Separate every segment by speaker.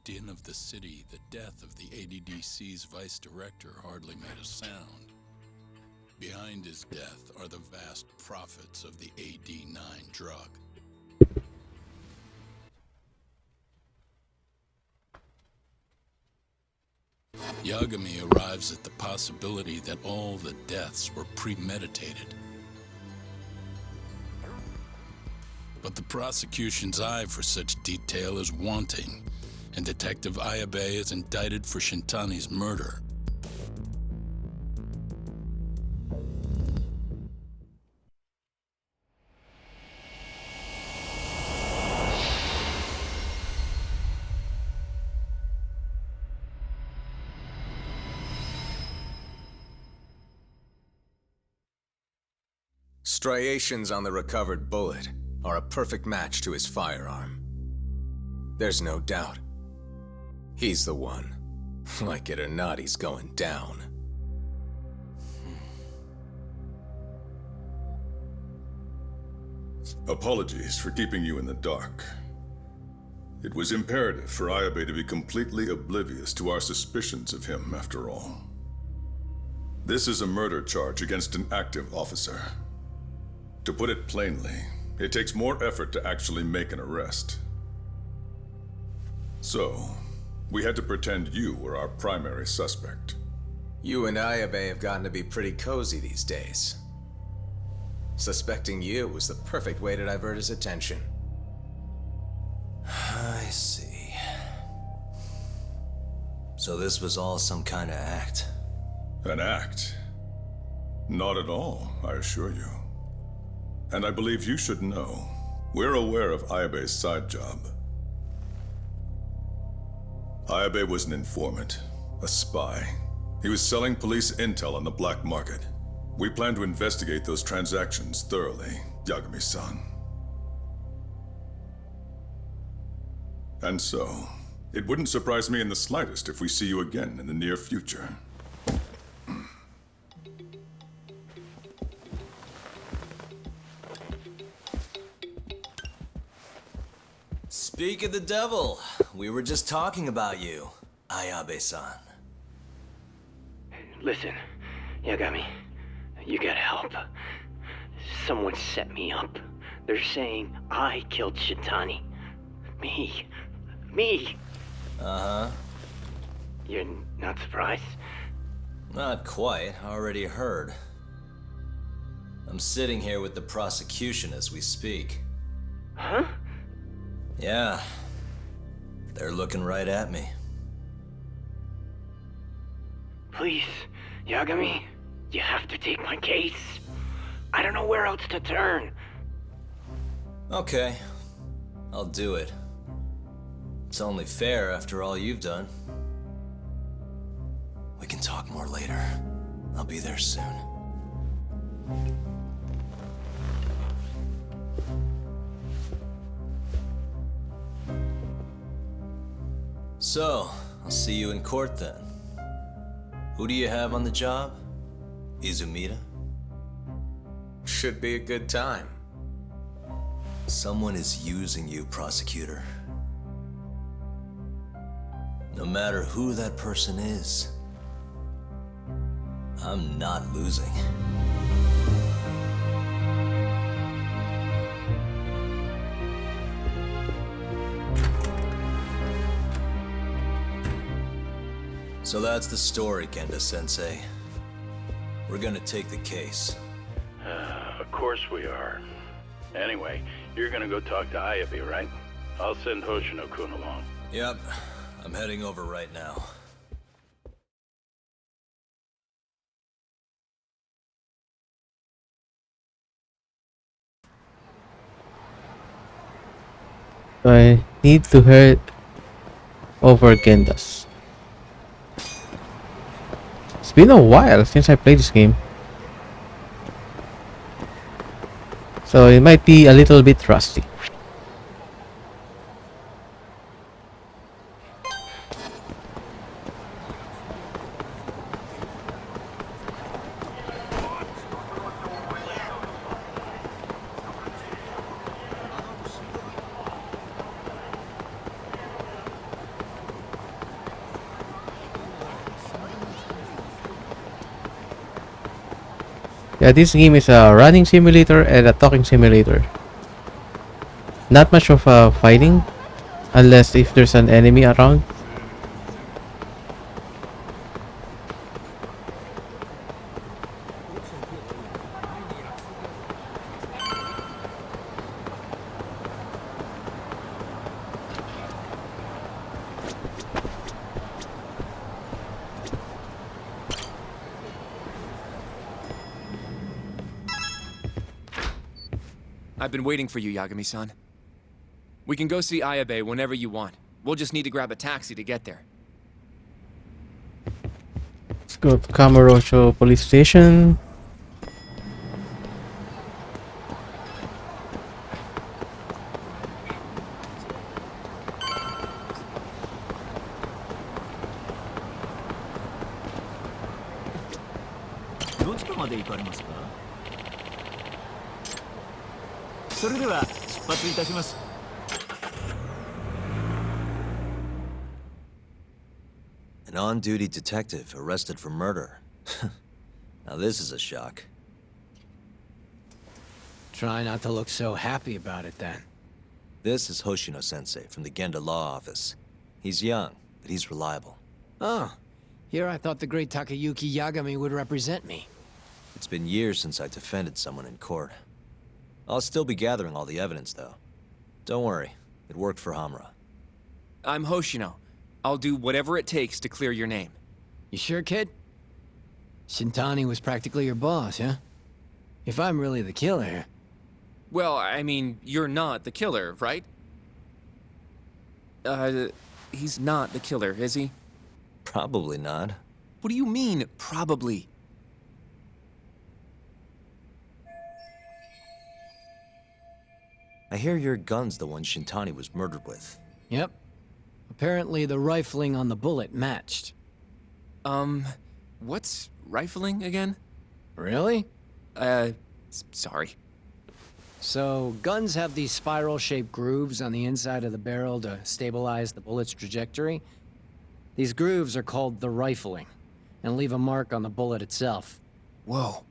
Speaker 1: din of the city, the death of the ADDC's vice director hardly made a sound. Behind his death are the vast profits of the AD9 drug. Yagami arrives at the possibility that all the deaths were premeditated. But the prosecution's eye for such detail is wanting, and Detective Ayabe is indicted for Shintani's murder.
Speaker 2: Striations on the recovered bullet are a perfect match to his firearm. There's no doubt. He's the one. Like it or not, he's going down.
Speaker 3: Apologies for keeping you in the dark. It was imperative for Ayabe to be completely oblivious to our suspicions of him, after all. This is a murder charge against an active officer. To put it plainly, it takes more effort to actually make an arrest. So, we had to pretend you were our primary suspect.
Speaker 2: You and Ayabe have gotten to be pretty cozy these days. Suspecting you was the perfect way to divert his attention.
Speaker 4: I see. So this was all some kind of act?
Speaker 3: An act? Not at all, I assure you. And I believe you should know, we're aware of Ayabe's side job. Ayabe was an informant, a spy. He was selling police intel on the black market. We plan to investigate those transactions thoroughly, Yagami-san. And so, it wouldn't surprise me in the slightest if we see you again in the near future.
Speaker 4: Speak of the devil, we were just talking about you, Ayabe-san.
Speaker 5: Listen, Yagami, you gotta help. Someone set me up. They're saying I killed Shintani. Me.
Speaker 4: Uh-huh.
Speaker 5: You're not surprised?
Speaker 4: Not quite, already heard. I'm sitting here with the prosecution as we speak.
Speaker 5: Huh?
Speaker 4: Yeah. They're looking right at me.
Speaker 5: Please, Yagami, you have to take my case. I don't know where else to turn.
Speaker 4: Okay. I'll do it. It's only fair after all you've done. We can talk more later. I'll be there soon. So, I'll see you in court then. Who do you have on the job? Izumida?
Speaker 2: Should be a good time.
Speaker 4: Someone is using you, prosecutor. No matter who that person is, I'm not losing. So that's the story, Kenda-sensei. We're gonna take the case.
Speaker 6: Of course we are. Anyway, you're gonna go talk to Ayabe, right? I'll send Hoshino-kun along.
Speaker 4: Yep, I'm heading over right now.
Speaker 7: So I need to head over Gendas. It's been a while since I played this game, so it might be a little bit rusty. Yeah, this game is a running simulator and a talking simulator. Not much of fighting, unless if there's an enemy around.
Speaker 8: I've been waiting for you, Yagami-san. We can go see Ayabe whenever you want. We'll just need to grab a taxi to get there.
Speaker 7: Let's go to Kamurocho police station.
Speaker 4: An on-duty detective arrested for murder. Now this is a shock.
Speaker 9: Try not to look so happy about it then.
Speaker 4: This is Hoshino-sensei from the Genda Law Office. He's young, but he's reliable.
Speaker 9: Oh, here I thought the great Takayuki Yagami would represent me.
Speaker 4: It's been years since I defended someone in court. I'll still be gathering all the evidence, though. Don't worry, it worked for Hamura.
Speaker 8: I'm Hoshino. I'll do whatever it takes to clear your name.
Speaker 9: You sure, kid? Shintani was practically your boss, huh? If I'm really the killer...
Speaker 8: Well, I mean, you're not the killer, right? He's not the killer, is he?
Speaker 4: Probably not.
Speaker 8: What do you mean, probably?
Speaker 4: I hear your gun's the one Shintani was murdered with.
Speaker 9: Yep. Apparently the rifling on the bullet matched.
Speaker 8: What's rifling again?
Speaker 9: Really?
Speaker 8: Sorry.
Speaker 9: So, guns have these spiral-shaped grooves on the inside of the barrel to stabilize the bullet's trajectory. These grooves are called the rifling, and leave a mark on the bullet itself.
Speaker 8: Whoa.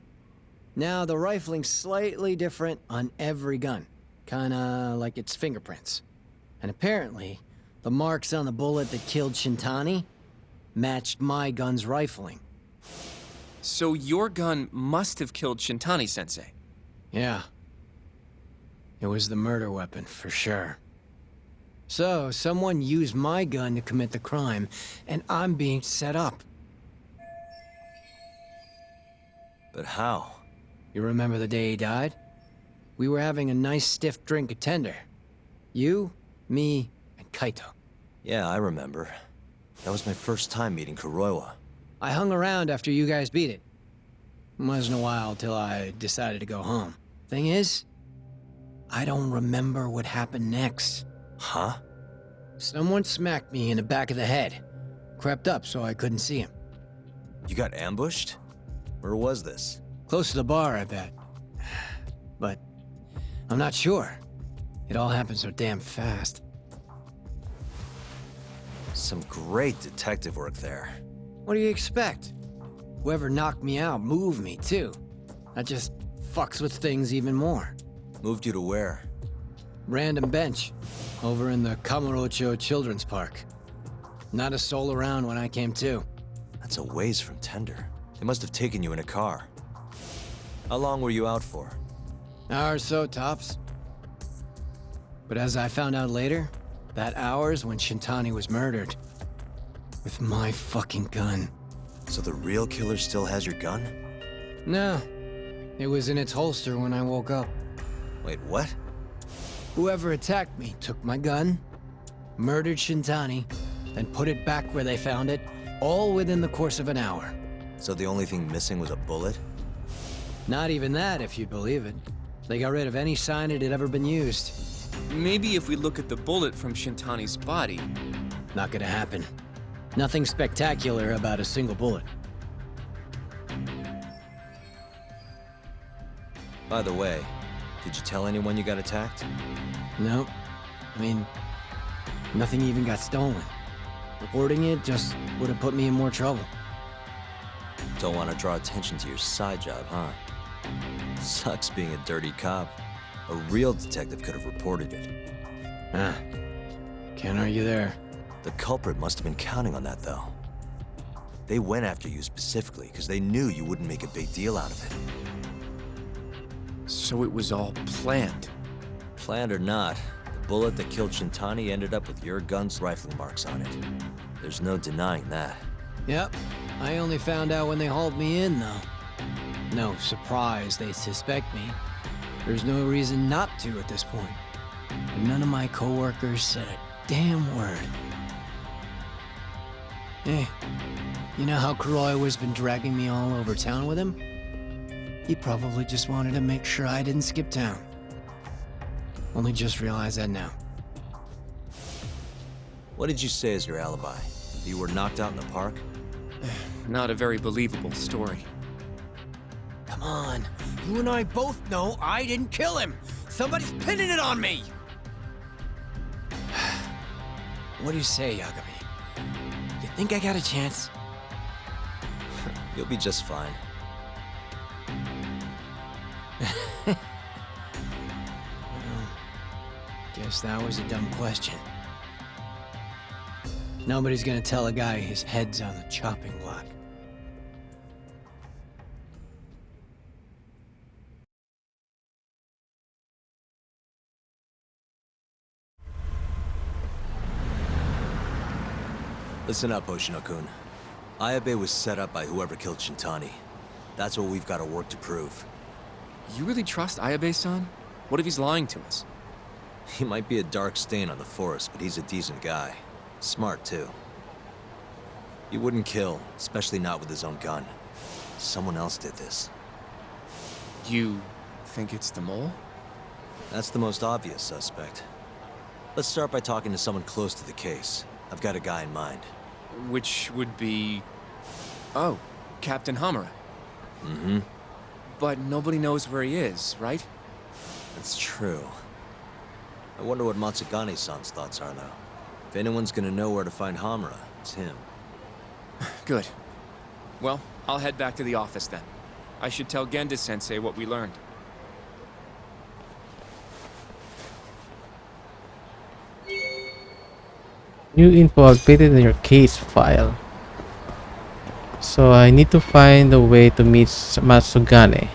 Speaker 9: Now, the rifling's slightly different on every gun. Kinda like its fingerprints. And apparently, the marks on the bullet that killed Shintani matched my gun's rifling.
Speaker 8: So your gun must have killed Shintani-sensei.
Speaker 9: Yeah. It was the murder weapon, for sure. So, someone used my gun to commit the crime, and I'm being set up.
Speaker 4: But how?
Speaker 9: You remember the day he died? We were having a nice stiff drink at Tender. You, me, and Kaito.
Speaker 4: Yeah, I remember. That was my first time meeting Kuroiwa.
Speaker 9: I hung around after you guys beat it. Wasn't a while till I decided to go home. Thing is, I don't remember what happened next.
Speaker 4: Huh?
Speaker 9: Someone smacked me in the back of the head. Crept up so I couldn't see him.
Speaker 4: You got ambushed? Where was this?
Speaker 9: Close to the bar, I bet. But I'm not sure. It all happened so damn fast.
Speaker 4: Some great detective work there.
Speaker 9: What do you expect? Whoever knocked me out moved me, too. That just fucks with things even more.
Speaker 4: Moved you to where?
Speaker 9: Random bench, over in the Kamurocho Children's Park. Not a soul around when I came to.
Speaker 4: That's a ways from Tender. They must have taken you in a car. How long were you out for?
Speaker 9: Hour or so, tops. But as I found out later, that hour's when Shintani was murdered. With my fucking gun.
Speaker 4: So the real killer still has your gun?
Speaker 9: No. It was in its holster when I woke up.
Speaker 4: Wait, what?
Speaker 9: Whoever attacked me took my gun, murdered Shintani, then put it back where they found it, all within the course of an hour.
Speaker 4: So the only thing missing was a bullet?
Speaker 9: Not even that, if you'd believe it. They got rid of any sign it had ever been used.
Speaker 8: Maybe if we look at the bullet from Shintani's body.
Speaker 9: Not gonna happen. Nothing spectacular about a single bullet.
Speaker 4: By the way, did you tell anyone you got attacked?
Speaker 9: No. I mean, nothing even got stolen. Reporting it just would have put me in more trouble.
Speaker 4: Don't want to draw attention to your side job, huh?
Speaker 10: Sucks being a dirty cop. A real detective could have reported it.
Speaker 9: Ah, can't argue there.
Speaker 10: The culprit must have been counting on that, though. They went after you specifically because they knew you wouldn't make a big deal out of it.
Speaker 8: So it was all planned.
Speaker 10: Planned or not, the bullet that killed Shintani ended up with your gun's rifling marks on it. There's no denying that.
Speaker 9: Yep, I only found out when they hauled me in, though. No surprise they suspect me. There's no reason not to at this point. And none of my coworkers said a damn word. Hey, you know how Croy was been dragging me all over town with him? He probably just wanted to make sure I didn't skip town. Only just realized that now.
Speaker 10: What did you say as your alibi? You were knocked out in the park?
Speaker 8: Not a very believable story.
Speaker 9: Come on, you and I both know I didn't kill him. Somebody's pinning it on me. What do you say, Yagami? You think I got a chance?
Speaker 10: You'll be just fine.
Speaker 9: Well, guess that was a dumb question. Nobody's gonna tell a guy his head's on the chopping block.
Speaker 10: Listen up, Hoshino-kun. Ayabe was set up by whoever killed Shintani. That's what we've got to work to prove.
Speaker 8: You really trust Ayabe-san? What if he's lying to us?
Speaker 10: He might be a dark stain on the force, but he's a decent guy. Smart, too. He wouldn't kill, especially not with his own gun. Someone else did this.
Speaker 8: You think it's the mole?
Speaker 10: That's the most obvious suspect. Let's start by talking to someone close to the case. I've got a guy in mind.
Speaker 8: Which would be... Oh, Captain Hamura.
Speaker 10: Mm-hmm.
Speaker 8: But nobody knows where he is, right?
Speaker 10: That's true. I wonder what Matsugane-san's thoughts are, though. If anyone's gonna know where to find Hamura, it's him.
Speaker 8: Good. Well, I'll head back to the office then. I should tell Genda-sensei what we learned.
Speaker 7: New info updated in your case file. So I need to find a way to meet Matsugane.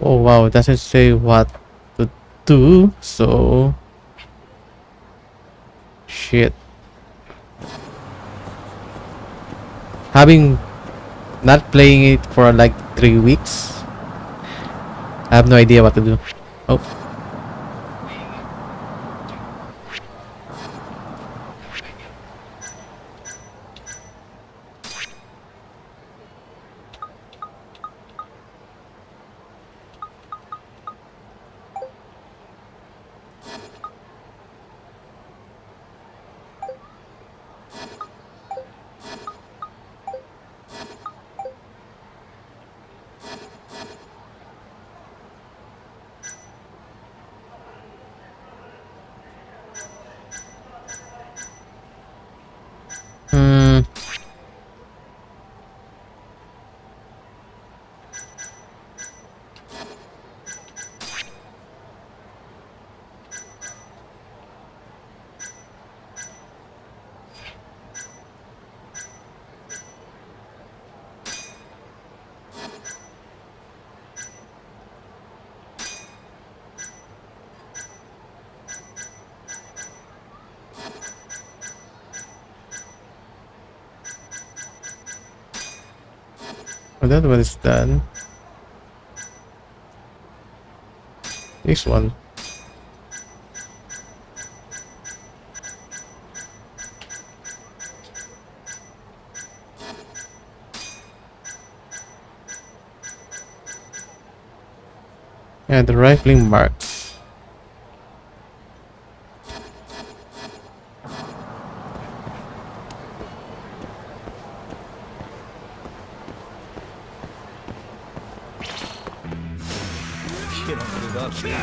Speaker 7: Oh wow, it doesn't say what to do, so shit. Having not playing it for like 3 weeks, I have no idea what to do. Oh. Well, that one is done. Next one. Yeah, the rifling marks.
Speaker 10: You don't move up, dude.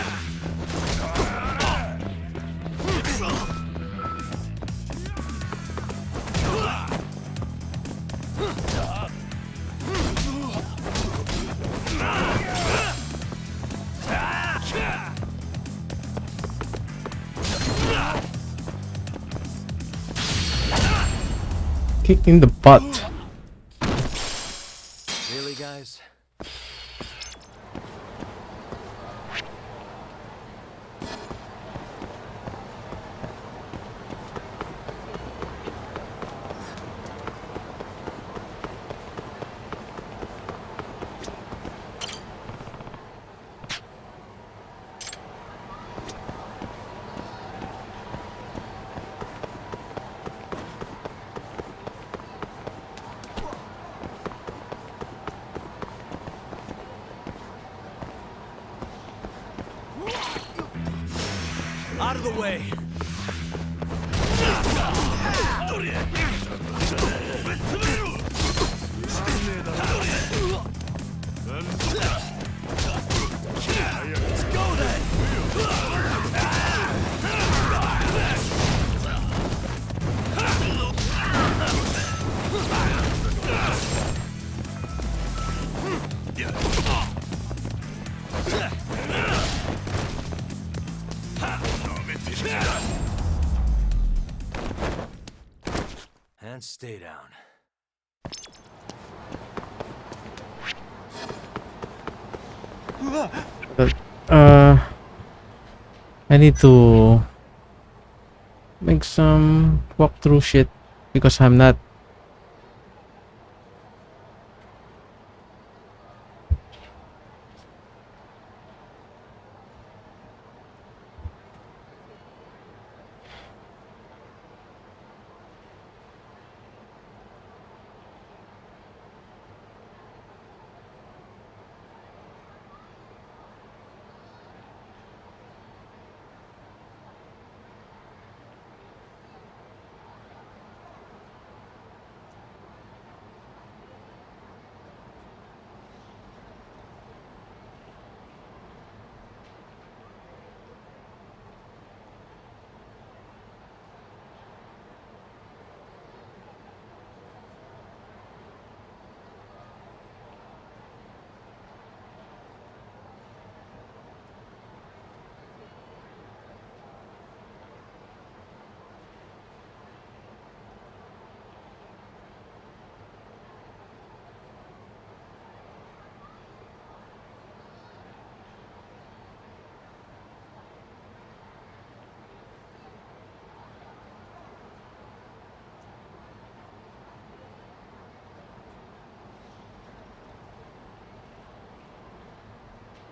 Speaker 7: Kick in the butt.
Speaker 10: Really, guys? Out of the way! Let's go then! And stay down.
Speaker 7: But, I need to make some walkthrough shit because I'm not.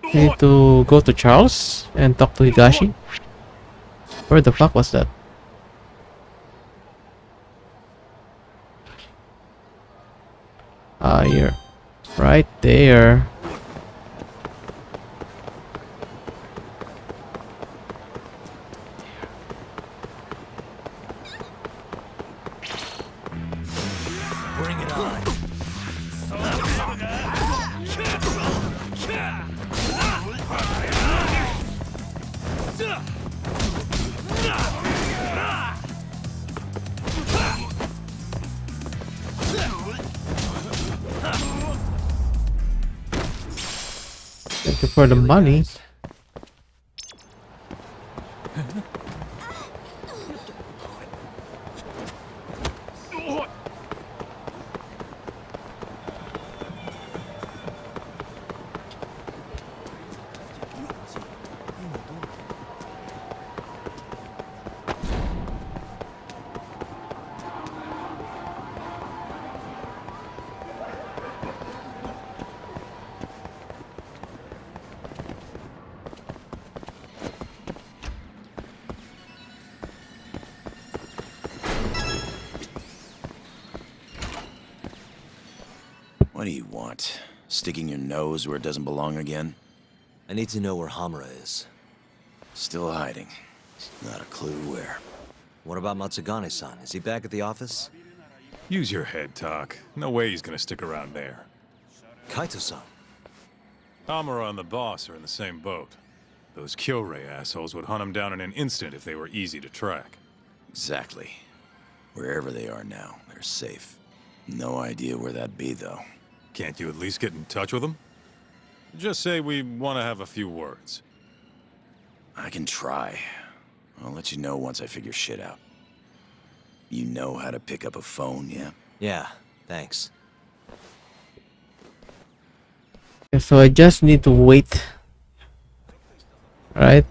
Speaker 7: I need to go to Charles and talk to Higashi. Where the fuck was that? Ah, here. Right there.
Speaker 10: Bring it on.
Speaker 7: Thank you for the money.
Speaker 11: What do you want? Sticking your nose where it doesn't belong again?
Speaker 10: I need to know where Hamura is.
Speaker 11: Still hiding. Not a clue where.
Speaker 10: What about Matsugane-san? Is he back at the office?
Speaker 12: Use your head, Talk. No way he's gonna stick around there.
Speaker 10: Kaito-san.
Speaker 12: Amara and the boss are in the same boat. Those Kyorei assholes would hunt him down in an instant if they were easy to track.
Speaker 11: Exactly. Wherever they are now, they're safe. No idea where that'd be, though.
Speaker 12: Can't you at least get in touch with them? Just say we want to have a few words.
Speaker 11: I can try. I'll let you know once I figure shit out. You know how to pick up a phone, yeah?
Speaker 10: Yeah, thanks.
Speaker 7: Okay, so I just need to wait. Right?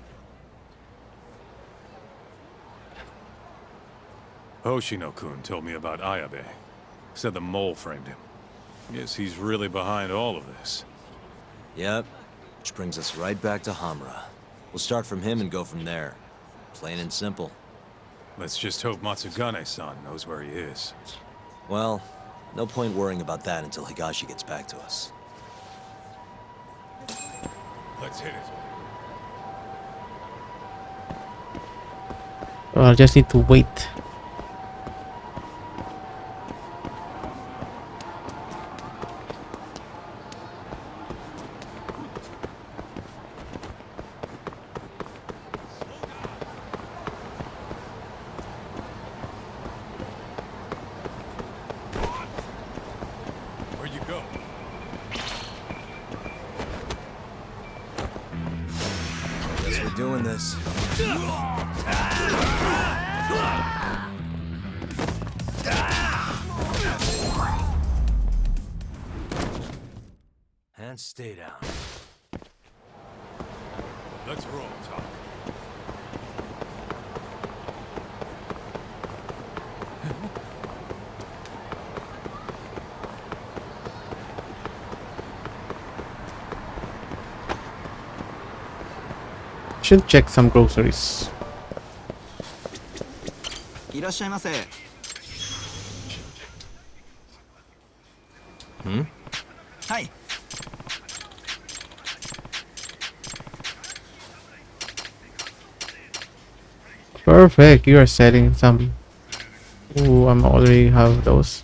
Speaker 12: Hoshino-kun told me about Ayabe. Said the mole framed him. Yes, he's really behind all of this.
Speaker 10: Yep. Which brings us right back to Hamura. We'll start from him and go from there. Plain and simple.
Speaker 12: Let's just hope Matsugane-san knows where he is.
Speaker 10: Well, no point worrying about that until Higashi gets back to us.
Speaker 12: Let's hit it.
Speaker 7: Well, I just need to wait.
Speaker 12: Where'd you go?
Speaker 10: Guess we're doing this. And stay down.
Speaker 12: Let's roll, Talk.
Speaker 7: Should check some groceries.
Speaker 13: いらっしゃいませ。はい。
Speaker 7: Perfect, you are selling some. Ooh, I'm already have those.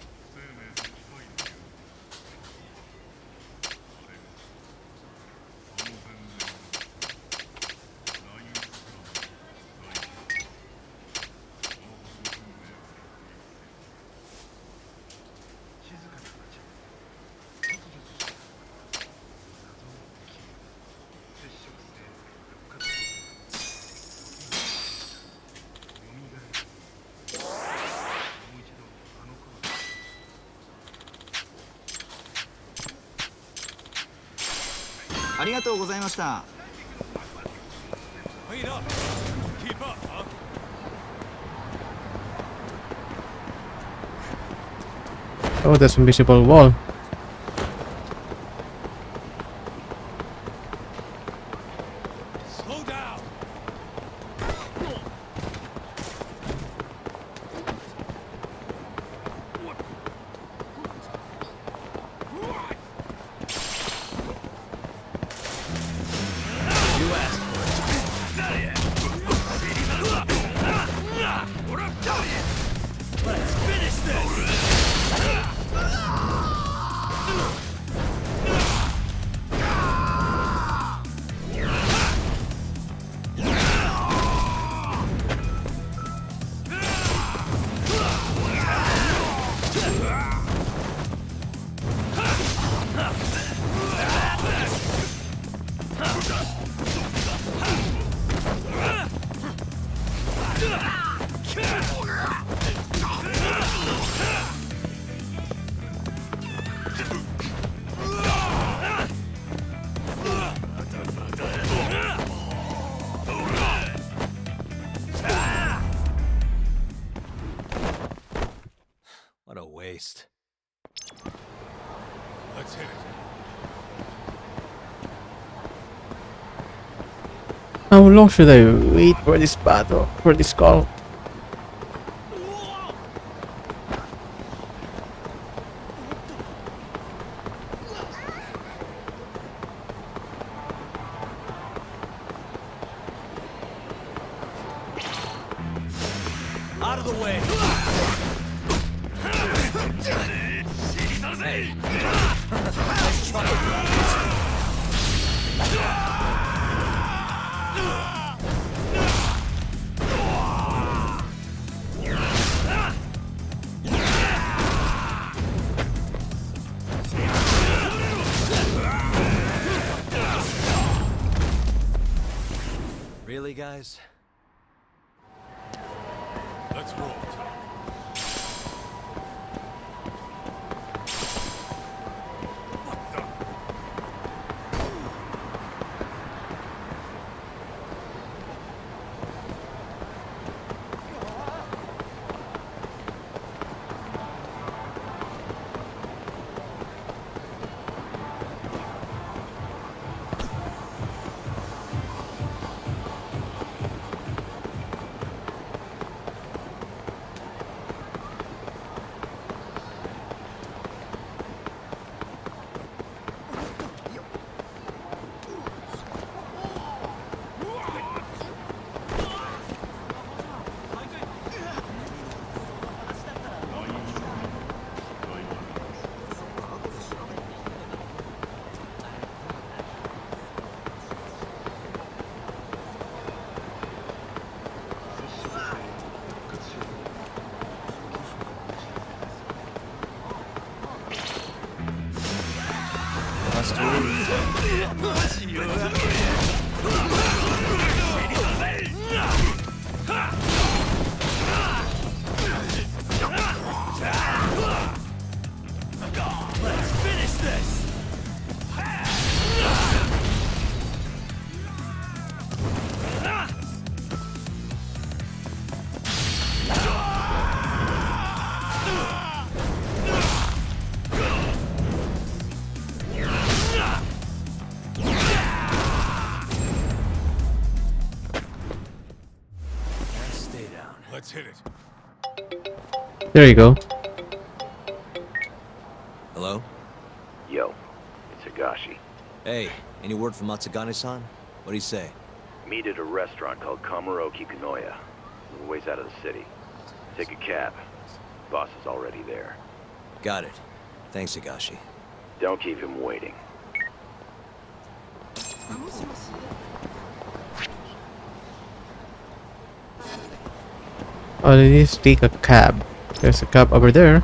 Speaker 13: ありがとうございました。
Speaker 12: Clean up. Keep up, huh?
Speaker 7: Oh, there's invisible wall.
Speaker 12: Slow down.
Speaker 10: What a waste.
Speaker 12: Let's hit it.
Speaker 7: How long should I wait for this battle? For this call?
Speaker 10: Out of the way. Really, guys?
Speaker 12: Let's roll, Tom. Let's hit it.
Speaker 7: There you go.
Speaker 10: Hello?
Speaker 11: Yo, it's Higashi.
Speaker 10: Hey, any word from Matsugane-san? What'd he say?
Speaker 11: Meet at a restaurant called Kamuroki Kanoya. A little ways out of the city. Take a cab. Boss is already there.
Speaker 10: Got it. Thanks, Higashi.
Speaker 11: Don't keep him waiting.
Speaker 7: Oh, they need to take a cab. There's a cab over there.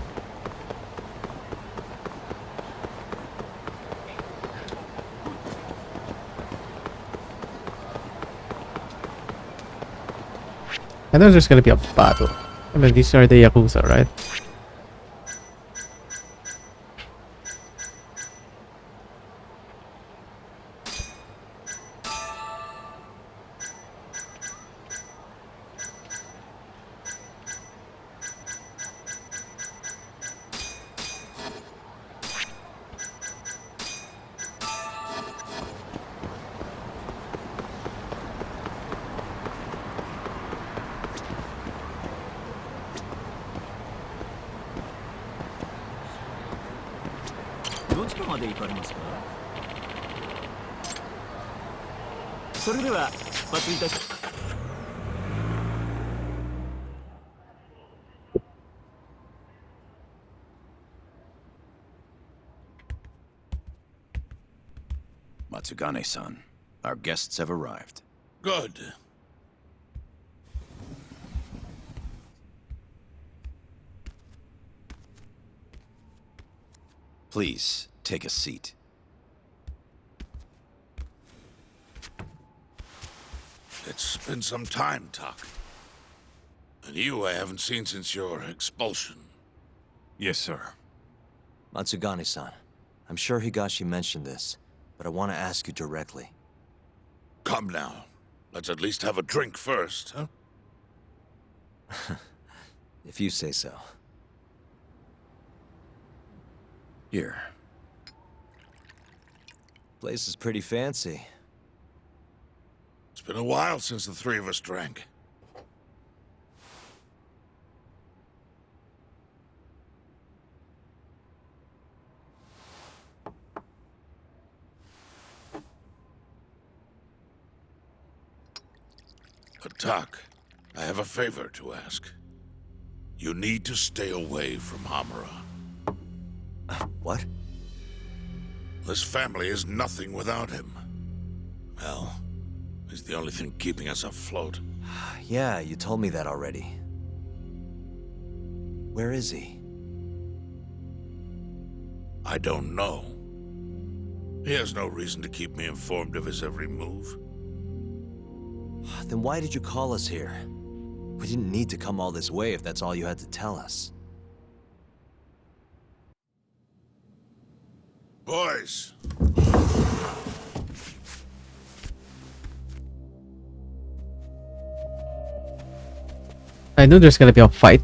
Speaker 7: I know there's gonna be a battle. I mean, these are the Yakuza, right?
Speaker 11: Matsugane-san, our guests have arrived.
Speaker 1: Good.
Speaker 11: Please, take a seat.
Speaker 14: It's been some time, Tak. And you I haven't seen since your expulsion.
Speaker 12: Yes, sir.
Speaker 10: Matsugane-san, I'm sure Higashi mentioned this, but I want to ask you directly.
Speaker 14: Come now. Let's at least have a drink first, huh?
Speaker 10: If you say so.
Speaker 11: Here.
Speaker 10: Place is pretty fancy.
Speaker 14: It's been a while since the three of us drank. But Tak, I have a favor to ask. You need to stay away from Hamura.
Speaker 10: What?
Speaker 14: This family is nothing without him. Well, he's the only thing keeping us afloat.
Speaker 10: Yeah, you told me that already. Where is he?
Speaker 14: I don't know. He has no reason to keep me informed of his every move.
Speaker 10: Then why did you call us here? We didn't need to come all this way if that's all you had to tell us.
Speaker 14: Boys!
Speaker 7: I knew there's gonna be a fight.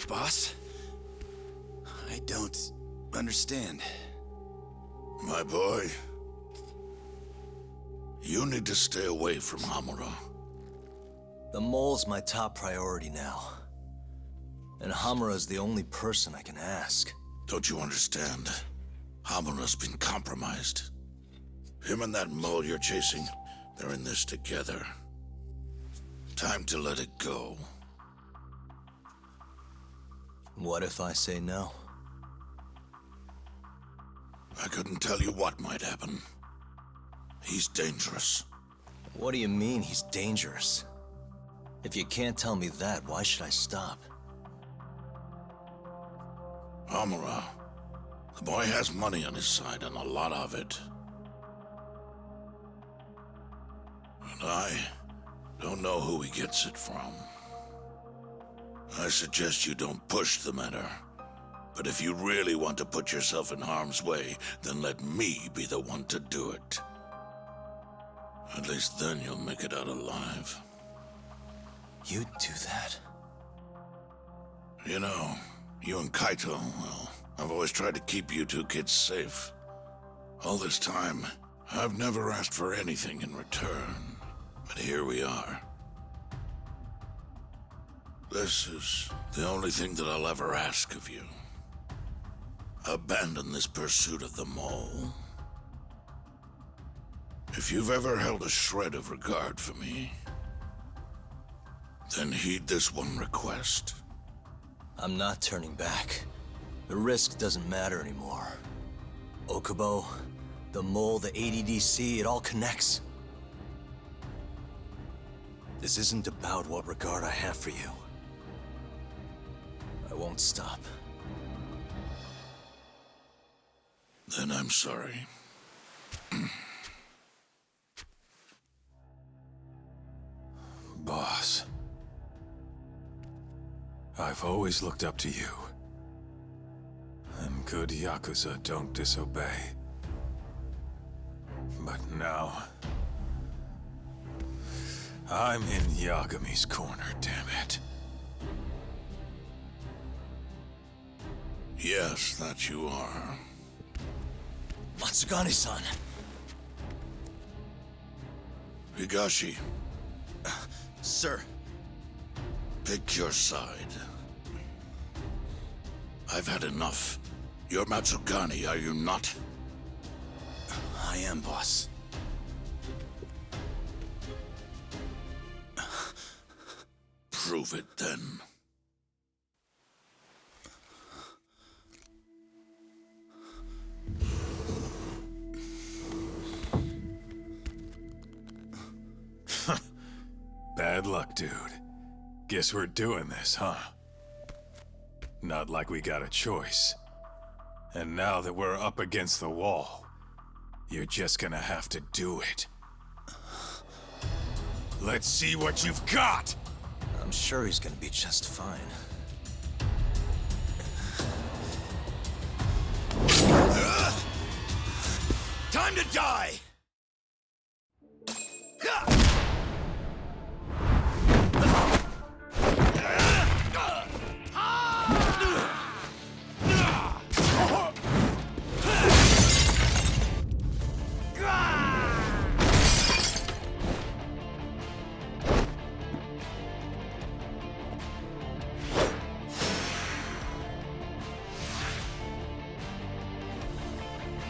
Speaker 11: Boss? I don't understand.
Speaker 14: My boy, you need to stay away from Hamura.
Speaker 10: The mole's my top priority now. And Hamura's the only person I can ask.
Speaker 14: Don't you understand? Hamura's been compromised. Him and that mole you're chasing, they're in this together. Time to let it go.
Speaker 10: What if I say no?
Speaker 14: I couldn't tell you what might happen. He's dangerous.
Speaker 10: What do you mean he's dangerous? If you can't tell me that, why should I stop?
Speaker 14: Hamura. The boy has money on his side, and a lot of it. And I don't know who he gets it from. I suggest you don't push the matter. But if you really want to put yourself in harm's way, then let me be the one to do it. At least then you'll make it out alive.
Speaker 10: You'd do that?
Speaker 14: You know, you and Kaito, well, I've always tried to keep you two kids safe. All this time, I've never asked for anything in return. But here we are. This is the only thing that I'll ever ask of you. Abandon this pursuit of the mole. If you've ever held a shred of regard for me, then heed this one request.
Speaker 10: I'm not turning back. The risk doesn't matter anymore. Okubo, the mole, the ADDC, it all connects. This isn't about what regard I have for you. I won't stop.
Speaker 14: Then I'm sorry.
Speaker 12: Boss. I've always looked up to you. And good Yakuza don't disobey. But now... I'm in Yagami's corner, damn it.
Speaker 14: Yes, that you are.
Speaker 10: Matsugane-san!
Speaker 14: Higashi.
Speaker 11: Sir.
Speaker 14: Pick your side. I've had enough. You're Matsugane, are you not?
Speaker 11: I am, boss.
Speaker 14: Prove it, then.
Speaker 12: Bad luck, dude. Guess we're doing this, huh? Not like we got a choice. And now that we're up against the wall, you're just gonna have to do it. Let's see what you've got!
Speaker 10: I'm sure he's gonna be just fine.
Speaker 11: Time to die!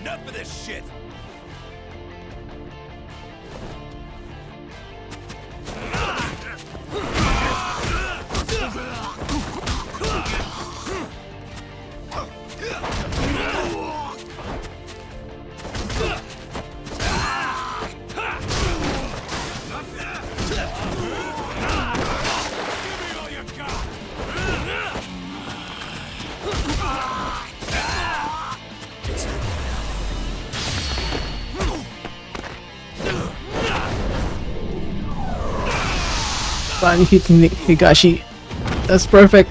Speaker 11: Enough of this shit!
Speaker 7: Funny hitting Higashi. That's perfect.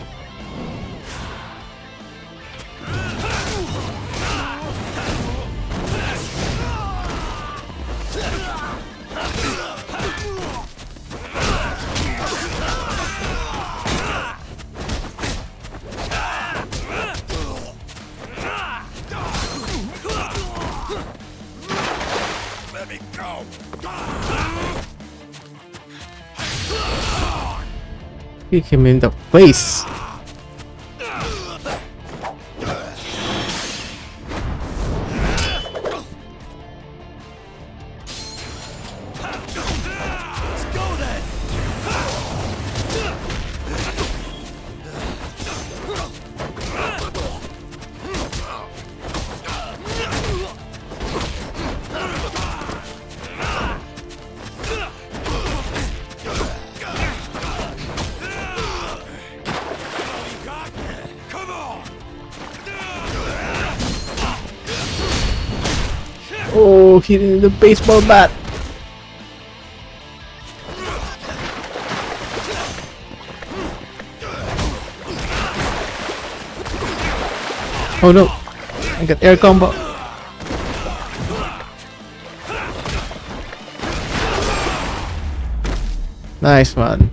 Speaker 14: Let me go.
Speaker 7: Kick him in the face. Oh, hitting the baseball bat. Oh no, I got air combo. Nice man.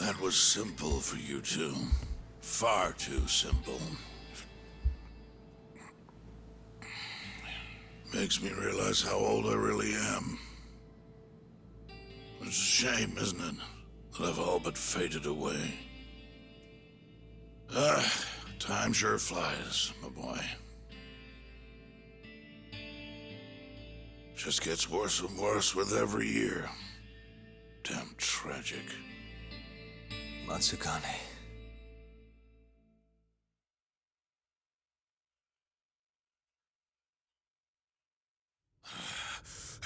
Speaker 14: That was simple for you two. Far too simple. Makes me realize how old I really am. It's a shame, isn't it, that I've all but faded away. Time sure flies, my boy. Just gets worse and worse with every year. Damn tragic.
Speaker 10: Matsukane.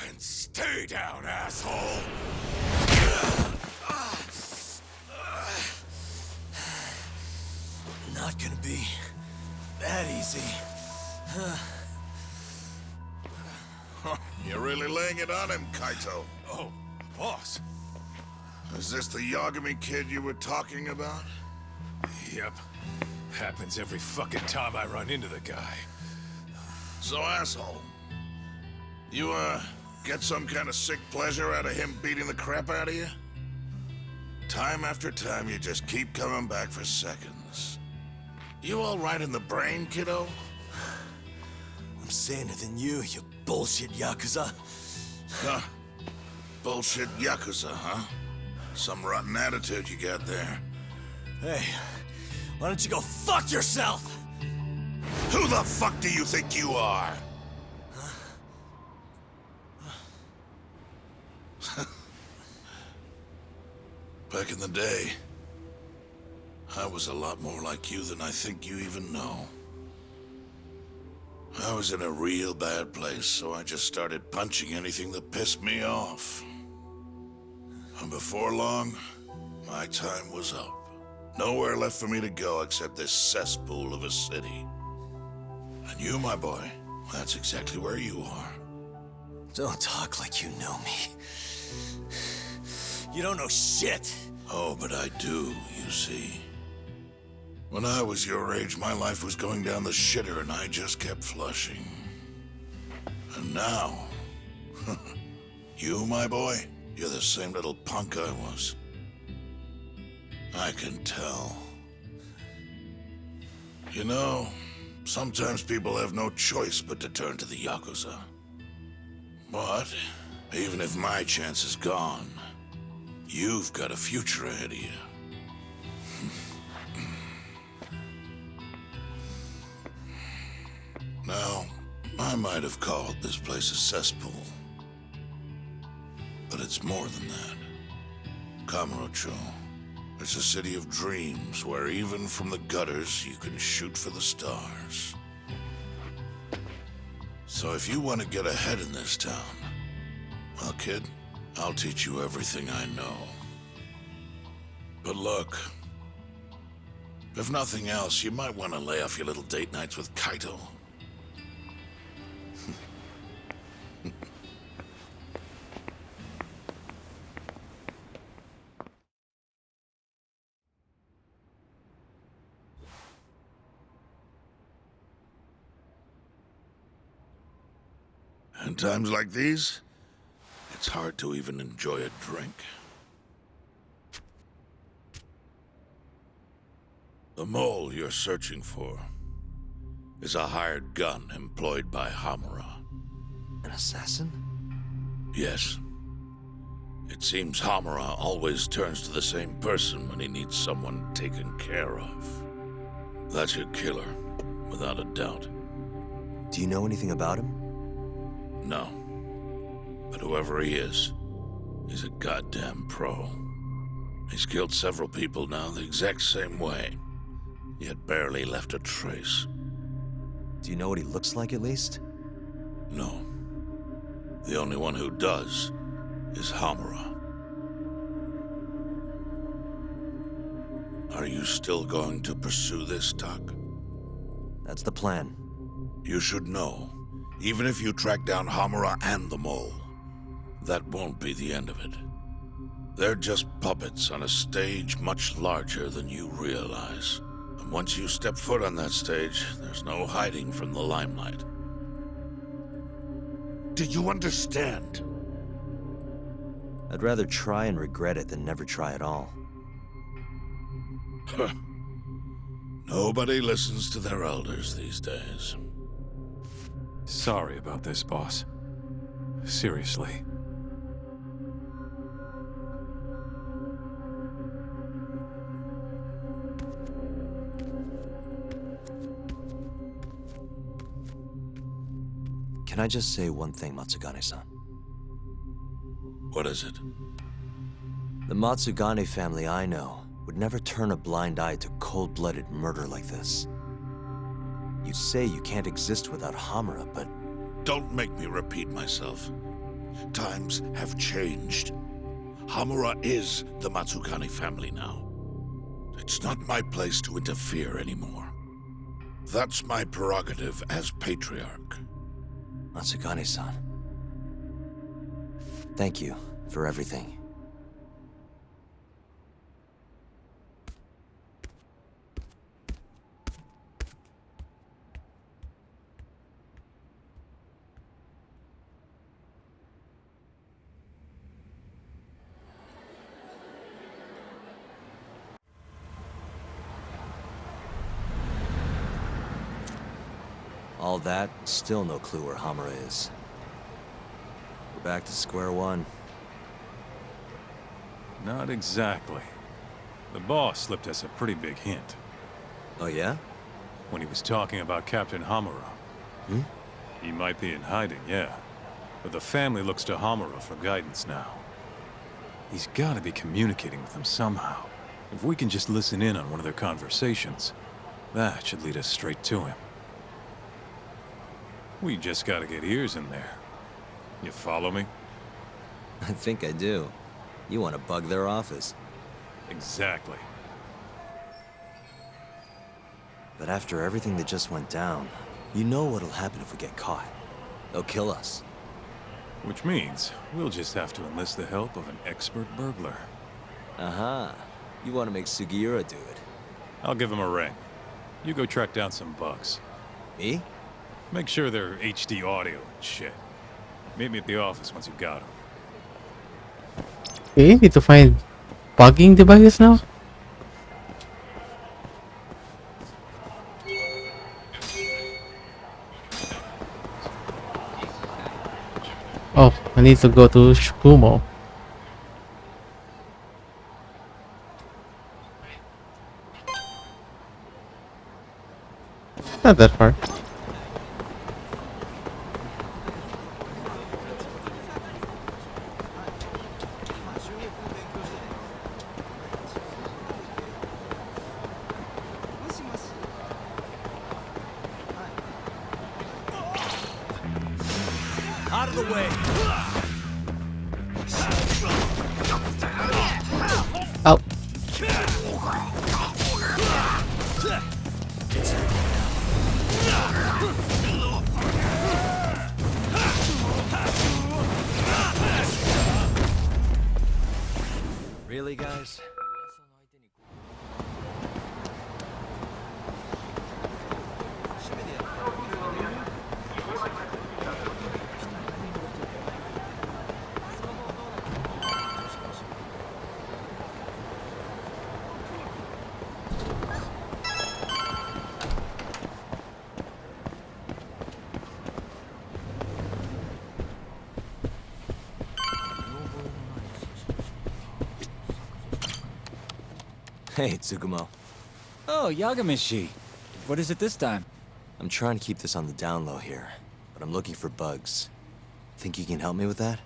Speaker 14: And stay down, asshole!
Speaker 10: Not gonna be that easy.
Speaker 14: You're really laying it on him, Kaito.
Speaker 12: Oh, boss.
Speaker 14: Is this the Yagami kid you were talking about?
Speaker 12: Yep. Happens every fucking time I run into the guy.
Speaker 14: So, asshole, you, get some kind of sick pleasure out of him beating the crap out of you? Time after time, you just keep coming back for seconds. You all right in the brain, kiddo?
Speaker 10: I'm saner than you bullshit Yakuza.
Speaker 14: Huh? Bullshit Yakuza, huh? Some rotten attitude you got there.
Speaker 10: Hey, why don't you go fuck yourself?
Speaker 14: Who the fuck do you think you are? Back in the day, I was a lot more like you than I think you even know. I was in a real bad place, so I just started punching anything that pissed me off. And before long, my time was up. Nowhere left for me to go except this cesspool of a city. And you, my boy, that's exactly where you are.
Speaker 10: Don't talk like you know me. You don't know shit.
Speaker 14: Oh, but I do, you see. When I was your age, my life was going down the shitter and I just kept flushing. And now, you, my boy, you're the same little punk I was. I can tell. You know, sometimes people have no choice but to turn to the Yakuza. But, even if my chance is gone, you've got a future ahead of you. Now, I'm might have called this place a cesspool, but it's more than that. Kamurocho, it's a city of dreams where even from the gutters you can shoot for the stars. So if you want to get ahead in this town, well, kid, I'll teach you everything I know. But look, if nothing else, you might want to lay off your little date nights with Kaito. In times like these, it's hard to even enjoy a drink. The mole you're searching for is a hired gun employed by Hamura.
Speaker 10: An assassin?
Speaker 14: Yes. It seems Hamura always turns to the same person when he needs someone taken care of. That's your killer, without a doubt.
Speaker 10: Do you know anything about him?
Speaker 14: No. But whoever he is, he's a goddamn pro. He's killed several people now the exact same way, yet barely left a trace.
Speaker 10: Do you know what he looks like, at least?
Speaker 14: No. The only one who does is Hamura. Are you still going to pursue this, Tak?
Speaker 10: That's the plan.
Speaker 14: You should know, even if you track down Hamura and the mole, that won't be the end of it. They're just puppets on a stage much larger than you realize. And once you step foot on that stage, there's no hiding from the limelight. Do you understand?
Speaker 10: I'd rather try and regret it than never try at all.
Speaker 14: Nobody listens to their elders these days.
Speaker 12: Sorry about this, boss. Seriously.
Speaker 10: Can I just say one thing, Matsugane-san?
Speaker 14: What is it?
Speaker 10: The Matsugane family I know would never turn a blind eye to cold-blooded murder like this. You say you can't exist without Hamura, but...
Speaker 14: Don't make me repeat myself. Times have changed. Hamura is the Matsugane family now. It's not my place to interfere anymore. That's my prerogative as patriarch.
Speaker 10: Matsugane-san. Thank you for everything. All that, still no clue where Hamura is. We're back to square one.
Speaker 12: Not exactly. The boss slipped us a pretty big hint.
Speaker 10: Oh yeah?
Speaker 12: When he was talking about Captain Hamura.
Speaker 10: Hmm?
Speaker 12: He might be in hiding, yeah. But the family looks to Hamura for guidance now. He's gotta be communicating with them somehow. If we can just listen in on one of their conversations, that should lead us straight to him. We just gotta get ears in there. You follow me?
Speaker 10: I think I do. You want to bug their office.
Speaker 12: Exactly.
Speaker 10: But after everything that just went down, you know what'll happen if we get caught. They'll kill us.
Speaker 12: Which means we'll just have to enlist the help of an expert burglar.
Speaker 10: Aha. You want to make Sugiura do it.
Speaker 12: I'll give him a ring. You go track down some bugs.
Speaker 10: Me?
Speaker 12: Make sure they're HD audio and shit. Meet me at the office once you've got them.
Speaker 7: Okay, need to find bugging devices now. Oh, I need to go to Shikumo. Not that far.
Speaker 13: the way!
Speaker 7: Out.
Speaker 10: Really, guys? Hey, Tsukumo.
Speaker 15: Oh, Yagamishi. What is it this time?
Speaker 10: I'm trying to keep this on the down low here, but I'm looking for bugs. Think you can help me with that?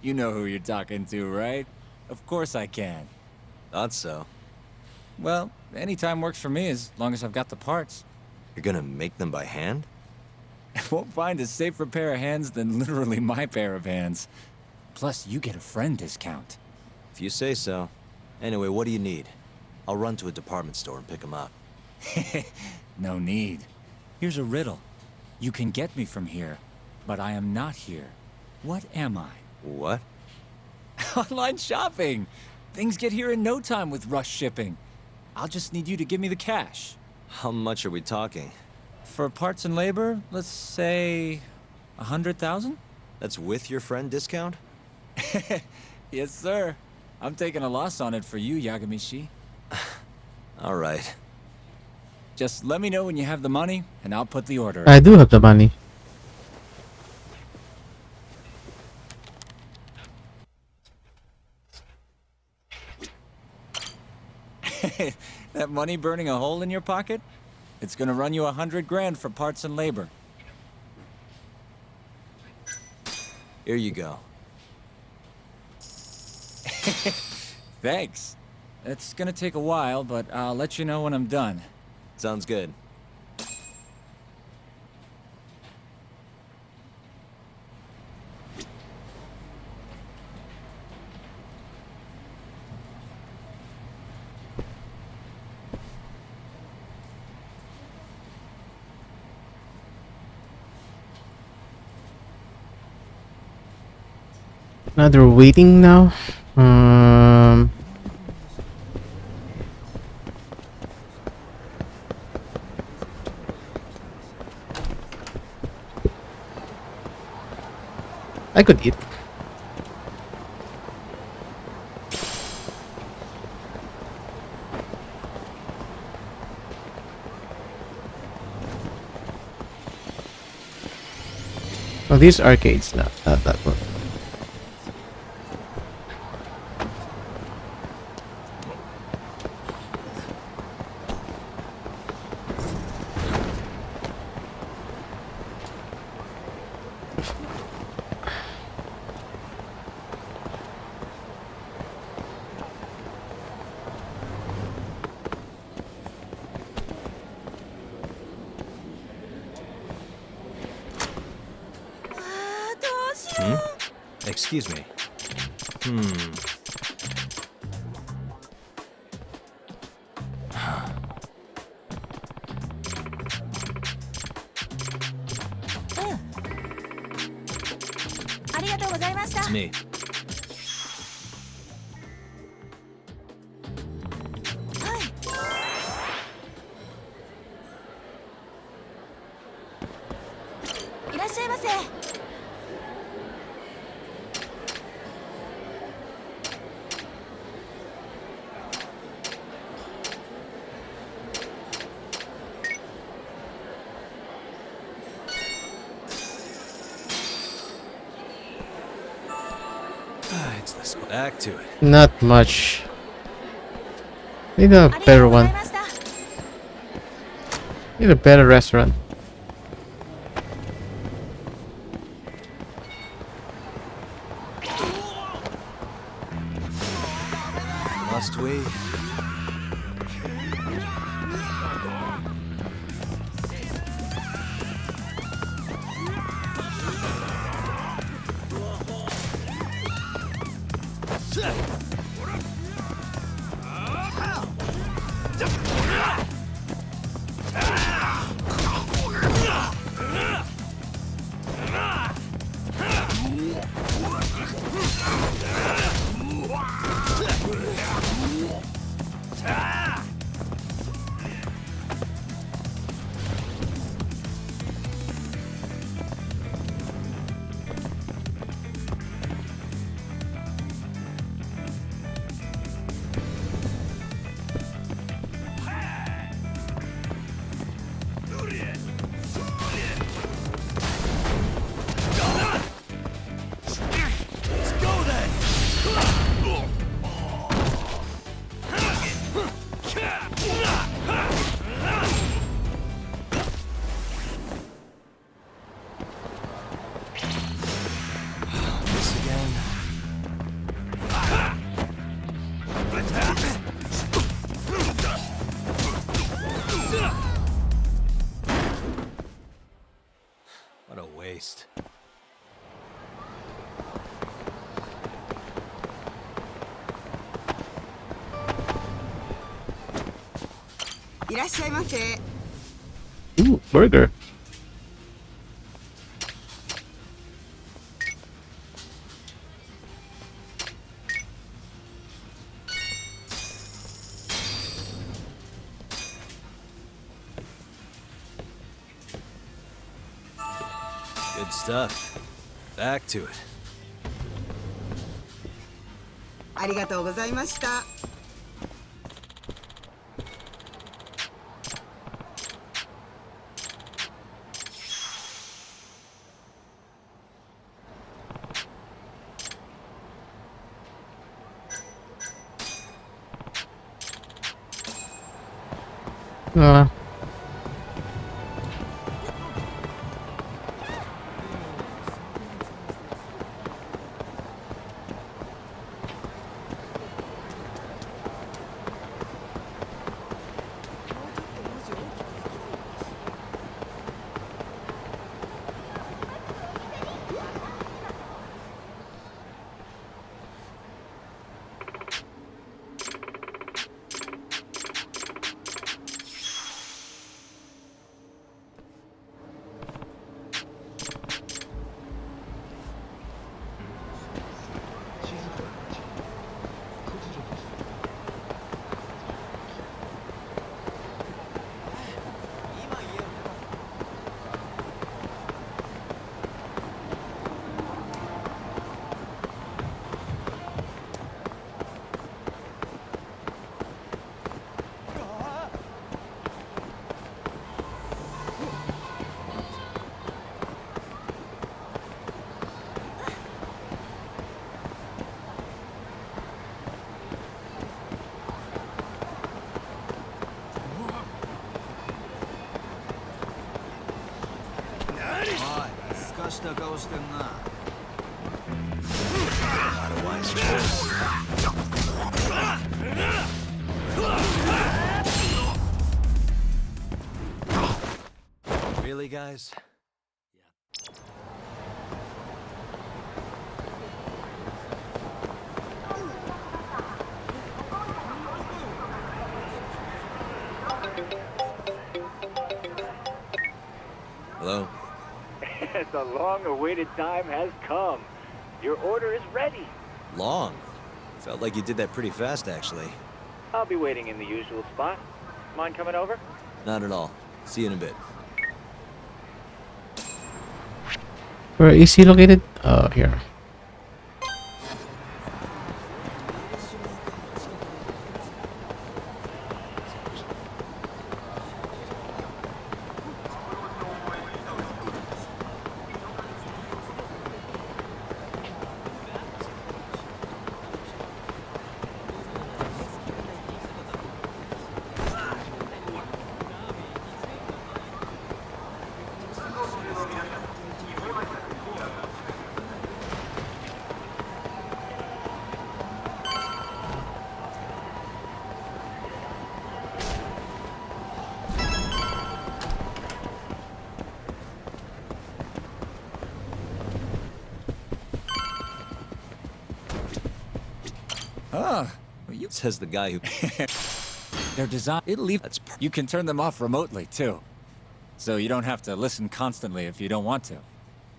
Speaker 15: You know who you're talking to, right? Of course I can.
Speaker 10: Thought so.
Speaker 15: Well, any time works for me as long as I've got the parts.
Speaker 10: You're gonna make them by hand?
Speaker 15: I won't find a safer pair of hands than literally my pair of hands. Plus, you get a friend discount.
Speaker 10: If you say so. Anyway, what do you need? I'll run to a department store and pick them up.
Speaker 15: No need. Here's a riddle. You can get me from here, but I am not here. What am I?
Speaker 10: What?
Speaker 15: Online shopping! Things get here in no time with rush shipping. I'll just need you to give me the cash.
Speaker 10: How much are we talking?
Speaker 15: For parts and labor, let's say 100,000?
Speaker 10: That's with your friend discount?
Speaker 15: Yes, sir. I'm taking a loss on it for you, Yagamishi.
Speaker 10: All right.
Speaker 15: Just let me know when you have the money, and I'll put the order in.
Speaker 7: I do have the money.
Speaker 15: That money burning a hole in your pocket? It's gonna run you 100 grand for parts and labor.
Speaker 10: Here you go.
Speaker 15: Thanks. It's gonna take a while, but I'll let you know when I'm done.
Speaker 10: Sounds good.
Speaker 7: Now they're waiting now. I could eat. Oh, these arcades, not that one.
Speaker 10: Excuse me. It's me. Back to it.
Speaker 7: Not much. Need a better one. Need a better restaurant.
Speaker 10: Must we? What a waste.
Speaker 7: Ooh, burger.
Speaker 10: Good stuff. Back to it.
Speaker 16: ありがとうございました。
Speaker 13: した顔してんな。
Speaker 10: Not a wise choice. Really, guys? Hello?
Speaker 17: The long-awaited time has come. Your order is ready.
Speaker 10: Long? Felt like you did that pretty fast, actually.
Speaker 17: I'll be waiting in the usual spot. Mind coming over?
Speaker 10: Not at all. See you in a bit.
Speaker 7: Where is he located? Here.
Speaker 15: Ah, well, you
Speaker 10: Says the guy who...
Speaker 15: They're designed. It'll leave. You can turn them off remotely too, so you don't have to listen constantly if you don't want to.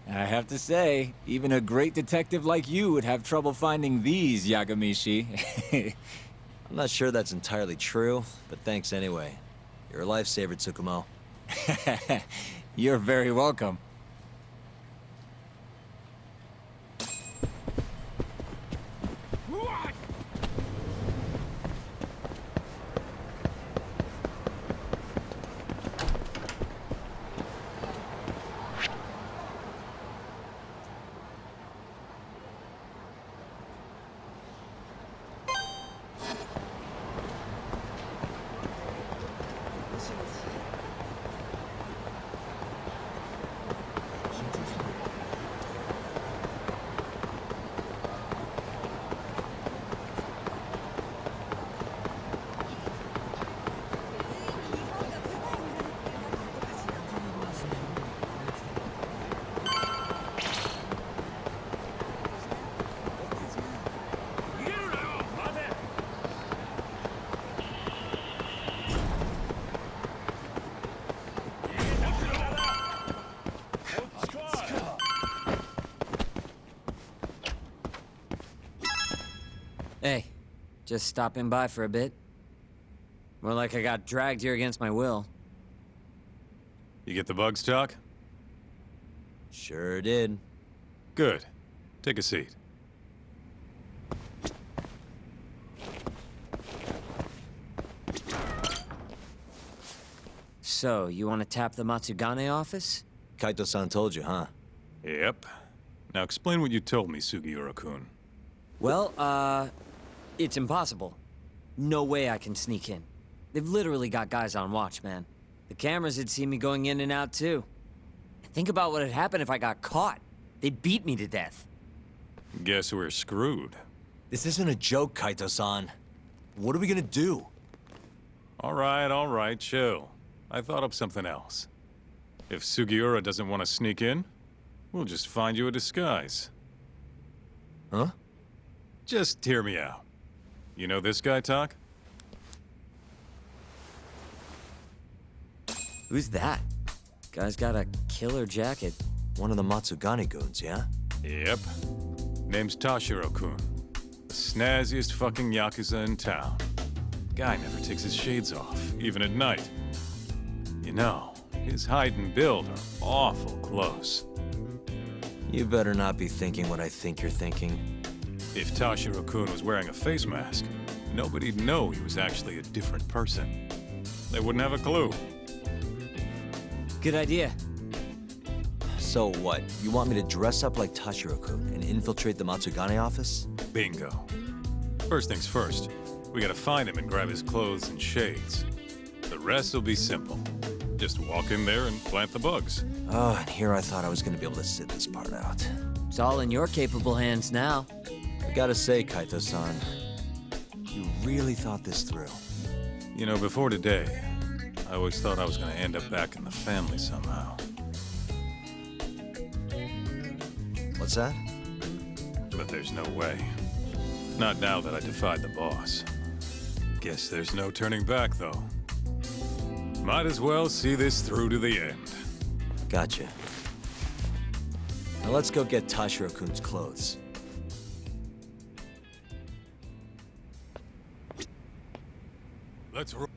Speaker 15: I have to say, even a great detective like you would have trouble finding these, Yagamishi.
Speaker 10: I'm not sure that's entirely true, but thanks anyway. You're a lifesaver, Tsukumo.
Speaker 15: You're very welcome.
Speaker 5: Hey, just stopping by for a bit. More like I got dragged here against my will.
Speaker 12: You get the bugs, Doc?
Speaker 10: Sure did.
Speaker 12: Good. Take a seat.
Speaker 5: So, you want to tap the Matsugane office?
Speaker 10: Kaito-san told you, huh?
Speaker 12: Yep. Now explain what you told me, Sugiura-kun.
Speaker 5: Well, it's impossible. No way I can sneak in. They've literally got guys on watch, man. The cameras had seen me going in and out, too. Think about what would happen if I got caught. They'd beat me to death.
Speaker 12: Guess we're screwed.
Speaker 10: This isn't a joke, Kaito-san. What are we gonna do?
Speaker 12: All right, chill. I thought up something else. If Sugiura doesn't want to sneak in, we'll just find you a disguise.
Speaker 10: Huh?
Speaker 12: Just hear me out. You know this guy, Talk?
Speaker 5: Who's that? Guy's got a killer jacket.
Speaker 10: One of the Matsugane goons, yeah?
Speaker 12: Yep. Name's Tashiro-kun. The snazziest fucking Yakuza in town. Guy never takes his shades off, even at night. You know, his height and build are awful close.
Speaker 10: You better not be thinking what I think you're thinking.
Speaker 12: If Tashiro-kun was wearing a face mask, nobody'd know he was actually a different person. They wouldn't have a clue.
Speaker 5: Good idea.
Speaker 10: So what? You want me to dress up like Tashiro-kun and infiltrate the Matsugane office?
Speaker 12: Bingo. First things first, we gotta find him and grab his clothes and shades. The rest will be simple. Just walk in there and plant the bugs.
Speaker 10: Oh, and here I thought I was gonna be able to sit this part out.
Speaker 5: It's all in your capable hands now.
Speaker 10: I gotta say, Kaito-san, you really thought this through.
Speaker 12: You know, before today, I always thought I was gonna end up back in the family somehow.
Speaker 10: What's that?
Speaker 12: But there's no way. Not now that I defied the boss. Guess there's no turning back, though. Might as well see this through to the end.
Speaker 10: Gotcha. Now let's go get Tashiro-kun's clothes.
Speaker 12: Let's roll.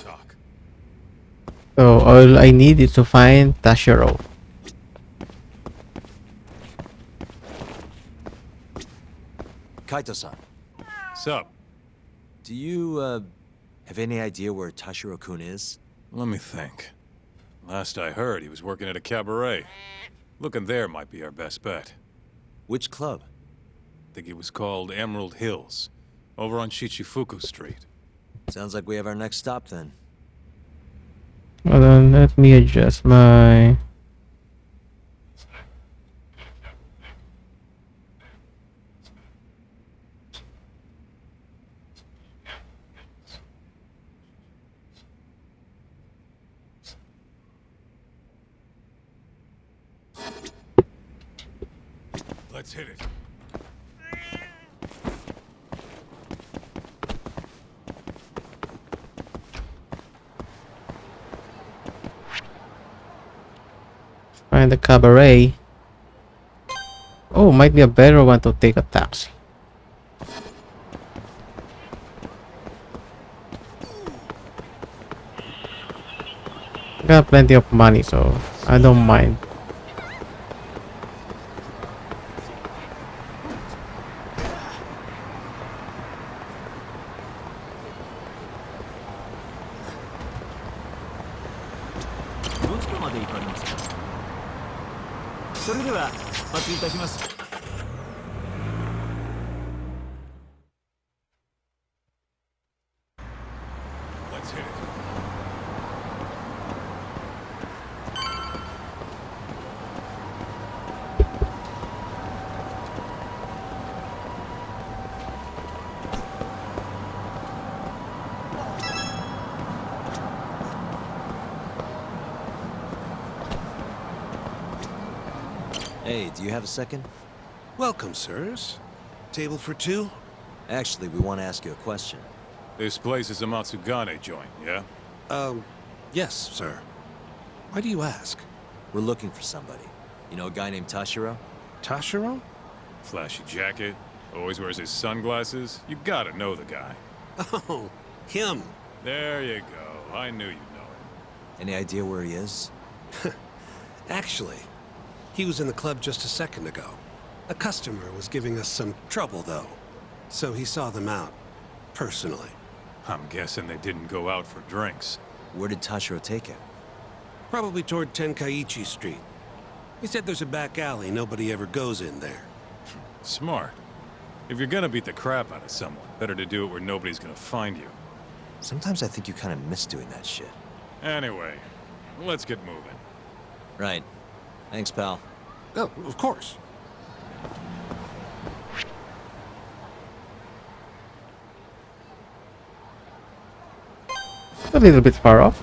Speaker 12: Talk.
Speaker 7: So all I need is to find Tashiro.
Speaker 10: Kaito-san.
Speaker 12: Sup?
Speaker 10: Do you, have any idea where Tashiro-kun is?
Speaker 12: Let me think. Last I heard, he was working at a cabaret. Looking there might be our best bet.
Speaker 10: Which club?
Speaker 12: I think it was called Emerald Hills, over on Shichifuku Street.
Speaker 10: Sounds like we have our next stop then.
Speaker 7: Hold on, let me adjust my...
Speaker 12: Let's hit it.
Speaker 7: Find the cabaret. Oh, might be a better one to take a taxi. Got plenty of money, so I don't mind.
Speaker 12: Let's hit it.
Speaker 10: Hey, do you have a second?
Speaker 18: Welcome, sirs. Table for two?
Speaker 10: Actually, we want to ask you a question.
Speaker 12: This place is a Matsugane joint, yeah?
Speaker 18: Yes, sir. Why do you ask?
Speaker 10: We're looking for somebody. You know a guy named Tashiro?
Speaker 18: Tashiro?
Speaker 12: Flashy jacket, always wears his sunglasses. You gotta know the guy.
Speaker 18: Oh, him.
Speaker 12: There you go. I knew you'd know him.
Speaker 10: Any idea where he is?
Speaker 18: Actually, he was in the club just a second ago. A customer was giving us some trouble, though. So he saw them out, personally.
Speaker 12: I'm guessing they didn't go out for drinks.
Speaker 10: Where did Tashiro take him?
Speaker 18: Probably toward Tenkaichi Street. He said there's a back alley, nobody ever goes in there.
Speaker 12: Smart. If you're gonna beat the crap out of someone, better to do it where nobody's gonna find you.
Speaker 10: Sometimes I think you kind of miss doing that shit.
Speaker 12: Anyway, let's get moving.
Speaker 10: Right. Thanks, pal.
Speaker 18: Oh, of course.
Speaker 7: A little bit far off.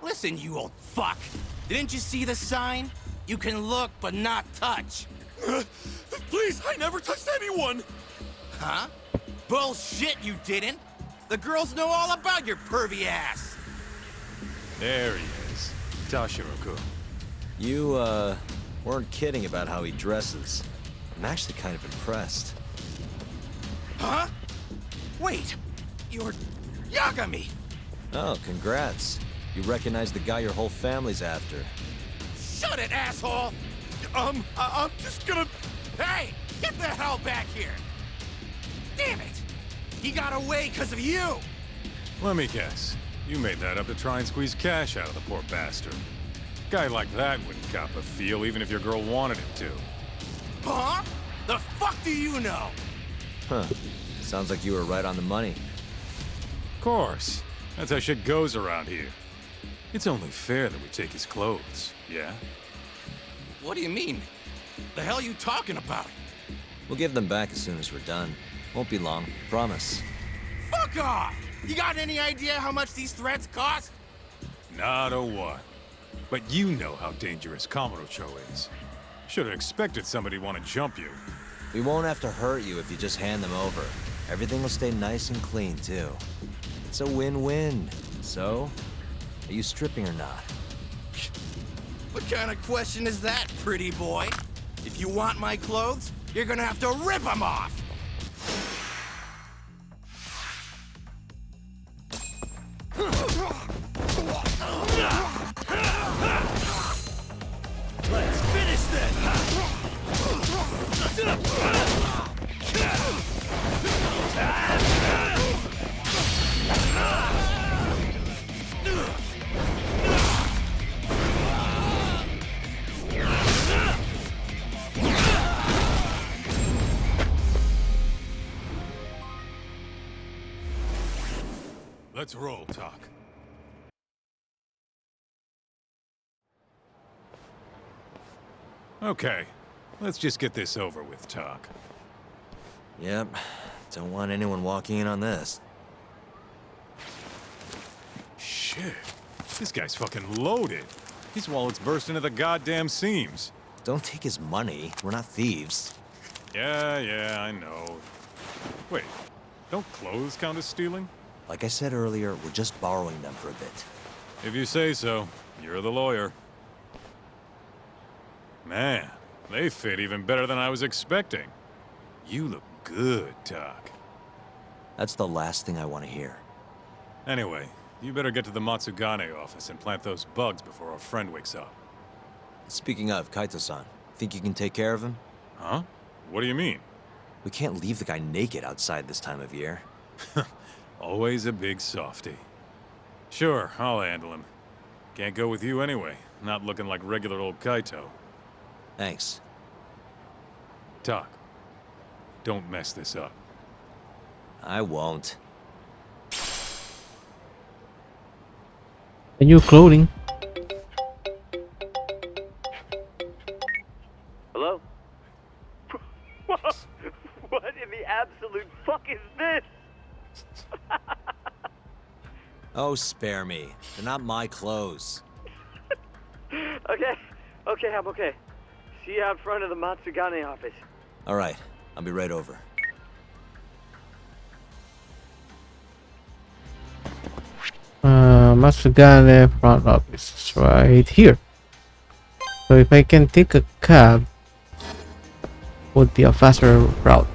Speaker 19: Listen, you old fuck. Didn't you see the sign? You can look, but not touch.
Speaker 20: Please, I never touched anyone!
Speaker 19: Huh? Bullshit, you didn't! The girls know all about your pervy ass!
Speaker 12: There he is. Tashiro-kun.
Speaker 10: You, weren't kidding about how he dresses. I'm actually kind of impressed.
Speaker 19: Huh? Wait, you're Yagami!
Speaker 10: Oh, congrats. You recognize the guy your whole family's after.
Speaker 19: Shut it, asshole! I'm just gonna... Hey! Get the hell back here! Damn it! He got away because of you!
Speaker 12: Let me guess. You made that up to try and squeeze cash out of the poor bastard. Guy like that wouldn't cop a feel even if your girl wanted him to.
Speaker 19: Huh? The fuck do you know?
Speaker 10: Huh. Sounds like you were right on the money.
Speaker 12: Of course. That's how shit goes around here. It's only fair that we take his clothes, yeah?
Speaker 19: What do you mean? The hell are you talking about?
Speaker 10: We'll give them back as soon as we're done. Won't be long, promise.
Speaker 19: Fuck off! You got any idea how much these threads cost?
Speaker 12: Not a what. But you know how dangerous Kamurocho is. Should have expected somebody to want to jump you.
Speaker 10: We won't have to hurt you if you just hand them over. Everything will stay nice and clean, too. It's a win-win. So, are you stripping or not?
Speaker 19: What kind of question is that, pretty boy? If you want my clothes, you're gonna have to rip them off!
Speaker 20: Let's finish this!
Speaker 12: Let's roll, Talk. Okay, let's just get this over with, Talk.
Speaker 10: Yep. Don't want anyone walking in on this.
Speaker 12: Shit. This guy's fucking loaded. His wallet's burst into the goddamn seams.
Speaker 10: Don't take his money. We're not thieves.
Speaker 12: Yeah, I know. Wait, don't clothes count as stealing?
Speaker 10: Like I said earlier, we're just borrowing them for a bit.
Speaker 12: If you say so. You're the lawyer. Man, they fit even better than I was expecting. You look good, Doc.
Speaker 10: That's the last thing I want to hear.
Speaker 12: Anyway, you better get to the Matsugane office and plant those bugs before our friend wakes up.
Speaker 10: Speaking of, Kaito-san, think you can take care of him?
Speaker 12: Huh? What do you mean?
Speaker 10: We can't leave the guy naked outside this time of year.
Speaker 12: Always a big softy. Sure, I'll handle him. Can't go with you anyway. Not looking like regular old Kaito.
Speaker 10: Thanks.
Speaker 12: Doc, don't mess this up.
Speaker 10: I won't.
Speaker 7: A new clothing.
Speaker 17: Hello? What in the absolute fuck is this?
Speaker 10: Oh, spare me. They're not my clothes.
Speaker 17: Okay, I'm okay. See you out front of the Matsugane office.
Speaker 10: All right, I'll be right over.
Speaker 7: Matsugane front office is right here. So if I can take a cab, would be a faster route.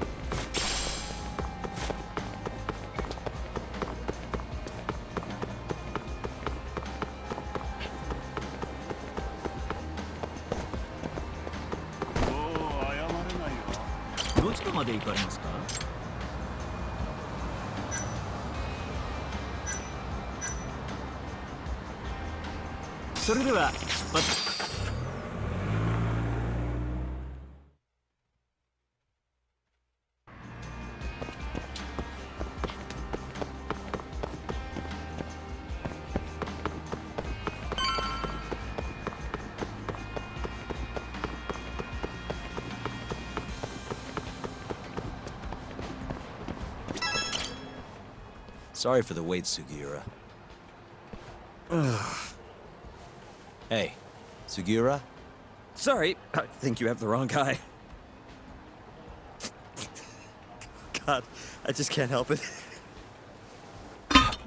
Speaker 10: Sorry for the wait, Sugiura. Hey, Sugiura?
Speaker 5: Sorry, I think you have the wrong guy. God, I just can't help it.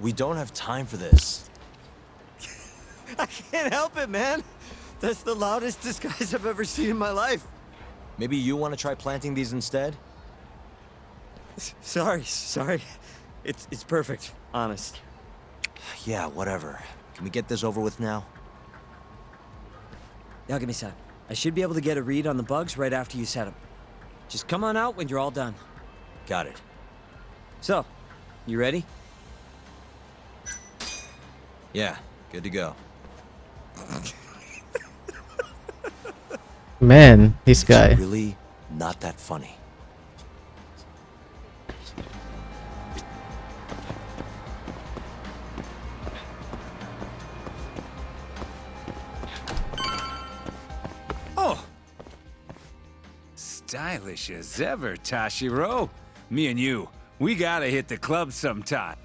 Speaker 10: We don't have time for this.
Speaker 5: I can't help it, man. That's the loudest disguise I've ever seen in my life.
Speaker 10: Maybe you want to try planting these instead?
Speaker 5: Sorry. It's perfect, honest.
Speaker 10: Yeah, whatever. Can we get this over with now?
Speaker 5: Yagami-san, I should be able to get a read on the bugs right after you set them. Just come on out when you're all done.
Speaker 10: Got it.
Speaker 5: So, you ready?
Speaker 10: Yeah, good to go.
Speaker 7: Man, this guy.
Speaker 10: It's really not that funny.
Speaker 15: Oh! Stylish as ever, Tashiro. Me and you, we gotta hit the club sometime.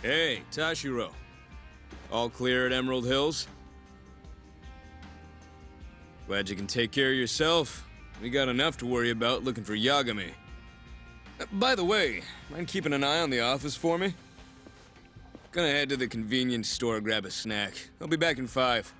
Speaker 21: Hey, Tashiro. All clear at Emerald Hills? Glad you can take care of yourself. We got enough to worry about looking for Yagami. By the way, mind keeping an eye on the office for me? Gonna head to the convenience store, grab a snack. I'll be back in 5.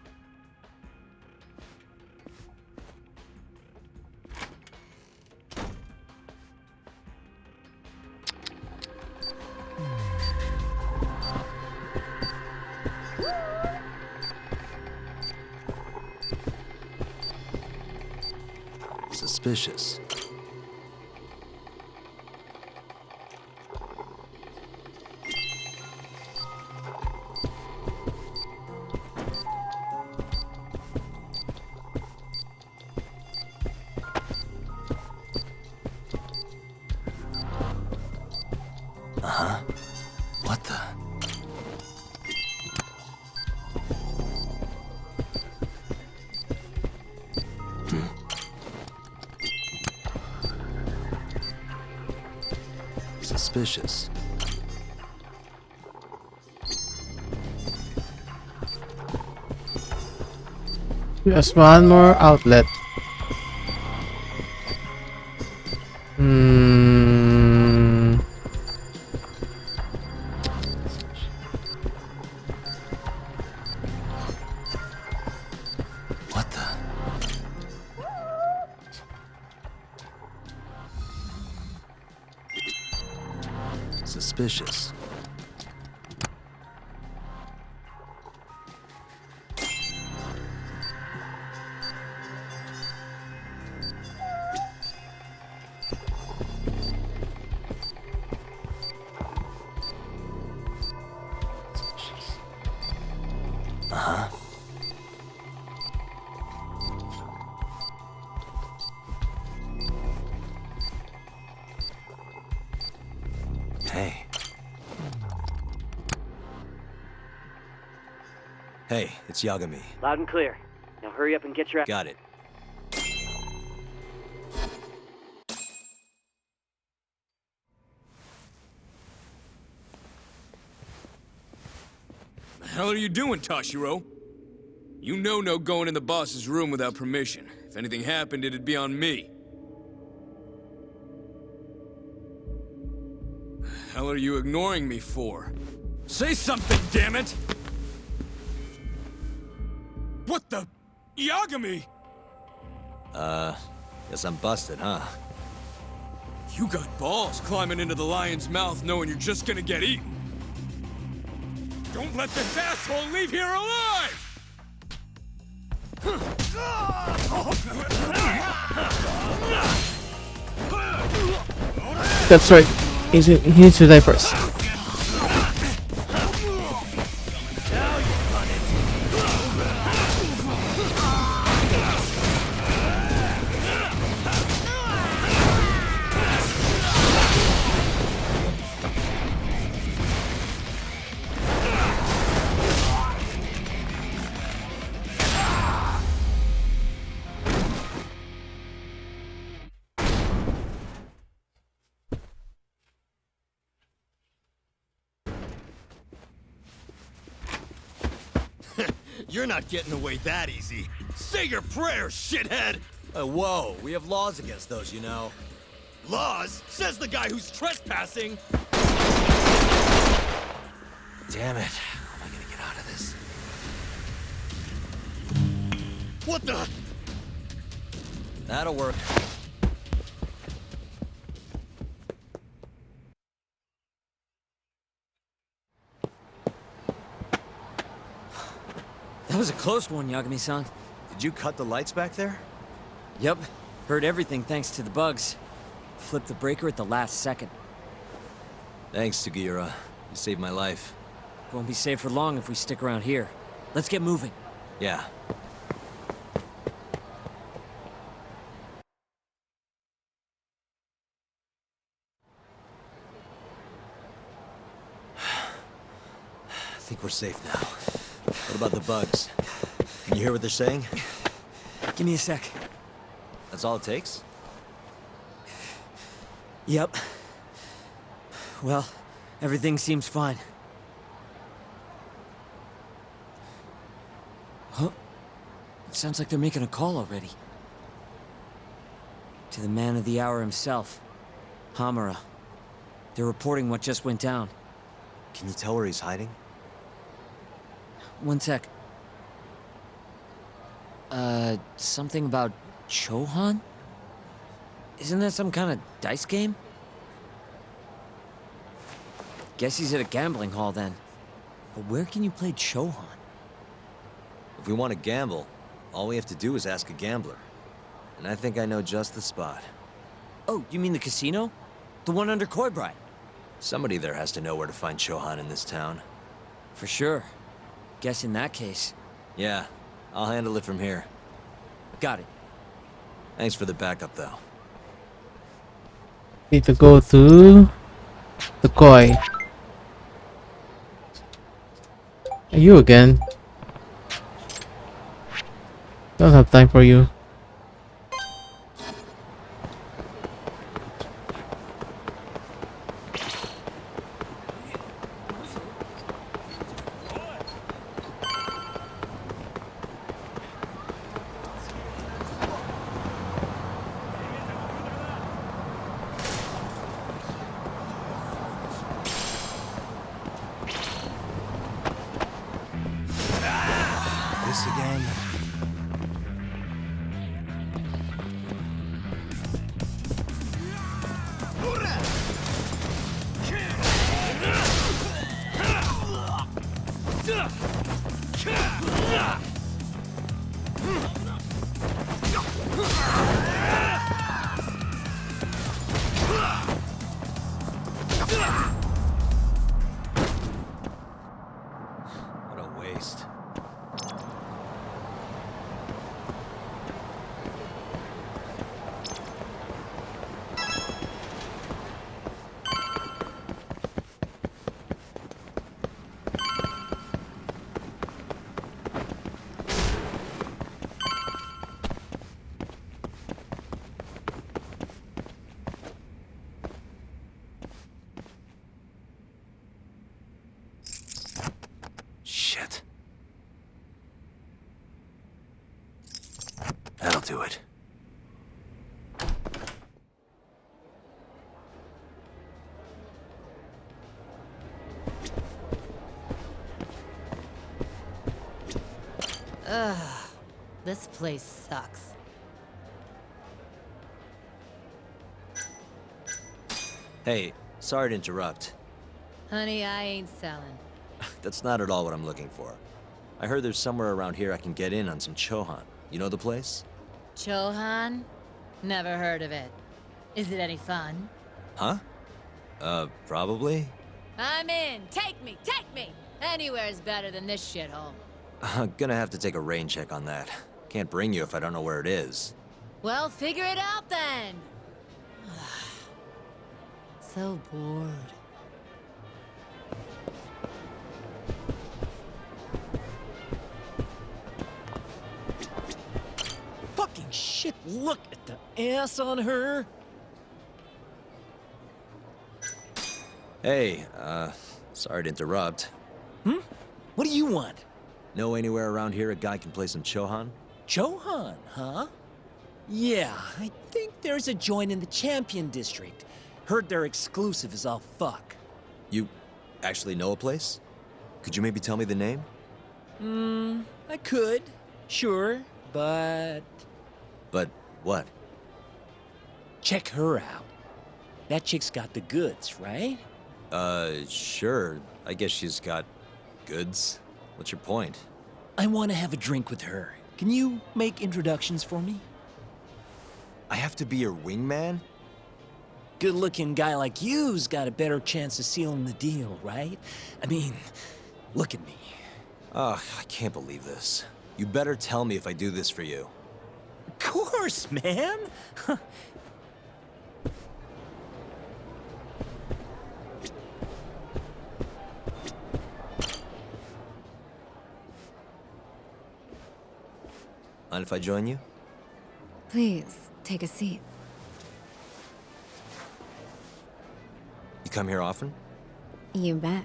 Speaker 10: Suspicious. Uh-huh. What the? Suspicious.
Speaker 7: Just one more outlet.
Speaker 10: What the? Suspicious. Uh-huh. Hey. Hey, it's Yagami.
Speaker 17: Loud and clear. Now hurry up and get your...
Speaker 10: Got it.
Speaker 21: The hell are you doing, Toshiro? You know no going in the boss's room without permission. If anything happened, it'd be on me. The hell are you ignoring me for? Say something, damn it! What the... Yagami!
Speaker 10: Guess I'm busted, huh?
Speaker 21: You got balls climbing into the lion's mouth knowing you're just gonna get eaten. Don't let this asshole leave here alive!
Speaker 7: That's right. He needs to die first.
Speaker 19: You're not getting away that easy. Say your prayers, shithead!
Speaker 10: Whoa, we have laws against those, you know.
Speaker 19: Laws? Says the guy who's trespassing!
Speaker 10: Damn it. How am I gonna get out of this?
Speaker 19: What the?
Speaker 10: That'll work.
Speaker 5: That was a close one, Yagami-san.
Speaker 10: Did you cut the lights back there?
Speaker 5: Yep. Heard everything thanks to the bugs. Flipped the breaker at the last second.
Speaker 10: Thanks, Sugiura. You saved my life.
Speaker 5: Won't be safe for long if we stick around here. Let's get moving.
Speaker 10: Yeah. I think we're safe now. What about the bugs? Can you hear what they're saying?
Speaker 5: Give me a sec.
Speaker 10: That's all it takes?
Speaker 5: Yep. Well, everything seems fine. Huh? It sounds like they're making a call already. To the man of the hour himself, Hamura. They're reporting what just went down.
Speaker 10: Can you tell where he's hiding?
Speaker 5: One sec. Something about Chohan? Isn't that some kind of dice game? Guess he's at a gambling hall then. But where can you play Chohan?
Speaker 10: If we want to gamble, all we have to do is ask a gambler. And I think I know just the spot.
Speaker 5: Oh, you mean the casino? The one under Koibride?
Speaker 10: Somebody there has to know where to find Chohan in this town.
Speaker 5: For sure. Guess in that case.
Speaker 10: Yeah, I'll handle it from here.
Speaker 5: Got it.
Speaker 10: Thanks for the backup, though.
Speaker 7: Need to go to the koi. You again? Don't have time for you.
Speaker 10: This again? What a waste. Shit. That'll do it.
Speaker 3: Ugh, this place sucks.
Speaker 10: Hey, sorry to interrupt.
Speaker 3: Honey, I ain't selling.
Speaker 10: That's not at all what I'm looking for. I heard there's somewhere around here I can get in on some Chohan. You know the place?
Speaker 3: Chohan? Never heard of it. Is it any fun?
Speaker 10: Huh? Probably?
Speaker 3: I'm in! Take me! Take me! Anywhere's better than this shithole.
Speaker 10: I'm gonna have to take a rain check on that. Can't bring you if I don't know where it is.
Speaker 3: Well, figure it out then! So bored.
Speaker 5: Fucking shit, look at the ass on her!
Speaker 10: Hey, sorry to interrupt.
Speaker 5: What do you want?
Speaker 10: Know anywhere around here a guy can play some Chohan?
Speaker 5: Chohan, huh? Yeah, I think there's a joint in the Champion District. Heard they're exclusive as all fuck.
Speaker 10: You actually know a place? Could you maybe tell me the name?
Speaker 5: I could, sure, but...
Speaker 10: But what?
Speaker 5: Check her out. That chick's got the goods, right?
Speaker 10: Sure. I guess she's got goods. What's your point?
Speaker 5: I want to have a drink with her. Can you make introductions for me?
Speaker 10: I have to be your wingman?
Speaker 5: Good-looking guy like you's got a better chance of sealing the deal, right? I mean, look at me.
Speaker 10: Ugh, I can't believe this. You better tell me if I do this for you.
Speaker 5: Of course, man!
Speaker 10: Mind if I join you?
Speaker 22: Please, take a seat.
Speaker 10: You come here often?
Speaker 22: You bet.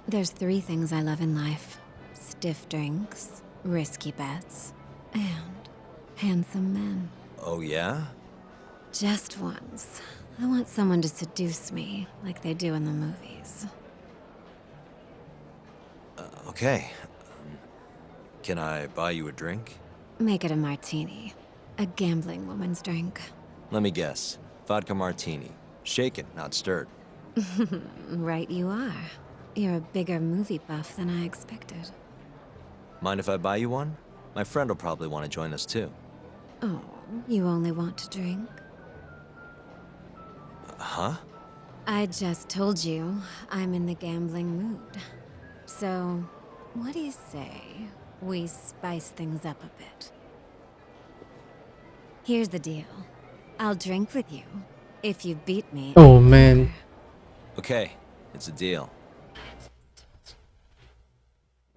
Speaker 22: There's 3 things I love in life. Stiff drinks, risky bets, and handsome men.
Speaker 10: Oh, yeah?
Speaker 22: Just once. I want someone to seduce me, like they do in the movies.
Speaker 10: Okay. Can I buy you a drink?
Speaker 22: Make it a martini. A gambling woman's drink.
Speaker 10: Let me guess. Vodka martini. Shaken, not stirred.
Speaker 22: Right you are. You're a bigger movie buff than I expected.
Speaker 10: Mind if I buy you one? My friend will probably want to join us too.
Speaker 22: Oh, you only want to drink?
Speaker 10: Huh?
Speaker 22: I just told you I'm in the gambling mood. So, what do you say we spice things up a bit? Here's the deal. I'll drink with you if you beat me.
Speaker 7: Oh man.
Speaker 10: Okay, it's a deal.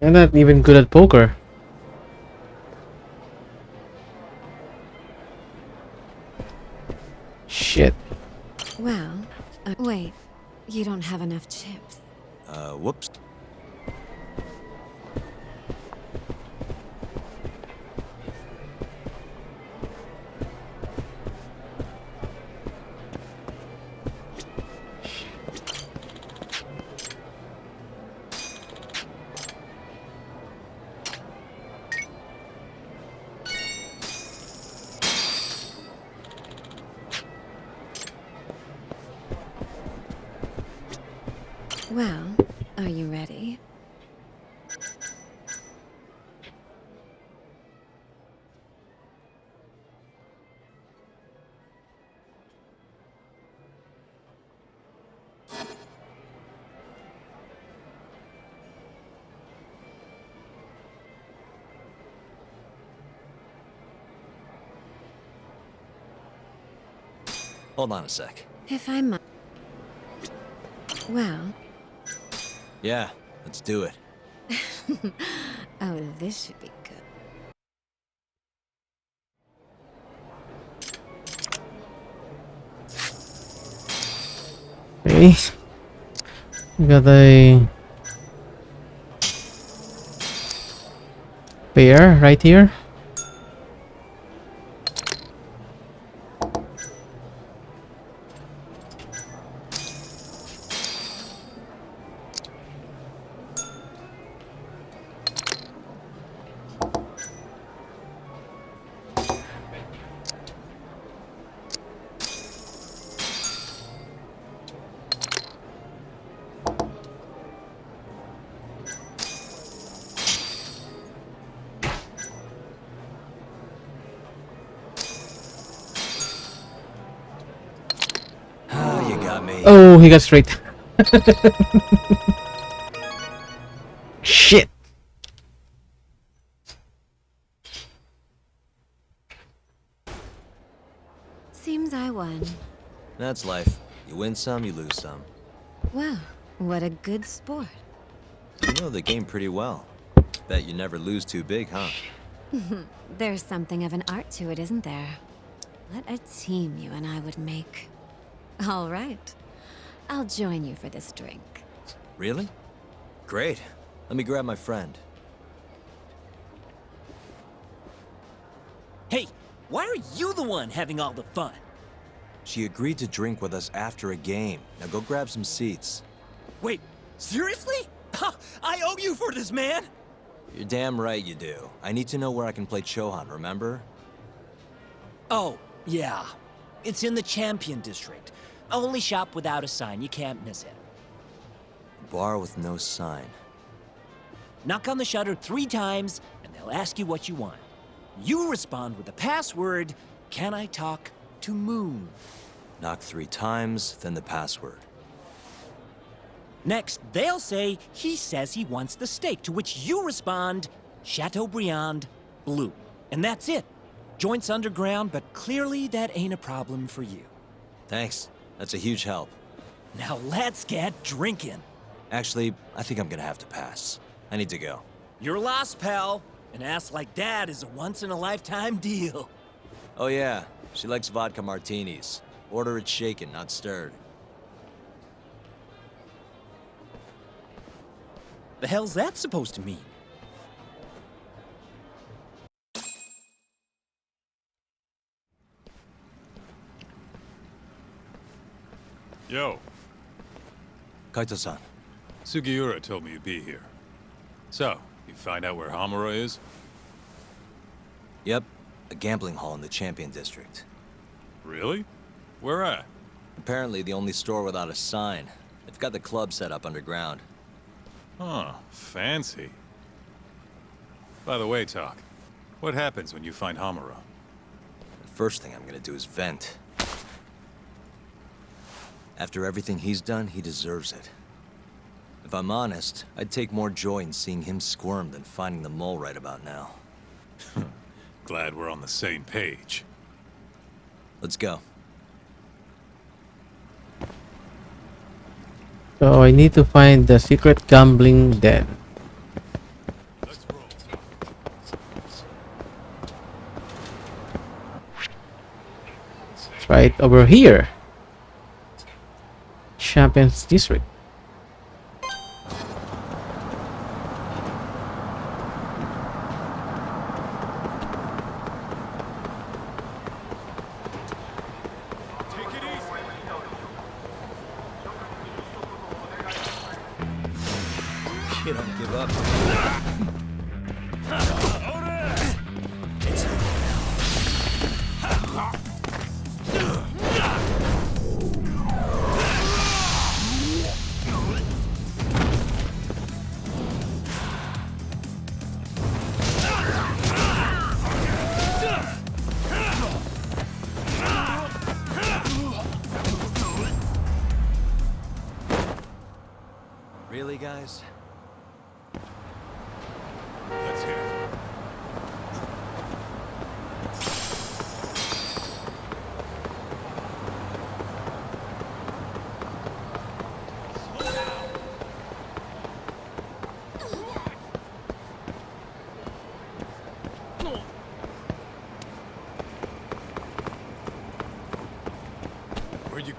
Speaker 7: I'm not even good at poker. Shit.
Speaker 22: Well, wait. You don't have enough chips.
Speaker 10: Whoops.
Speaker 22: Well, are you ready?
Speaker 10: Hold on a sec.
Speaker 22: If I might. Well.
Speaker 10: Yeah, let's do it.
Speaker 22: Oh, this should be good.
Speaker 7: Okay. We got a pair right here.
Speaker 10: Oh, you got me.
Speaker 7: Oh, he got straight. Shit.
Speaker 22: Seems I won.
Speaker 10: That's life. You win some, you lose some.
Speaker 22: Well, what a good sport.
Speaker 10: You know the game pretty well. Bet you never lose too big, huh?
Speaker 22: There's something of an art to it, isn't there? What a team you and I would make. All right. I'll join you for this drink.
Speaker 10: Really? Great. Let me grab my friend.
Speaker 2: Hey, why are you the one having all the fun?
Speaker 10: She agreed to drink with us after a game. Now go grab some seats.
Speaker 2: Wait, seriously? I owe you for this, man!
Speaker 10: You're damn right you do. I need to know where I can play Chohan, remember?
Speaker 2: Oh, yeah. It's in the Champion District. Only shop without a sign, you can't miss it.
Speaker 10: Bar with no sign.
Speaker 2: Knock on the shutter 3 times, and they'll ask you what you want. You respond with the password, "Can I talk to Moon?"
Speaker 10: Knock 3 times, then the password.
Speaker 2: Next, they'll say, "He says he wants the steak," to which you respond, "Chateaubriand Blue." And that's it. Joint's underground, but clearly that ain't a problem for you.
Speaker 10: Thanks. That's a huge help.
Speaker 2: Now let's get drinking.
Speaker 10: Actually, I think I'm gonna have to pass. I need to go.
Speaker 2: You're lost, pal. An ass like that is a once-in-a-lifetime deal.
Speaker 10: Oh yeah, she likes vodka martinis. Order it shaken, not stirred.
Speaker 2: The hell's that supposed to mean?
Speaker 12: Yo.
Speaker 10: Kaito-san.
Speaker 12: Sugiura told me you'd be here. So, you find out where Hamura is?
Speaker 10: Yep, a gambling hall in the Champion District.
Speaker 12: Really? Where at?
Speaker 10: Apparently the only store without a sign. They've got the club set up underground.
Speaker 12: Huh, fancy. By the way, Talk, what happens when you find Hamura?
Speaker 10: The first thing I'm gonna do is vent. After everything he's done, he deserves it. If I'm honest, I'd take more joy in seeing him squirm than finding the mole right about now.
Speaker 12: Glad we're on the same page.
Speaker 10: Let's go.
Speaker 7: So I need to find the secret gambling den. It's right over here. Champions District.
Speaker 10: You don't give up. Really, guys?
Speaker 12: Let's hear it. Where'd you...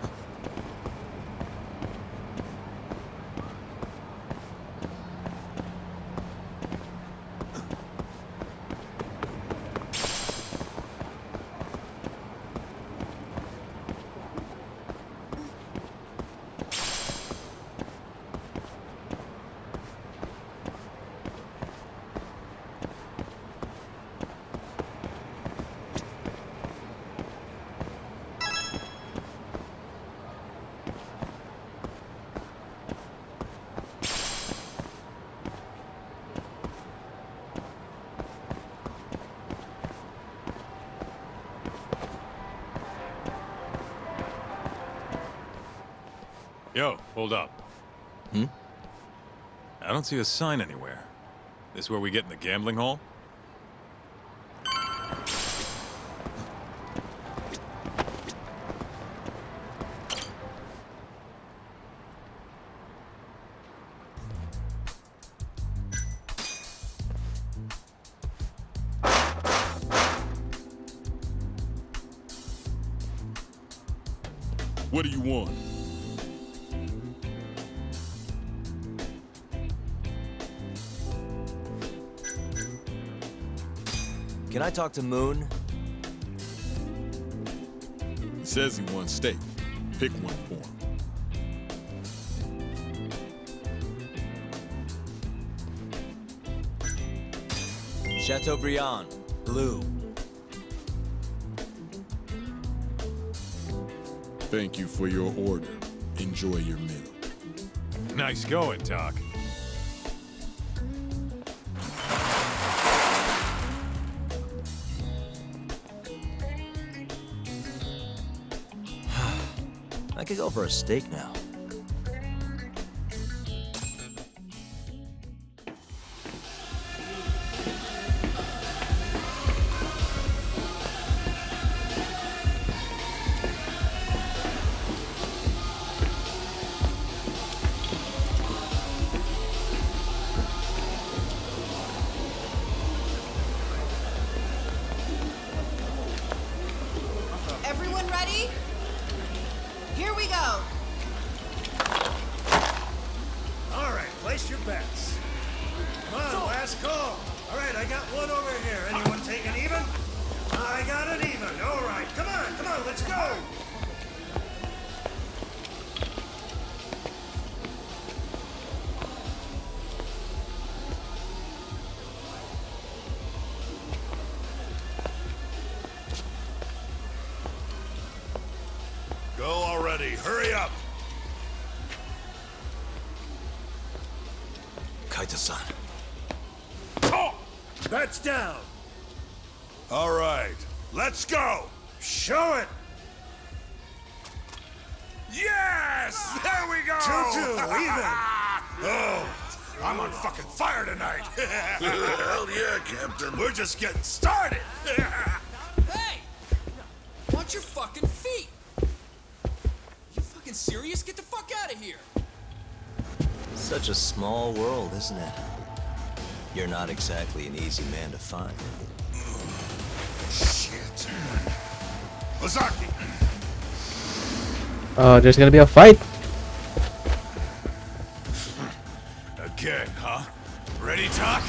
Speaker 12: Yo, hold up.
Speaker 10: Hmm?
Speaker 12: I don't see a sign anywhere. This where we get in the gambling hall? What do you want?
Speaker 10: Can I talk to Moon?
Speaker 1: He says he wants steak. Pick one for him.
Speaker 10: Chateaubriand, blue.
Speaker 1: Thank you for your order. Enjoy your meal.
Speaker 12: Nice going, Doc.
Speaker 10: I could go for a steak now.
Speaker 4: Everyone ready? Here we go.
Speaker 6: All right, place your bets. Come on, last call. All right, I got one over here. Anyone taking even? I got an even. All right, come on, let's go.
Speaker 14: Everybody, hurry up!
Speaker 10: Kaito-san.
Speaker 6: Bets down!
Speaker 14: All right, let's go!
Speaker 6: Show it!
Speaker 14: Yes! There we go!
Speaker 6: 2-2, even!
Speaker 14: Oh, I'm on fucking fire tonight! Hell yeah, Captain. We're just getting started!
Speaker 8: Hey! Watch your fucking feet! You fucking serious? Get the fuck out of here!
Speaker 10: Such a small world, isn't it? You're not exactly an easy man to find.
Speaker 14: Shit. Ozaki!
Speaker 7: There's gonna be a fight.
Speaker 12: Again, huh? Ready, Talk?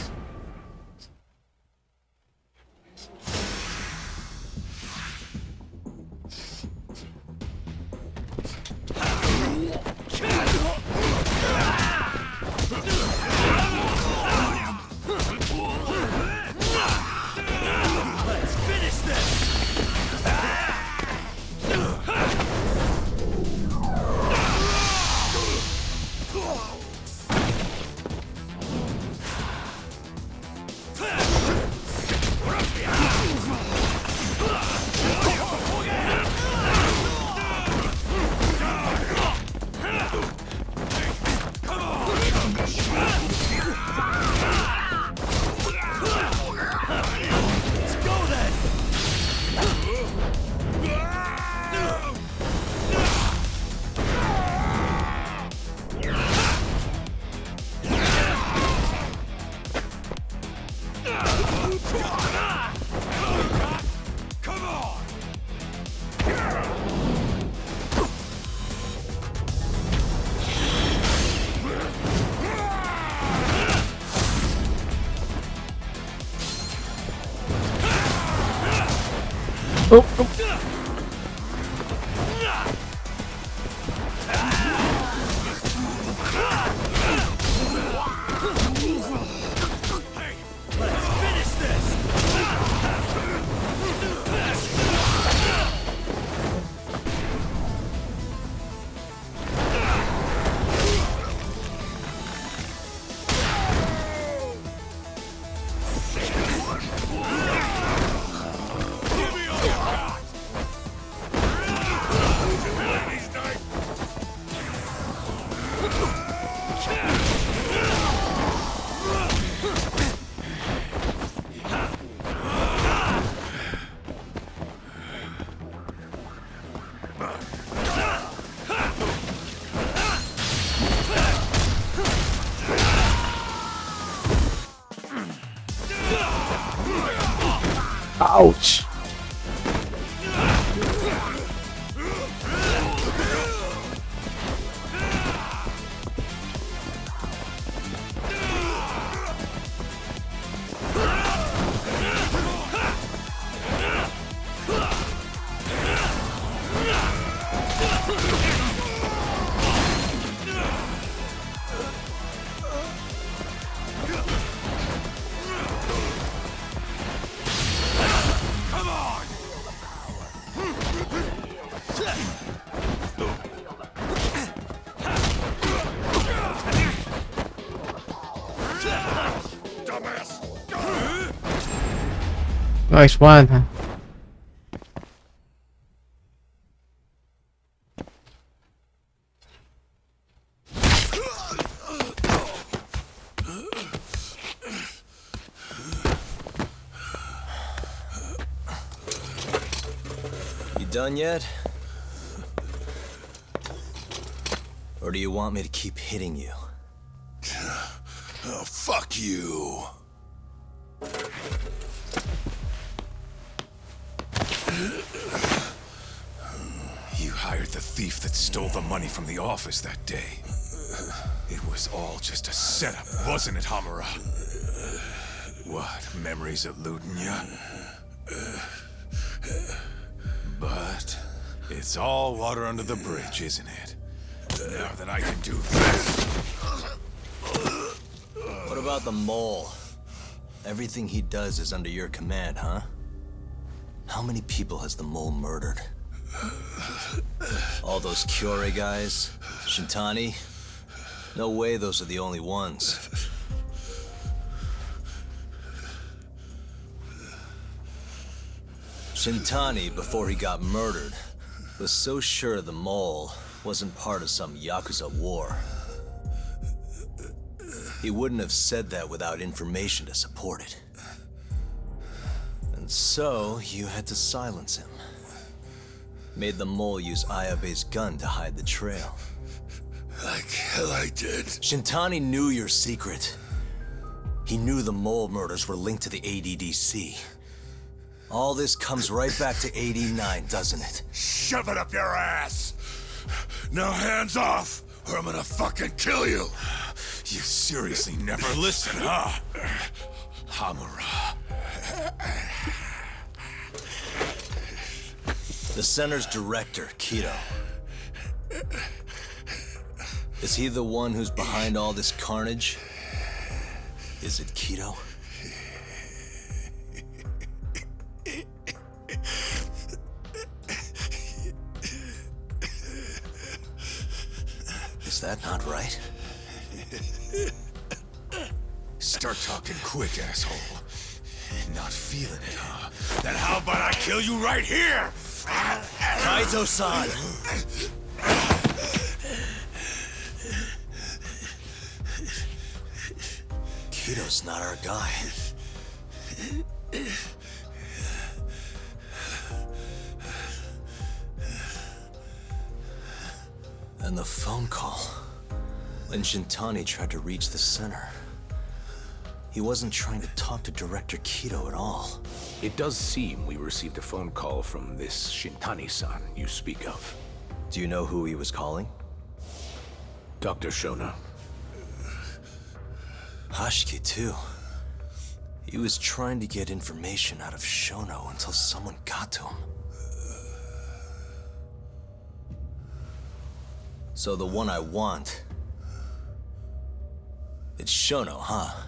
Speaker 8: Let's finish this!
Speaker 7: Oh, oh. Ouch. Nice one.
Speaker 10: You done yet? Or do you want me to keep hitting you?
Speaker 14: Oh, fuck you.
Speaker 12: You hired the thief that stole the money from the office that day. It was all just a setup, wasn't it, Hamura? What, memories eluding ya? But it's all water under the bridge, isn't it? Now that I can do this.
Speaker 10: What about the mole? Everything he does is under your command, huh? How many people has the mole murdered? All those Kyorei guys, Shintani, no way those are the only ones. Shintani, before he got murdered, was so sure the mole wasn't part of some Yakuza war. He wouldn't have said that without information to support it. And so, you had to silence him. Made the mole use Ayabe's gun to hide the trail.
Speaker 14: Like hell I did.
Speaker 10: Shintani knew your secret. He knew the mole murders were linked to the ADDC. All this comes right back to 89, doesn't it?
Speaker 14: Shove it up your ass! Now hands off, or I'm gonna fucking kill you!
Speaker 12: You seriously never listen, huh? Hamura.
Speaker 10: The center's director, Kido. Is he the one who's behind all this carnage? Is it Kido? Is that not right?
Speaker 12: Start talking quick, asshole. Not feeling it, huh? Then how about I kill you right here?
Speaker 10: Kaito-san! Kido's not our guy. And the phone call. When Shintani tried to reach the center, he wasn't trying to talk to Director Kido at all.
Speaker 9: It does seem we received a phone call from this Shintani-san you speak of.
Speaker 10: Do you know who he was calling?
Speaker 9: Dr. Shona.
Speaker 10: Hashiki, too. He was trying to get information out of Shono until someone got to him. So the one I want... it's Shono, huh?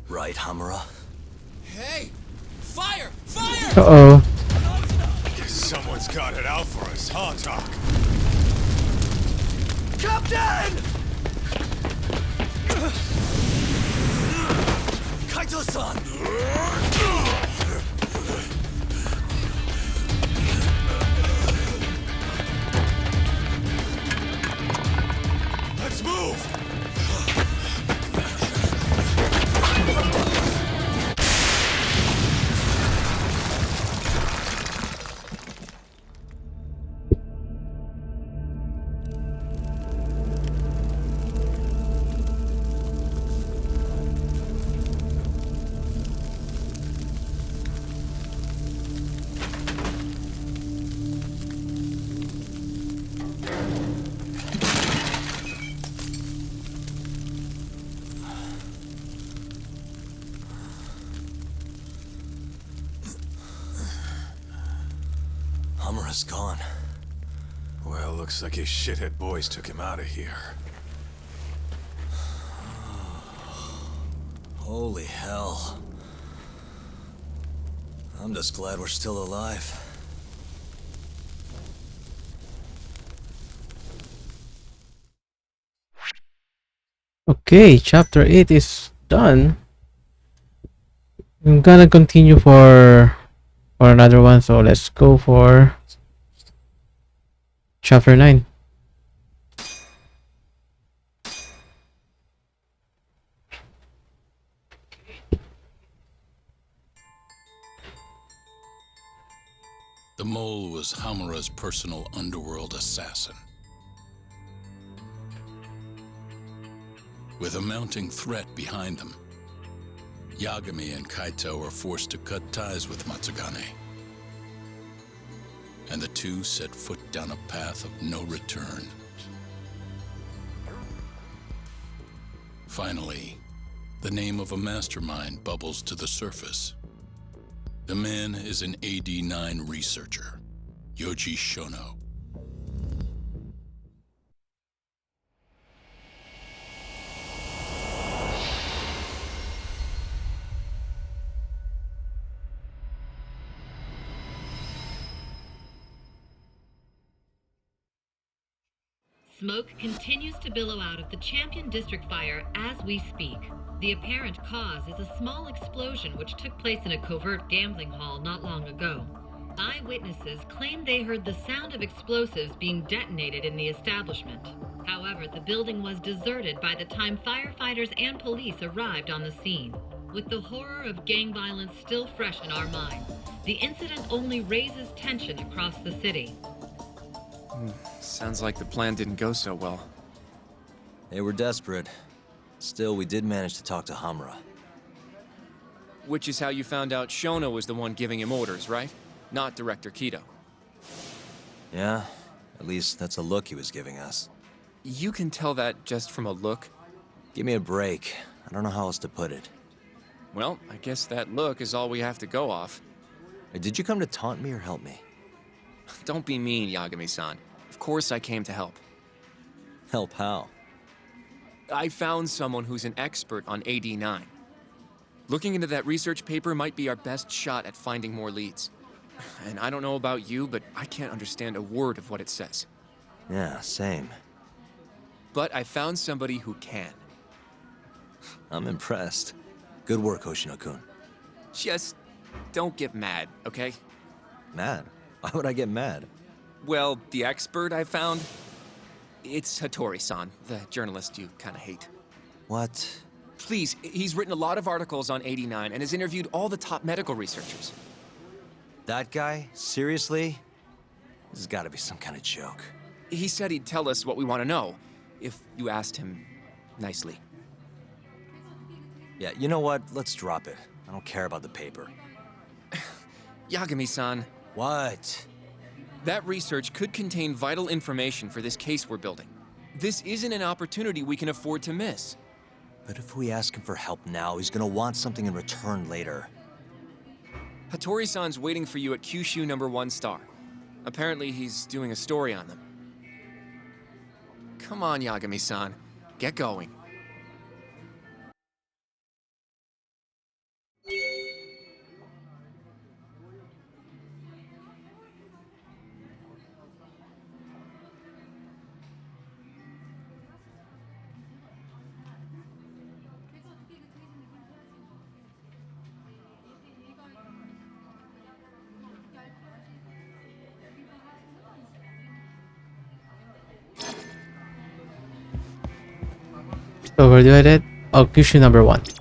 Speaker 10: Right, Hamura?
Speaker 8: Hey! Fire! Fire!
Speaker 7: Uh-oh.
Speaker 12: Guess someone's got it out for us, huh, Doc?
Speaker 10: Captain! Kaito-san!
Speaker 12: Let's move!
Speaker 10: Hamura's gone.
Speaker 12: Well, looks like his shithead boys took him out of here.
Speaker 10: Holy hell. I'm just glad we're still alive.
Speaker 7: Okay, chapter 8 is done. I'm gonna continue for another one, so let's go for chapter 9.
Speaker 1: The mole was Hamura's personal underworld assassin. With a mounting threat behind them, Yagami and Kaito are forced to cut ties with Matsugane. And the two set foot down a path of no return. Finally, the name of a mastermind bubbles to the surface. The man is an AD9 researcher, Yoji Shono.
Speaker 11: Smoke continues to billow out of the Champion District fire as we speak. The apparent cause is a small explosion which took place in a covert gambling hall not long ago. Eyewitnesses claim they heard the sound of explosives being detonated in the establishment. However, the building was deserted by the time firefighters and police arrived on the scene. With the horror of gang violence still fresh in our minds, the incident only raises tension across the city.
Speaker 16: Sounds like the plan didn't go so well.
Speaker 10: They were desperate. Still, we did manage to talk to Hamra.
Speaker 16: Which is how you found out Shona was the one giving him orders, right? Not Director Keto.
Speaker 10: Yeah, at least that's a look he was giving us.
Speaker 16: You can tell that just from a look?
Speaker 10: Give me a break. I don't know how else to put it.
Speaker 16: Well, I guess that look is all we have to go off.
Speaker 10: Did you come to taunt me or help me?
Speaker 16: Don't be mean, Yagami-san. Of course I came to help.
Speaker 10: Help how?
Speaker 16: I found someone who's an expert on AD9. Looking into that research paper might be our best shot at finding more leads. And I don't know about you, but I can't understand a word of what it says.
Speaker 10: Yeah, same.
Speaker 16: But I found somebody who can.
Speaker 10: I'm impressed. Good work, Hoshino-kun.
Speaker 16: Just don't get mad, okay?
Speaker 10: Mad? Why would I get mad?
Speaker 16: Well, the expert I found, it's Hattori-san, the journalist you kind of hate.
Speaker 10: What?
Speaker 16: Please, he's written a lot of articles on 89 and has interviewed all the top medical researchers.
Speaker 10: That guy? Seriously? This has got to be some kind of joke.
Speaker 16: He said he'd tell us what we want to know, if you asked him nicely.
Speaker 10: Yeah, you know what? Let's drop it. I don't care about the paper.
Speaker 16: Yagami-san.
Speaker 10: What?
Speaker 16: That research could contain vital information for this case we're building. This isn't an opportunity we can afford to miss.
Speaker 10: But if we ask him for help now, he's gonna want something in return later.
Speaker 16: Hattori-san's waiting for you at Kyushu #1 star. Apparently he's doing a story on them. Come on, Yagami-san. Get going.
Speaker 7: So we're divided. Oh, Kyushu #1.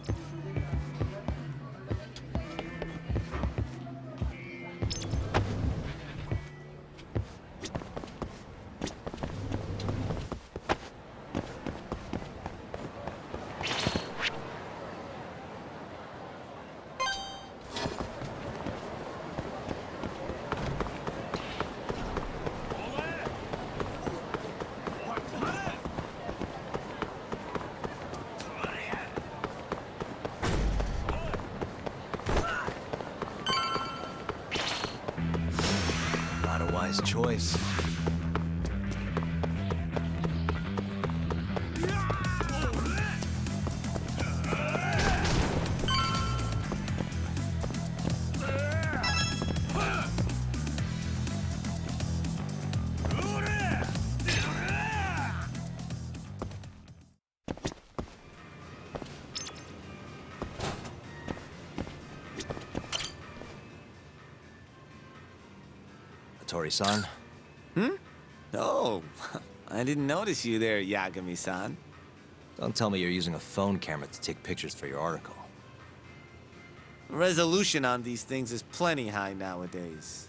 Speaker 10: Not a wise choice. Hattori-san?
Speaker 13: Oh, I didn't notice you there, Yagami-san.
Speaker 10: Don't tell me you're using a phone camera to take pictures for your article.
Speaker 13: Resolution on these things is plenty high nowadays.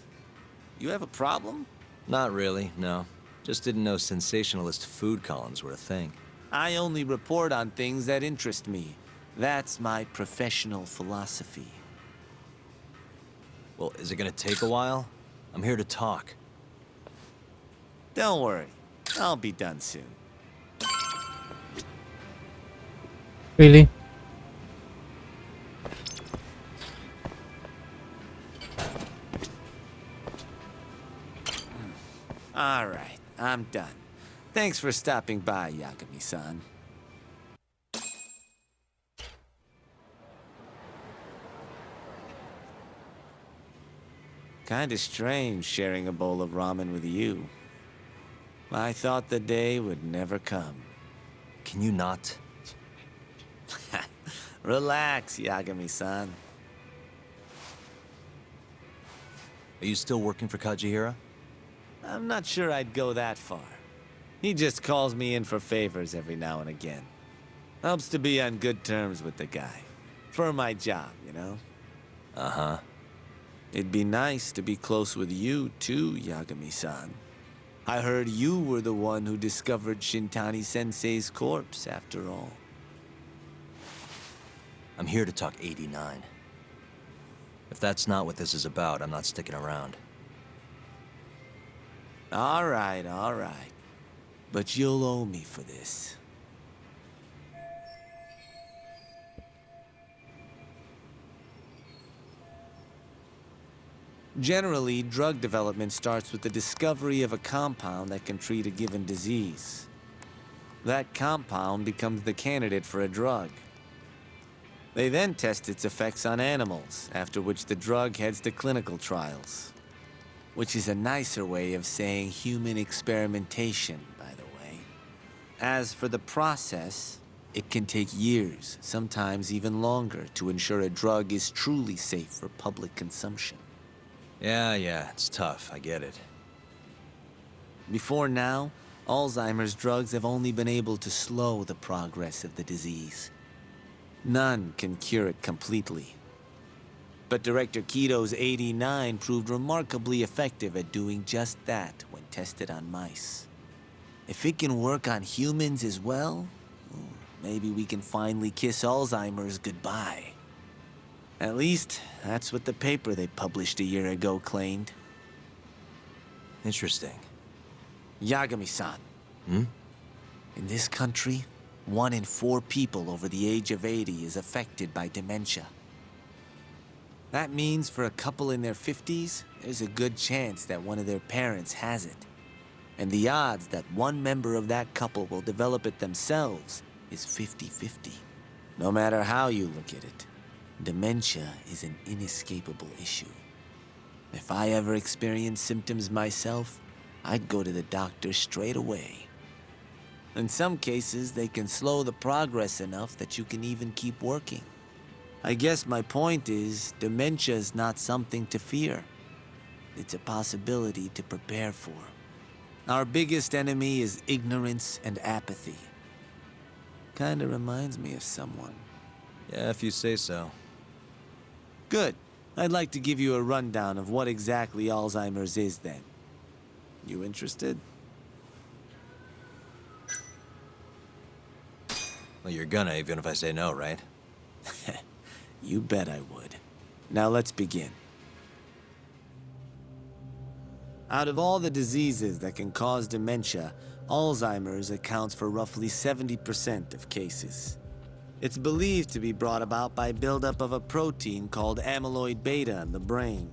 Speaker 13: You have a problem?
Speaker 10: Not really, no. Just didn't know sensationalist food columns were a thing.
Speaker 13: I only report on things that interest me. That's my professional philosophy.
Speaker 10: Well, is it gonna take a while? I'm here to talk.
Speaker 13: Don't worry. I'll be done soon.
Speaker 7: Really?
Speaker 13: All right, I'm done. Thanks for stopping by, Yagami-san. Kinda strange sharing a bowl of ramen with you. I thought the day would never come.
Speaker 10: Can you not?
Speaker 13: Relax, Yagami-san.
Speaker 10: Are you still working for Kajihira?
Speaker 13: I'm not sure I'd go that far. He just calls me in for favors every now and again. Helps to be on good terms with the guy. For my job, you know?
Speaker 10: Uh-huh.
Speaker 13: It'd be nice to be close with you, too, Yagami-san. I heard you were the one who discovered Shintani-sensei's corpse, after all.
Speaker 10: I'm here to talk 89. If that's not what this is about, I'm not sticking around.
Speaker 13: All right. But you'll owe me for this. Generally, drug development starts with the discovery of a compound that can treat a given disease. That compound becomes the candidate for a drug. They then test its effects on animals, after which the drug heads to clinical trials. Which is a nicer way of saying human experimentation, by the way. As for the process, it can take years, sometimes even longer, to ensure a drug is truly safe for public consumption.
Speaker 10: Yeah, it's tough, I get it.
Speaker 13: Before now, Alzheimer's drugs have only been able to slow the progress of the disease. None can cure it completely. But Director Kito's 89 proved remarkably effective at doing just that when tested on mice. If it can work on humans as well, maybe we can finally kiss Alzheimer's goodbye. At least, that's what the paper they published a year ago claimed.
Speaker 10: Interesting.
Speaker 13: Yagami-san.
Speaker 10: Hmm?
Speaker 13: In this country, 1 in 4 people over the age of 80 is affected by dementia. That means for a couple in their 50s, there's a good chance that one of their parents has it. And the odds that one member of that couple will develop it themselves is 50-50. No matter how you look at it, dementia is an inescapable issue. If I ever experienced symptoms myself, I'd go to the doctor straight away. In some cases, they can slow the progress enough that you can even keep working. I guess my point is, dementia is not something to fear. It's a possibility to prepare for. Our biggest enemy is ignorance and apathy. Kinda reminds me of someone.
Speaker 10: Yeah, if you say so.
Speaker 13: Good. I'd like to give you a rundown of what exactly Alzheimer's is then. You interested?
Speaker 10: Well, you're gonna, even if I say no, right?
Speaker 13: You bet I would. Now let's begin. Out of all the diseases that can cause dementia, Alzheimer's accounts for roughly 70% of cases. It's believed to be brought about by buildup of a protein called amyloid beta in the brain.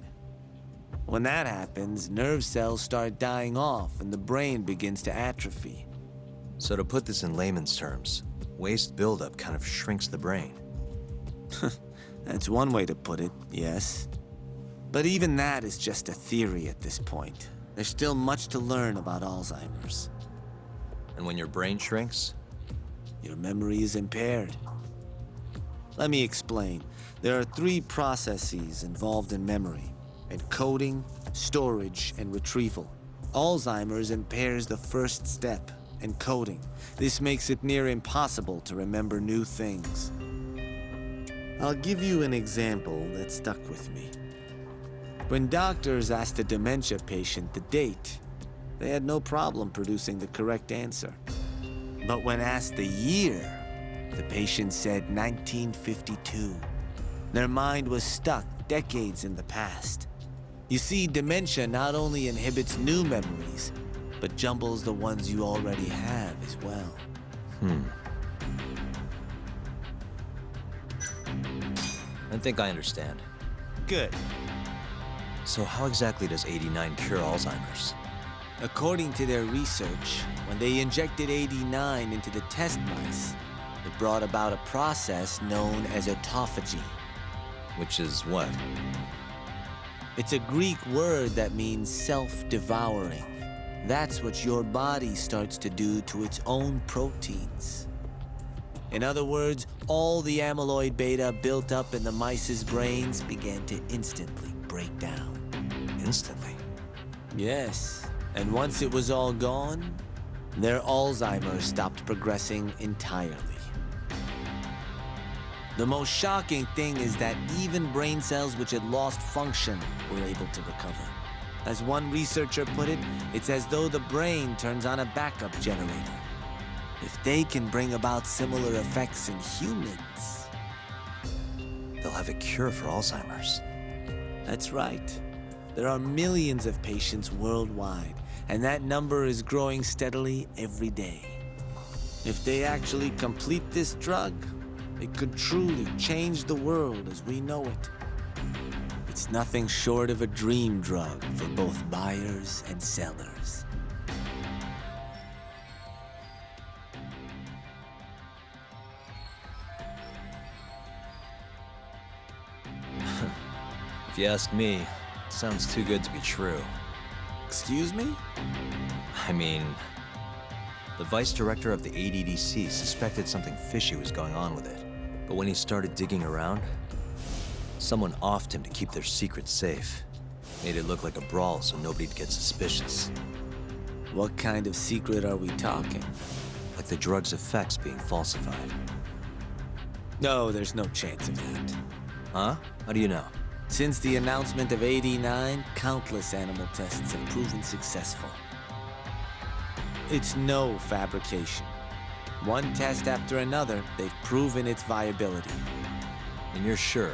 Speaker 13: When that happens, nerve cells start dying off and the brain begins to atrophy.
Speaker 10: So to put this in layman's terms, waste buildup kind of shrinks the brain.
Speaker 13: That's one way to put it, yes. But even that is just a theory at this point. There's still much to learn about Alzheimer's.
Speaker 10: And when your brain shrinks?
Speaker 13: Your memory is impaired. Let me explain. There are 3 processes involved in memory: encoding, storage, and retrieval. Alzheimer's impairs the first step, encoding. This makes it near impossible to remember new things. I'll give you an example that stuck with me. When doctors asked a dementia patient the date, they had no problem producing the correct answer. But when asked the year, the patient said 1952. Their mind was stuck decades in the past. You see, dementia not only inhibits new memories, but jumbles the ones you already have as well.
Speaker 10: I think I understand.
Speaker 13: Good.
Speaker 10: So how exactly does 89 cure Alzheimer's?
Speaker 13: According to their research, when they injected 89 into the test mice, it brought about a process known as autophagy.
Speaker 10: Which is what?
Speaker 13: It's a Greek word that means self-devouring. That's what your body starts to do to its own proteins. In other words, all the amyloid beta built up in the mice's brains began to instantly break down.
Speaker 10: Instantly?
Speaker 13: Yes, and once it was all gone, their Alzheimer's stopped progressing entirely. The most shocking thing is that even brain cells which had lost function were able to recover. As one researcher put it, it's as though the brain turns on a backup generator. If they can bring about similar effects in humans...
Speaker 10: They'll have a cure for Alzheimer's.
Speaker 13: That's right. There are millions of patients worldwide, and that number is growing steadily every day. If they actually complete this drug, it could truly change the world as we know it. It's nothing short of a dream drug for both buyers and sellers.
Speaker 10: If you ask me, it sounds too good to be true.
Speaker 13: Excuse me?
Speaker 10: I mean, the vice director of the ADDC suspected something fishy was going on with it. But when he started digging around, someone offed him to keep their secret safe. Made it look like a brawl so nobody'd get suspicious.
Speaker 13: What kind of secret are we talking?
Speaker 10: Like the drug's effects being falsified.
Speaker 13: No, there's no chance of that.
Speaker 10: Huh? How do you know?
Speaker 13: Since the announcement of AD9, countless animal tests have proven successful. It's no fabrication. One test after another, they've proven its viability.
Speaker 10: And you're sure?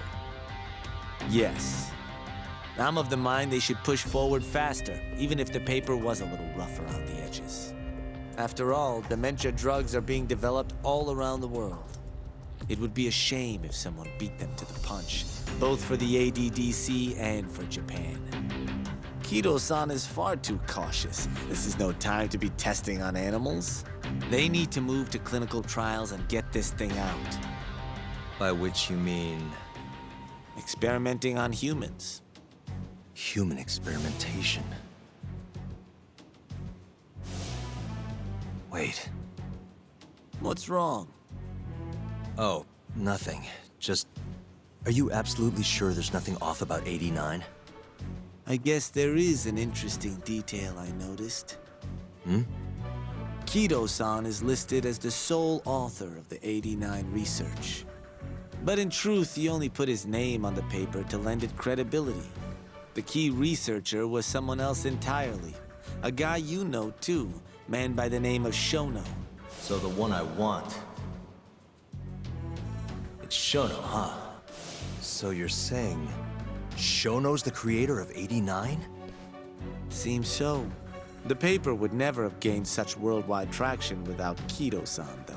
Speaker 13: Yes. I'm of the mind they should push forward faster, even if the paper was a little rough around the edges. After all, dementia drugs are being developed all around the world. It would be a shame if someone beat them to the punch, both for the ADDC and for Japan. Kido-san is far too cautious. This is no time to be testing on animals. They need to move to clinical trials and get this thing out.
Speaker 10: By which you mean...
Speaker 13: experimenting on humans.
Speaker 10: Human experimentation. Wait.
Speaker 13: What's wrong?
Speaker 10: Oh, nothing. Just... Are you absolutely sure there's nothing off about 89?
Speaker 13: I guess there is an interesting detail I noticed. Kido-san is listed as the sole author of the 89 research. But in truth, he only put his name on the paper to lend it credibility. The key researcher was someone else entirely. A guy you know too, man by the name of Shono.
Speaker 10: So the one I want... It's Shono, huh? So you're saying... Shono's the creator of 89?
Speaker 13: Seems so. The paper would never have gained such worldwide traction without Kido-san, though.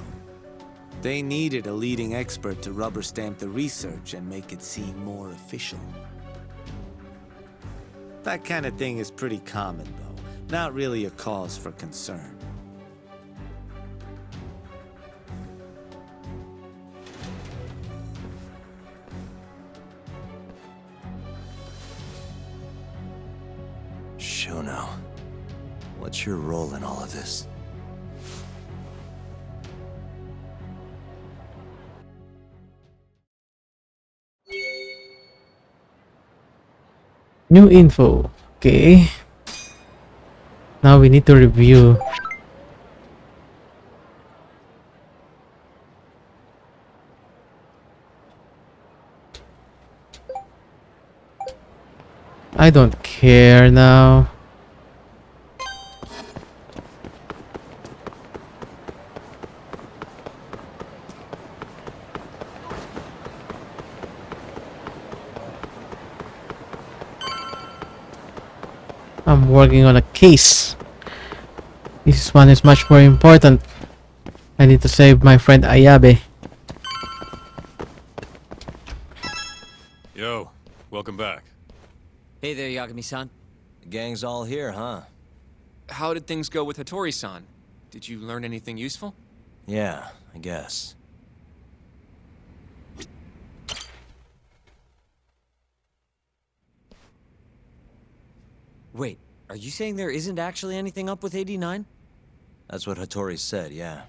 Speaker 13: They needed a leading expert to rubber stamp the research and make it seem more official. That kind of thing is pretty common, though. Not really a cause for concern.
Speaker 10: Shono, what's your role in all of this?
Speaker 7: New info. Okay. Now we need to review. I don't care now. I'm working on a case. This one is much more important. I need to save my friend Ayabe.
Speaker 12: Yo, welcome back.
Speaker 5: Hey there, Yagami-san.
Speaker 10: The gang's all here, huh?
Speaker 16: How did things go with Hattori-san? Did you learn anything useful?
Speaker 10: Yeah, I guess.
Speaker 5: Wait, Are you saying there isn't actually anything up with 89?
Speaker 10: That's what Hattori said, yeah.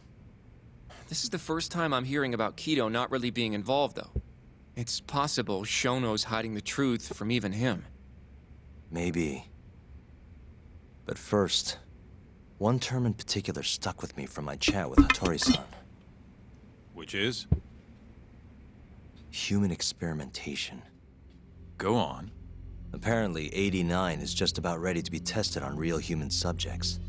Speaker 16: This is the first time I'm hearing about Kido not really being involved, though. It's possible Shono's hiding the truth from even him.
Speaker 10: Maybe. But first, one term in particular stuck with me from my chat with Hattori-san.
Speaker 12: Which is?
Speaker 10: Human experimentation.
Speaker 12: Go on.
Speaker 10: Apparently, 89 is just about ready to be tested on real human subjects.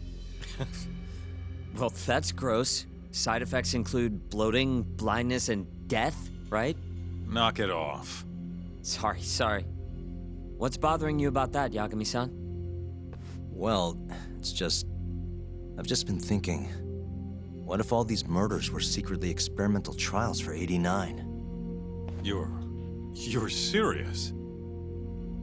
Speaker 5: Well, that's gross. Side effects include bloating, blindness, and death, right?
Speaker 12: Knock it off.
Speaker 5: Sorry. What's bothering you about that, Yagami-san?
Speaker 10: Well, it's just... I've just been thinking... What if all these murders were secretly experimental trials for 89?
Speaker 12: You're serious?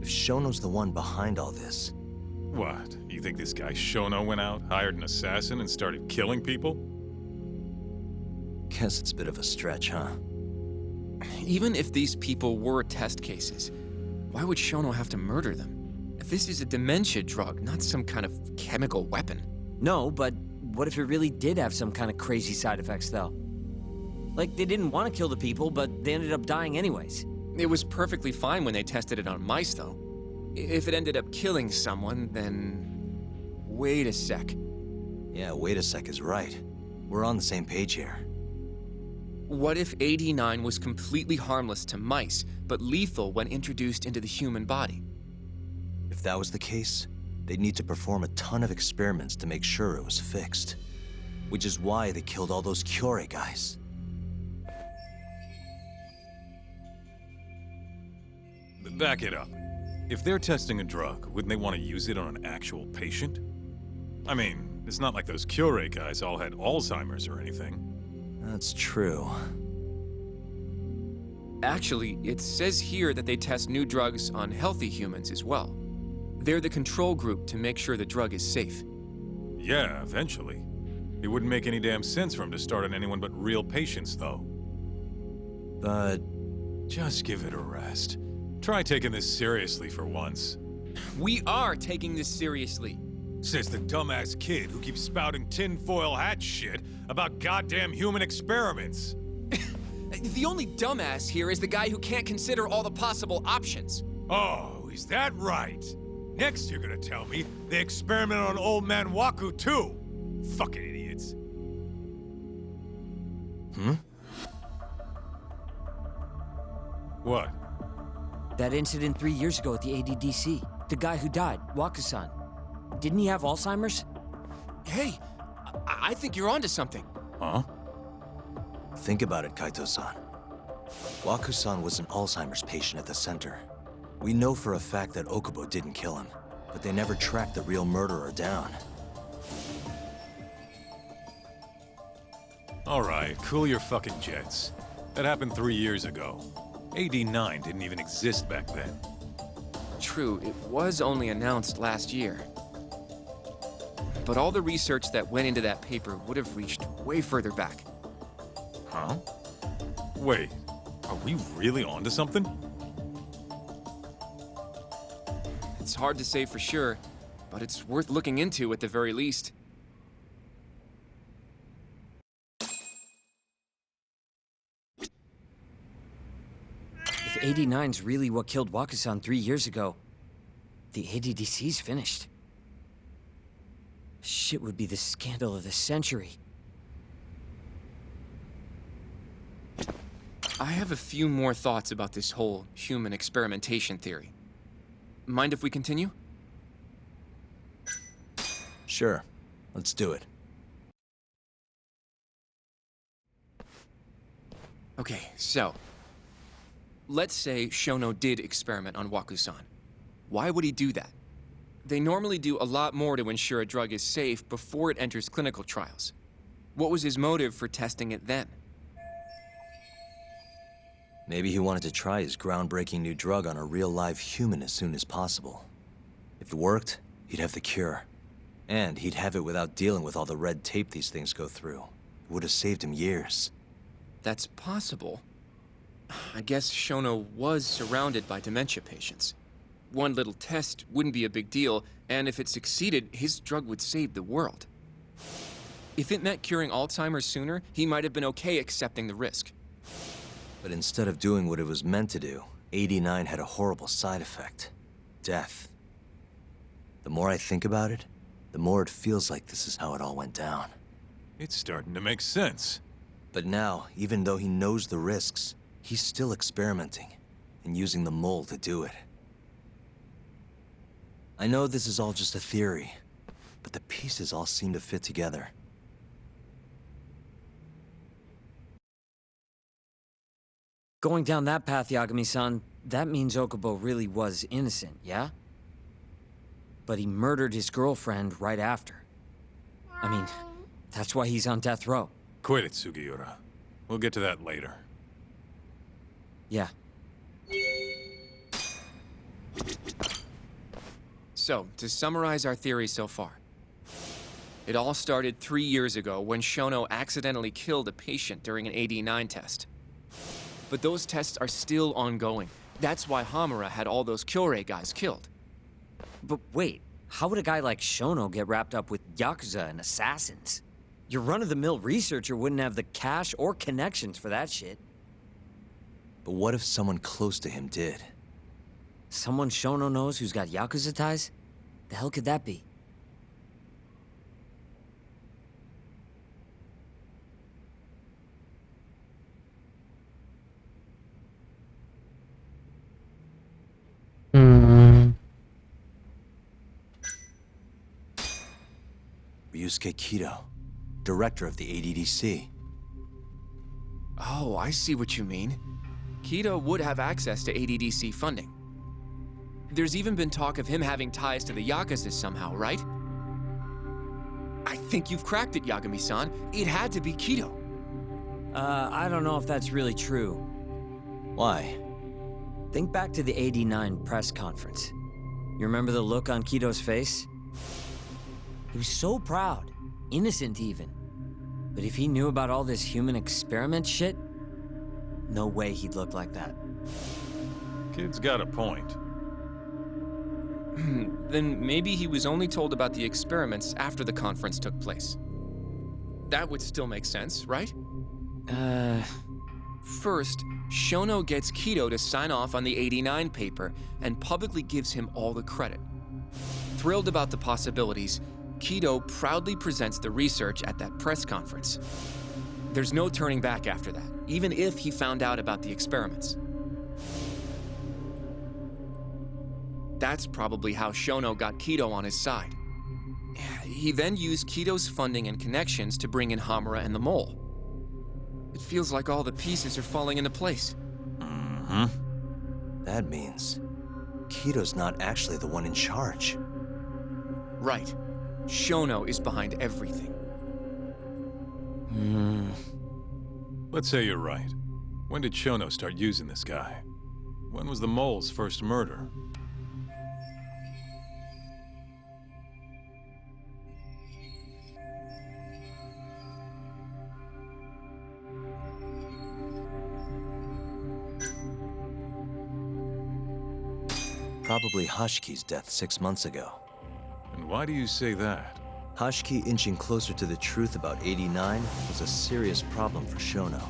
Speaker 10: If Shono's the one behind all this...
Speaker 12: What? You think this guy Shono went out, hired an assassin, and started killing people?
Speaker 10: Guess it's a bit of a stretch, huh?
Speaker 16: Even if these people were test cases, why would Shono have to murder them? This is a dementia drug, not some kind of chemical weapon.
Speaker 5: No, but what if it really did have some kind of crazy side effects, though? Like, they didn't want to kill the people, but they ended up dying anyways.
Speaker 16: It was perfectly fine when they tested it on mice, though. If it ended up killing someone, then... Wait a sec.
Speaker 10: Yeah, wait a sec is right. We're on the same page here.
Speaker 16: What if 89 was completely harmless to mice, but lethal when introduced into the human body?
Speaker 10: If that was the case, they'd need to perform a ton of experiments to make sure it was fixed. Which is why they killed all those Kyorei guys.
Speaker 12: Back it up. If they're testing a drug, wouldn't they want to use it on an actual patient? I mean, it's not like those Kyorei guys all had Alzheimer's or anything.
Speaker 10: That's true.
Speaker 16: Actually, it says here that they test new drugs on healthy humans as well. They're the control group to make sure the drug is safe.
Speaker 12: Yeah, eventually. It wouldn't make any damn sense for him to start on anyone but real patients, though.
Speaker 10: But...
Speaker 12: just give it a rest. Try taking this seriously for once.
Speaker 16: We are taking this seriously.
Speaker 12: Says the dumbass kid who keeps spouting tinfoil hat shit about goddamn human experiments.
Speaker 16: The only dumbass here is the guy who can't consider all the possible options.
Speaker 12: Oh, is that right? Next you're gonna tell me they experiment on old man Waku too. Fucking idiots. What?
Speaker 2: That incident 3 years ago at the ADDC. The guy who died, Waku-san. Didn't he have Alzheimer's?
Speaker 16: Hey, I think you're onto something.
Speaker 12: Huh?
Speaker 10: Think about it, Kaito-san. Waku-san was an Alzheimer's patient at the center. We know for a fact that Okubo didn't kill him, but they never tracked the real murderer down.
Speaker 12: All right, cool your fucking jets. That happened 3 years ago. AD9 didn't even exist back then.
Speaker 16: True, it was only announced last year. But all the research that went into that paper would have reached way further back.
Speaker 12: Huh? Wait, are we really onto something?
Speaker 16: It's hard to say for sure, but it's worth looking into at the very least.
Speaker 2: If 89's really what killed Waku-san 3 years ago, the ADDC's finished. Shit would be the scandal of the century.
Speaker 16: I have a few more thoughts about this whole human experimentation theory. Mind if we continue?
Speaker 10: Sure. Let's do it.
Speaker 16: Okay, so... let's say Shono did experiment on Waku-san. Why would he do that? They normally do a lot more to ensure a drug is safe before it enters clinical trials. What was his motive for testing it then?
Speaker 10: Maybe he wanted to try his groundbreaking new drug on a real live human as soon as possible. If it worked, he'd have the cure. And he'd have it without dealing with all the red tape these things go through. It would have saved him years.
Speaker 16: That's possible. I guess Shono was surrounded by dementia patients. one little test wouldn't be a big deal, and if it succeeded, his drug would save the world. If it meant curing Alzheimer's sooner, he might have been okay accepting the risk.
Speaker 10: But instead of doing what it was meant to do, 89 had a horrible side effect. Death. The more I think about it, the more it feels like this is how it all went down.
Speaker 12: It's starting to make sense.
Speaker 10: But now, even though he knows the risks, he's still experimenting and using the mole to do it. I know this is all just a theory, but the pieces all seem to fit together.
Speaker 5: Going down that path, Yagami-san, that means Okubo really was innocent, yeah? But he murdered his girlfriend right after. I mean, that's why he's on death row.
Speaker 12: Quit it, Sugiura. We'll get to that later.
Speaker 5: Yeah.
Speaker 16: So, to summarize our theory so far. It all started 3 years ago when Shono accidentally killed a patient during an AD9 test. But those tests are still ongoing. That's why Hamura had all those Kyorei guys killed.
Speaker 5: But wait, how would a guy like Shono get wrapped up with Yakuza and assassins? Your run-of-the-mill researcher wouldn't have the cash or connections for that shit.
Speaker 10: But what if someone close to him did?
Speaker 5: Someone Shono knows who's got Yakuza ties? The hell could that be?
Speaker 10: Ryusuke Kido, director of the ADDC.
Speaker 16: Oh, I see what you mean. Kido would have access to ADDC funding. There's even been talk of him having ties to the Yakuza somehow, right? I think you've cracked it, Yagami-san. It had to be Kido.
Speaker 5: I don't know if that's really true.
Speaker 10: Why?
Speaker 5: Think back to the '89 press conference. You remember the look on Kido's face? He was so proud, innocent even. But if he knew about all this human experiment shit, no way he'd look like that.
Speaker 12: Kid's got a point.
Speaker 16: Then maybe he was only told about the experiments after the conference took place. That would still make sense, right? First, Shono gets Kido to sign off on the '89 paper and publicly gives him all the credit. Thrilled about the possibilities, Kido proudly presents the research at that press conference. There's no turning back after that, even if he found out about the experiments. That's probably how Shono got Kido on his side. He then used Kido's funding and connections to bring in Hamura and the Mole. It feels like all the pieces are falling into place.
Speaker 10: That means Kido's not actually the one in charge.
Speaker 16: Right. Shono is behind everything.
Speaker 12: Let's say you're right. When did Shono start using this guy? When was the Mole's first murder?
Speaker 10: Probably Hashki's death 6 months ago.
Speaker 12: And why do you say that?
Speaker 10: Hashki inching closer to the truth about 89 was a serious problem for Shono.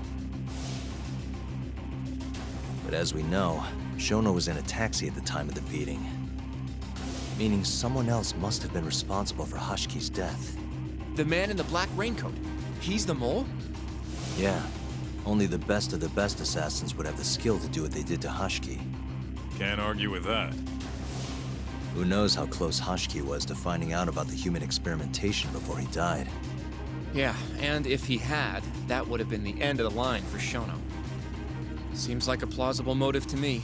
Speaker 10: But as we know, Shono was in a taxi at the time of the beating. Meaning someone else must have been responsible for Hashki's death.
Speaker 16: The man in the black raincoat. He's the Mole?
Speaker 10: Yeah. Only the best of the best assassins would have the skill to do what they did to Hashki.
Speaker 12: Can't argue with that.
Speaker 10: Who knows how close Hashki was to finding out about the human experimentation before he died.
Speaker 16: Yeah, and if he had, that would have been the end of the line for Shono. Seems like a plausible motive to me.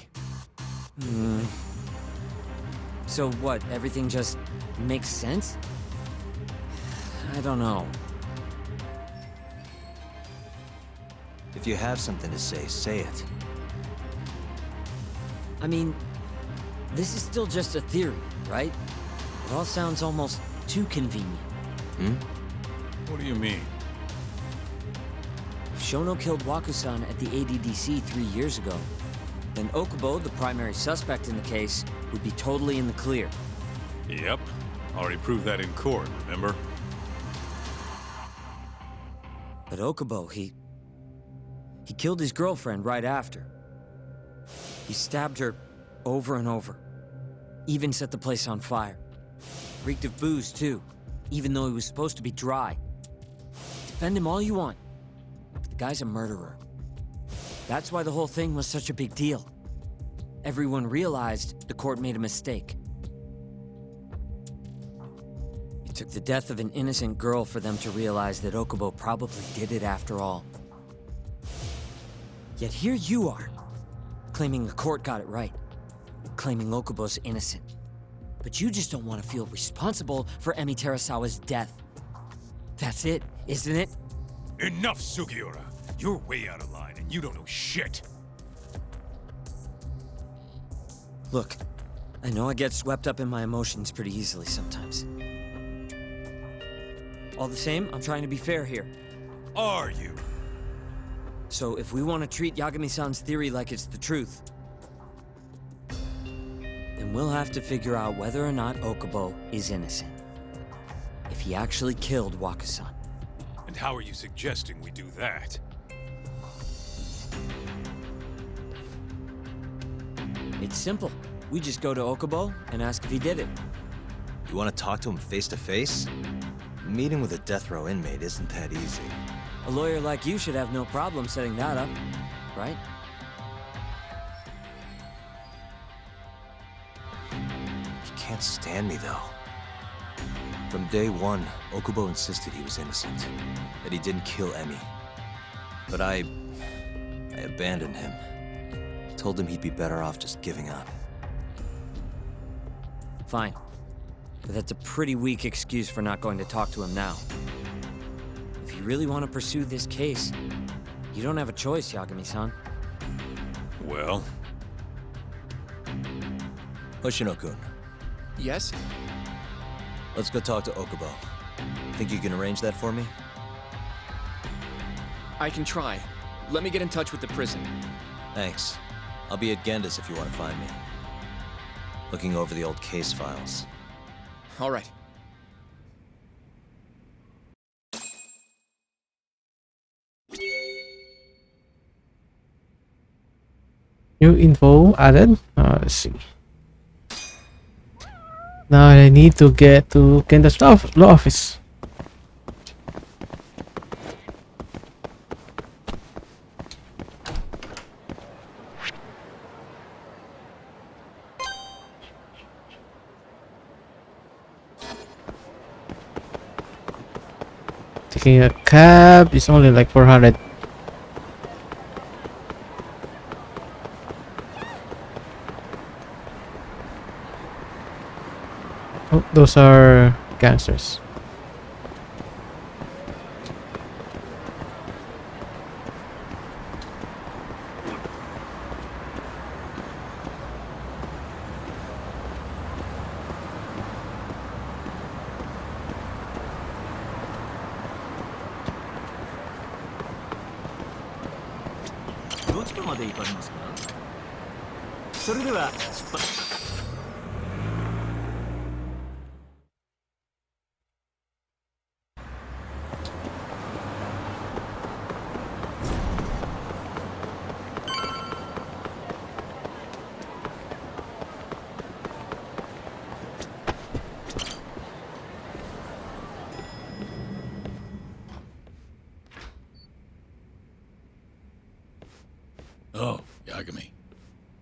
Speaker 5: So what, everything just makes sense? I don't know.
Speaker 10: If you have something to say it.
Speaker 5: I mean, this is still just a theory, right? It all sounds almost too convenient.
Speaker 12: What do you mean?
Speaker 5: If Shono killed Wakusan at the ADDC 3 years ago, then Okubo, the primary suspect in the case, would be totally in the clear.
Speaker 12: Yep. Already proved that in court, remember?
Speaker 5: But Okubo, he killed his girlfriend right after. He stabbed her over and over. Even set the place on fire. Reeked of booze, too, even though he was supposed to be dry. Defend him all you want, but the guy's a murderer. That's why the whole thing was such a big deal. Everyone realized the court made a mistake. It took the death of an innocent girl for them to realize that Okubo probably did it after all. Yet here you are, claiming the court got it right, claiming Okubo's innocent. But you just don't want to feel responsible for Emi Terasawa's death. That's it, isn't it?
Speaker 19: Enough, Sugiura. You're way out of line, and you don't know shit.
Speaker 5: Look, I know I get swept up in my emotions pretty easily sometimes. All the same, I'm trying to be fair here.
Speaker 19: Are you?
Speaker 5: So if we want to treat Yagami-san's theory like it's the truth, then we'll have to figure out whether or not Okubo is innocent. If he actually killed Waka-san.
Speaker 19: And how are you suggesting we do that?
Speaker 5: It's simple. We just go to Okubo and ask if he did it.
Speaker 10: You want to talk to him face to face? Meeting with a death row inmate isn't that easy.
Speaker 5: A lawyer like you should have no problem setting that up, right?
Speaker 10: He can't stand me, though. From day one, Okubo insisted he was innocent, that he didn't kill Emi. But I abandoned him. Told him he'd be better off just giving up.
Speaker 5: Fine. But that's a pretty weak excuse for not going to talk to him now. If you really want to pursue this case, you don't have a choice, Yagami-san.
Speaker 12: Well?
Speaker 10: Hoshino-kun.
Speaker 16: Yes?
Speaker 10: Let's go talk to Okubo. Think you can arrange that for me?
Speaker 16: I can try. Let me get in touch with the prison.
Speaker 10: Thanks. I'll be at Genda's if you want to find me. Looking over the old case files.
Speaker 16: All right.
Speaker 7: New info added. Let's see. Now I need to get to Kenda's law office. Taking a cab is only like 400. Oh, those are gangsters.
Speaker 1: Oh, Yagami.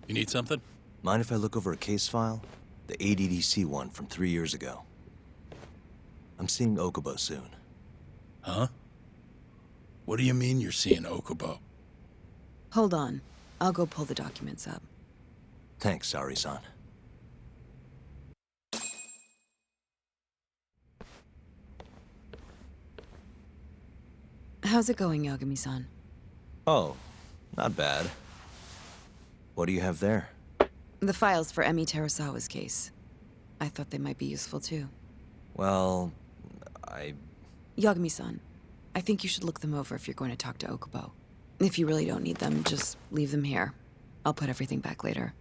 Speaker 1: You need something?
Speaker 10: Mind if I look over a case file? The ADDC one from 3 years ago. I'm seeing Okubo soon.
Speaker 1: Huh? What do you mean you're seeing Okubo?
Speaker 18: Hold on. I'll go pull the documents up.
Speaker 10: Thanks, Sari-san.
Speaker 18: How's it going, Yagami-san?
Speaker 10: Oh, not bad. What do you have there?
Speaker 18: The files for Emi Terasawa's case. I thought they might be useful too.
Speaker 10: Well,
Speaker 18: Yagami-san, I think you should look them over if you're going to talk to Okubo. If you really don't need them, just leave them here. I'll put everything back later.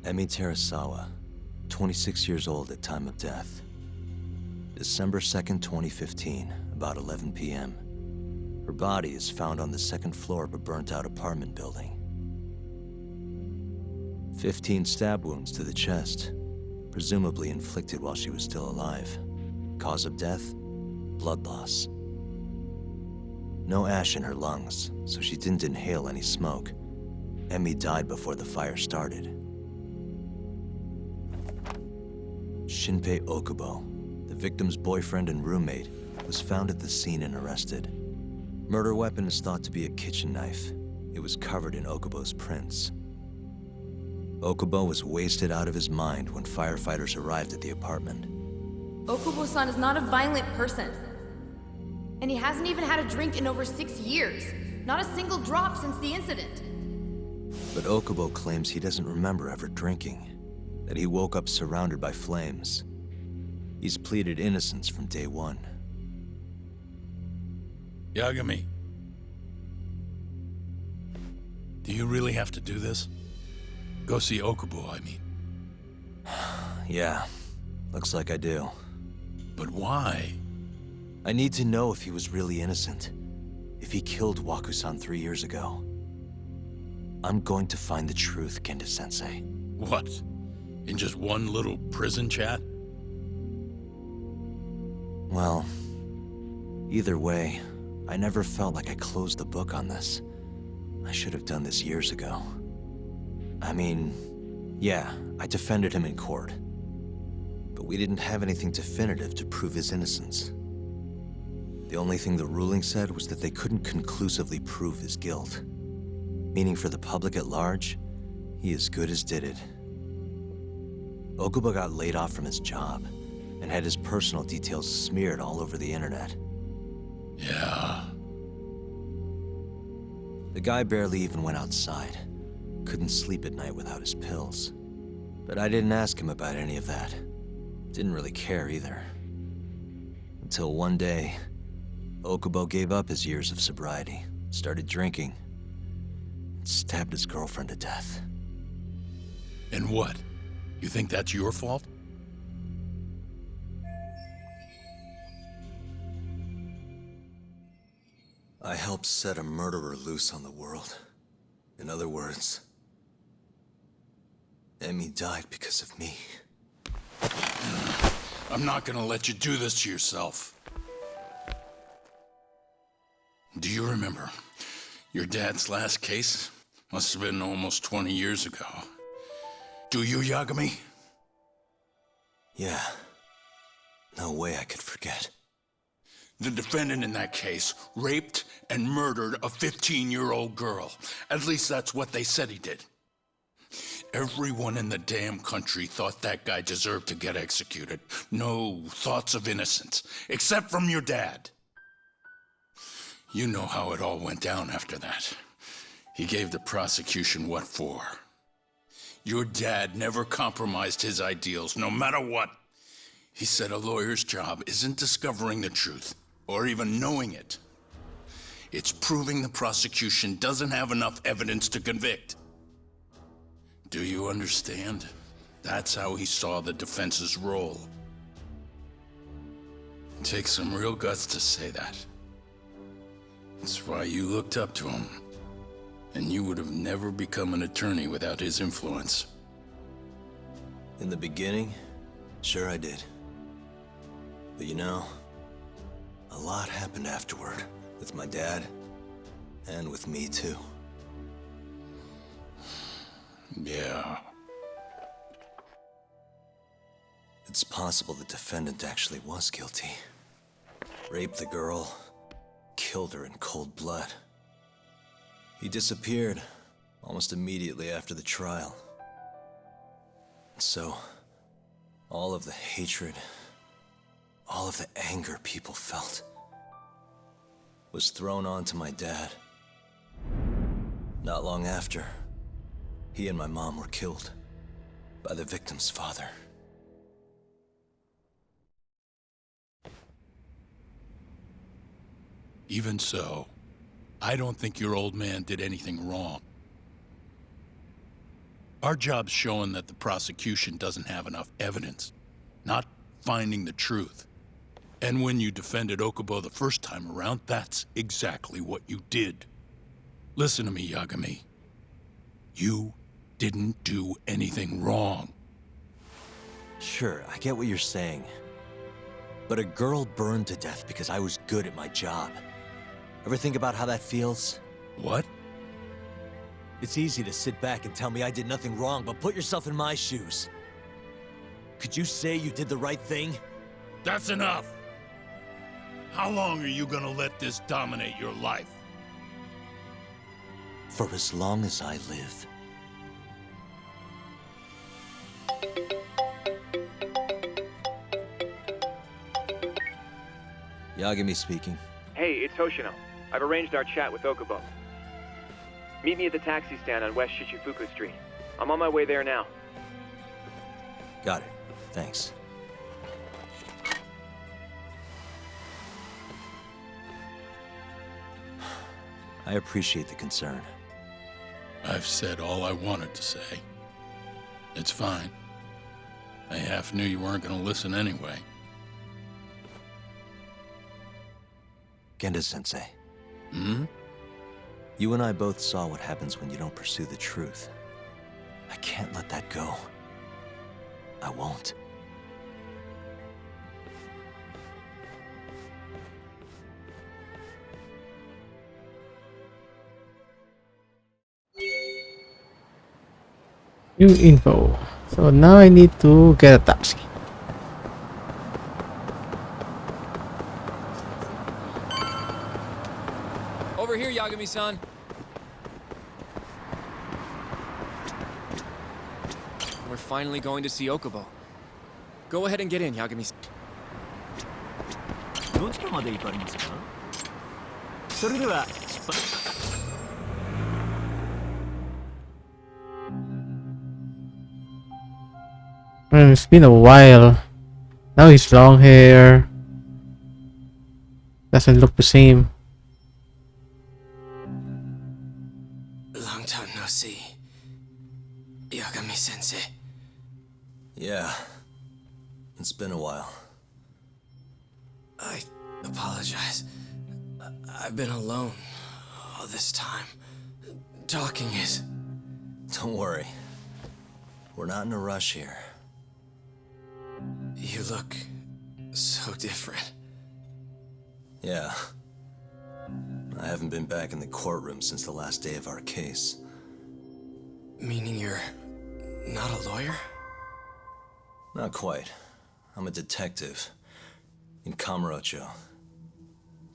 Speaker 10: Emi Terasawa, 26 years old at time of death. December 2nd, 2015, about 11 p.m. Her body is found on the second floor of a burnt-out apartment building. 15 stab wounds to the chest, presumably inflicted while she was still alive. Cause of death? Blood loss. No ash in her lungs, so she didn't inhale any smoke. Emi died before the fire started. Shinpei Okubo, the victim's boyfriend and roommate, was found at the scene and arrested. Murder weapon is thought to be a kitchen knife. It was covered in Okubo's prints. Okubo was wasted out of his mind when firefighters arrived at the apartment.
Speaker 15: Okubo-san is not a violent person. And he hasn't even had a drink in over 6 years. Not a single drop since the incident.
Speaker 10: But Okubo claims he doesn't remember ever drinking, that he woke up surrounded by flames. He's pleaded innocence from day one.
Speaker 1: Yagami, do you really have to do this? Go see Okubo, I mean.
Speaker 10: Yeah, looks like I do.
Speaker 1: But why?
Speaker 10: I need to know if he was really innocent. If he killed Waku-san 3 years ago. I'm going to find the truth, Kenda-sensei.
Speaker 1: What? In just one little prison chat?
Speaker 10: Well, either way, I never felt like I closed the book on this. I should have done this years ago. I mean, yeah, I defended him in court. But we didn't have anything definitive to prove his innocence. The only thing the ruling said was that they couldn't conclusively prove his guilt. Meaning for the public at large, he as good as did it. Okubo got laid off from his job and had his personal details smeared all over the internet.
Speaker 1: Yeah.
Speaker 10: The guy barely even went outside. Couldn't sleep at night without his pills. But I didn't ask him about any of that. Didn't really care either. Until one day, Okubo gave up his years of sobriety, started drinking, and stabbed his girlfriend to death.
Speaker 1: And what? You think that's your fault?
Speaker 10: I helped set a murderer loose on the world. In other words, Emi died because of me.
Speaker 1: I'm not gonna let you do this to yourself. Do you remember your dad's last case? Must have been almost 20 years ago. Do you, Yagami?
Speaker 10: Yeah. No way I could forget.
Speaker 1: The defendant in that case raped and murdered a 15-year-old girl. At least that's what they said he did. Everyone in the damn country thought that guy deserved to get executed. No thoughts of innocence, except from your dad. You know how it all went down after that. He gave the prosecution what for. Your dad never compromised his ideals, no matter what. He said a lawyer's job isn't discovering the truth, or even knowing it. It's proving the prosecution doesn't have enough evidence to convict. Do you understand? That's how he saw the defense's role. It takes some real guts to say that. That's why you looked up to him. And you would have never become an attorney without his influence.
Speaker 10: In the beginning, sure I did. But you know, a lot happened afterward, with my dad, and with me too.
Speaker 1: Yeah.
Speaker 10: It's possible the defendant actually was guilty. Raped the girl, killed her in cold blood. He disappeared almost immediately after the trial. So, all of the hatred, all of the anger people felt, was thrown onto my dad. Not long after, he and my mom were killed by the victim's father.
Speaker 1: Even so, I don't think your old man did anything wrong. Our job's showing that the prosecution doesn't have enough evidence, not finding the truth. And when you defended Okubo the first time around, that's exactly what you did. Listen to me, Yagami. You didn't do anything wrong.
Speaker 10: Sure, I get what you're saying. But a girl burned to death because I was good at my job. Ever think about how that feels?
Speaker 1: What?
Speaker 10: It's easy to sit back and tell me I did nothing wrong, but put yourself in my shoes. Could you say you did the right thing?
Speaker 1: That's enough! How long are you gonna let this dominate your life?
Speaker 10: For as long as I live. Yagami speaking.
Speaker 17: Hey, it's Hoshino. I've arranged our chat with Okubo. Meet me at the taxi stand on West Shichifuku Street. I'm on my way there now.
Speaker 10: Got it. Thanks. I appreciate the concern.
Speaker 1: I've said all I wanted to say. It's fine. I half knew you weren't gonna listen anyway.
Speaker 10: Genda-sensei.
Speaker 1: Hmm?
Speaker 10: You and I both saw what happens when you don't pursue the truth. I can't let that go. I won't.
Speaker 7: New info. So now I need to get a taxi.
Speaker 16: Over here, Yagami-san. We're finally going to see Okubo. Go ahead and get in, Yagami-san.
Speaker 7: Man, it's been a while. Now he's long hair. Doesn't look the same.
Speaker 8: Long time no see. Yagami-sensei.
Speaker 10: Yeah. It's been a while.
Speaker 8: I apologize. I've been alone all this time. Talking is...
Speaker 10: Don't worry. We're not in a rush here.
Speaker 8: You look so different.
Speaker 10: Yeah. I haven't been back in the courtroom since the last day of our case.
Speaker 8: Meaning you're not a lawyer?
Speaker 10: Not quite. I'm a detective. In Kamurocho.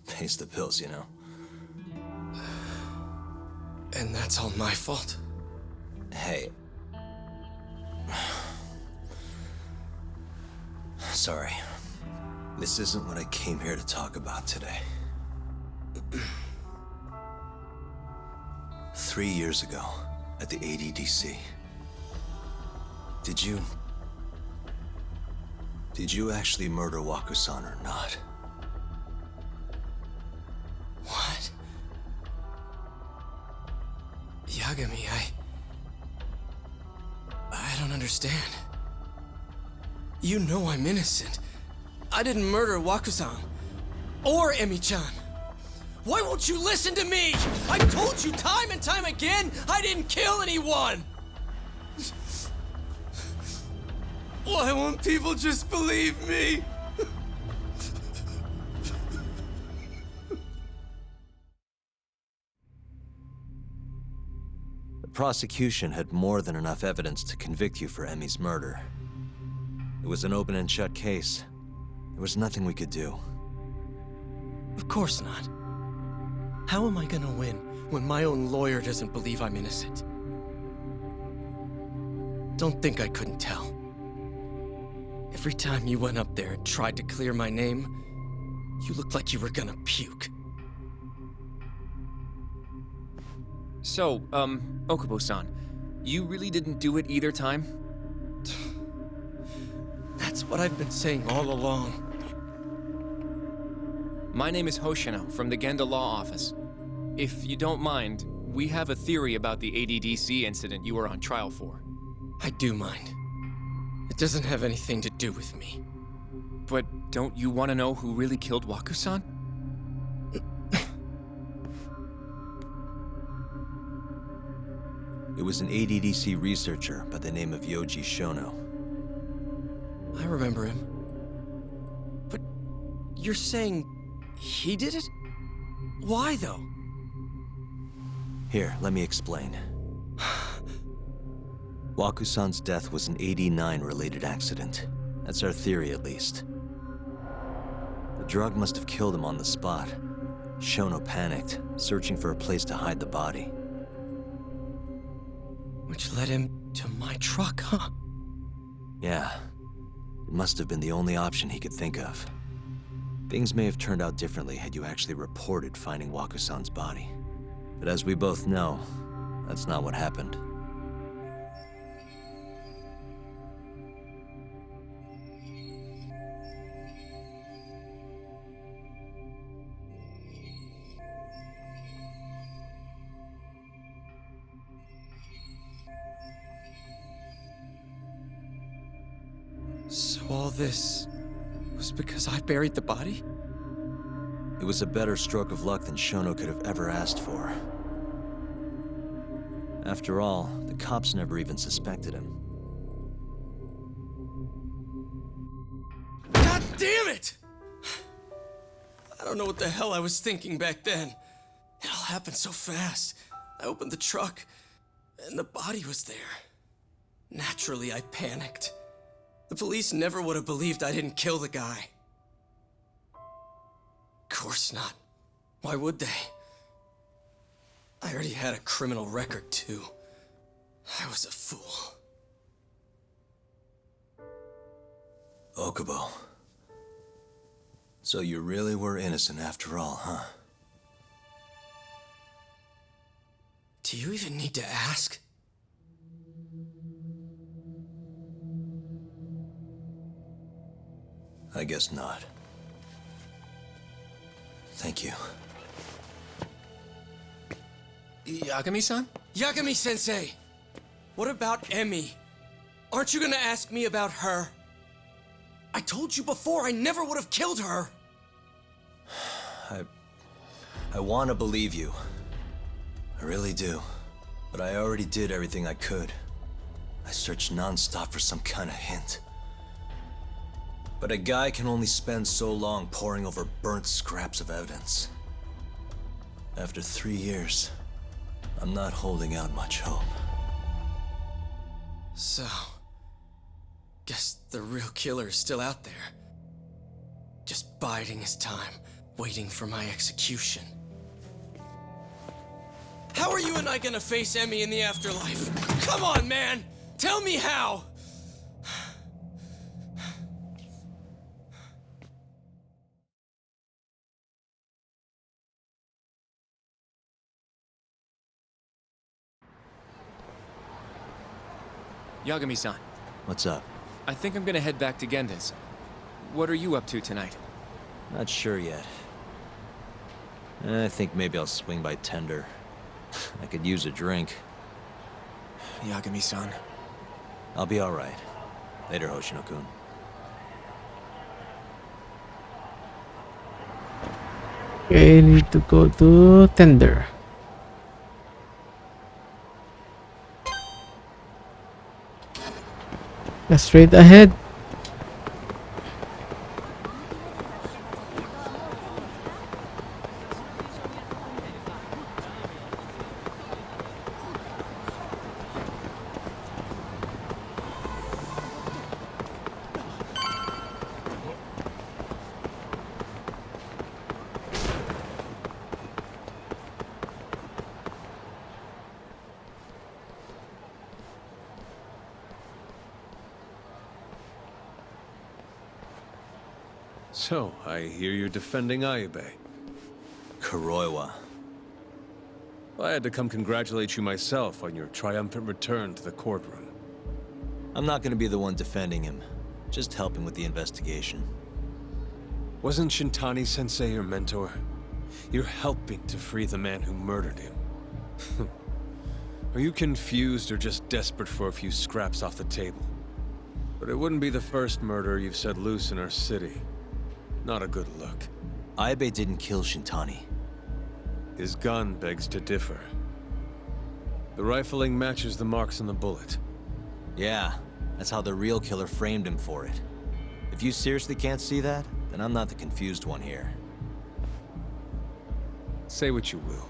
Speaker 10: Pays the bills, you know.
Speaker 8: And that's all my fault?
Speaker 10: Hey. Sorry. This isn't what I came here to talk about today. 3 years ago, at the ADDC. Did you actually murder Waku-san or not?
Speaker 8: What? Yagami, I don't understand. You know I'm innocent. I didn't murder Waku-san. Or Emi-chan. Why won't you listen to me? I've told you time and time again, I didn't kill anyone! Why won't people just believe me?
Speaker 10: The prosecution had more than enough evidence to convict you for Emi's murder. It was an open and shut case. There was nothing we could do.
Speaker 8: Of course not. How am I gonna win when my own lawyer doesn't believe I'm innocent. Don't think I couldn't tell. Every time you went up there and tried to clear my name, you looked like you were gonna puke.
Speaker 16: So, Okubo-san, you really didn't do it either time?
Speaker 8: That's what I've been saying all along.
Speaker 16: My name is Hoshino from the Genda Law Office. If you don't mind, we have a theory about the ADDC incident you were on trial for.
Speaker 8: I do mind. It doesn't have anything to do with me.
Speaker 16: But don't you want to know who really killed Waku-san?
Speaker 10: It was an ADDC researcher by the name of Yoji Shono.
Speaker 8: I remember him. But you're saying he did it? Why, though?
Speaker 10: Here, let me explain. Waku-san's death was an 89-related accident. That's our theory, at least. The drug must have killed him on the spot. Shono panicked, searching for a place to hide the body.
Speaker 8: Which led him to my truck, huh?
Speaker 10: Yeah. It must have been the only option he could think of. Things may have turned out differently had you actually reported finding Waku-san's body. But as we both know, that's not what happened.
Speaker 8: So all this was because I buried the body?
Speaker 10: It was a better stroke of luck than Shono could have ever asked for. After all, the cops never even suspected him.
Speaker 8: God damn it! I don't know what the hell I was thinking back then. It all happened so fast. I opened the truck, and the body was there. Naturally, I panicked. The police never would have believed I didn't kill the guy. Of course not. Why would they? I already had a criminal record, too. I was a fool.
Speaker 10: Okubo. So you really were innocent after all, huh?
Speaker 8: Do you even need to ask?
Speaker 10: I guess not. Thank you.
Speaker 16: Yagami-san?
Speaker 8: Yagami-sensei! What about Emmy? Aren't you gonna ask me about her? I told you before I never would have killed her!
Speaker 10: I want to believe you. I really do. But I already did everything I could. I searched non-stop for some kind of hint. But a guy can only spend so long poring over burnt scraps of evidence. After 3 years, I'm not holding out much hope.
Speaker 8: So, guess the real killer is still out there. Just biding his time, waiting for my execution. How are you and I gonna face Emmy in the afterlife? Come on, man! Tell me how!
Speaker 16: Yagami-san.
Speaker 10: What's up?
Speaker 16: I think I'm gonna head back to Genda's. What are you up to tonight?
Speaker 10: Not sure yet. I think maybe I'll swing by Tender. I could use a drink.
Speaker 16: Yagami-san.
Speaker 10: I'll be alright. Later, Hoshino-kun.
Speaker 7: Okay, need to go to Tender. Straight ahead.
Speaker 20: So, I hear you're defending Ayebe.
Speaker 10: Kuroiwa.
Speaker 20: I had to come congratulate you myself on your triumphant return to the courtroom.
Speaker 10: I'm not gonna be the one defending him. Just helping with the investigation.
Speaker 20: Wasn't Shintani-sensei your mentor? You're helping to free the man who murdered him. Are you confused or just desperate for a few scraps off the table? But it wouldn't be the first murder you've set loose in our city. Not a good look.
Speaker 10: Ayebe didn't kill Shintani.
Speaker 20: His gun begs to differ. The rifling matches the marks on the bullet.
Speaker 10: Yeah, that's how the real killer framed him for it. If you seriously can't see that, then I'm not the confused one here.
Speaker 20: Say what you will.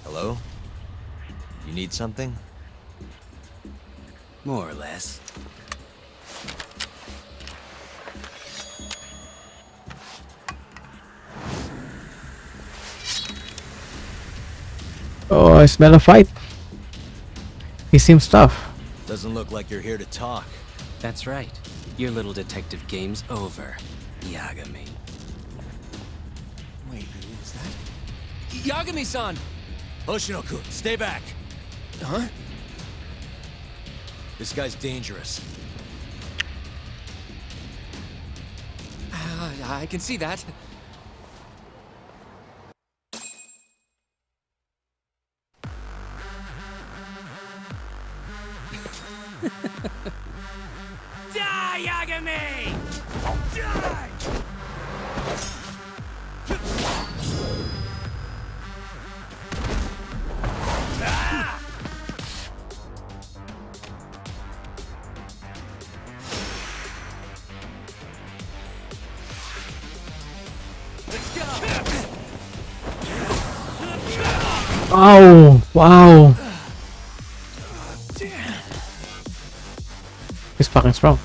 Speaker 10: Hello? You need something?
Speaker 21: More or less.
Speaker 7: Oh, I smell a fight. He seems tough.
Speaker 10: Doesn't look like you're here to talk.
Speaker 21: That's right. Your little detective game's over, Yagami.
Speaker 5: Wait, who is that? Yagami-san!
Speaker 10: Hoshino-kun, stay back!
Speaker 5: Huh?
Speaker 10: This guy's dangerous.
Speaker 5: I can see that.
Speaker 19: Die, Yagami! Die!
Speaker 7: Oh, wow. He's fucking strong.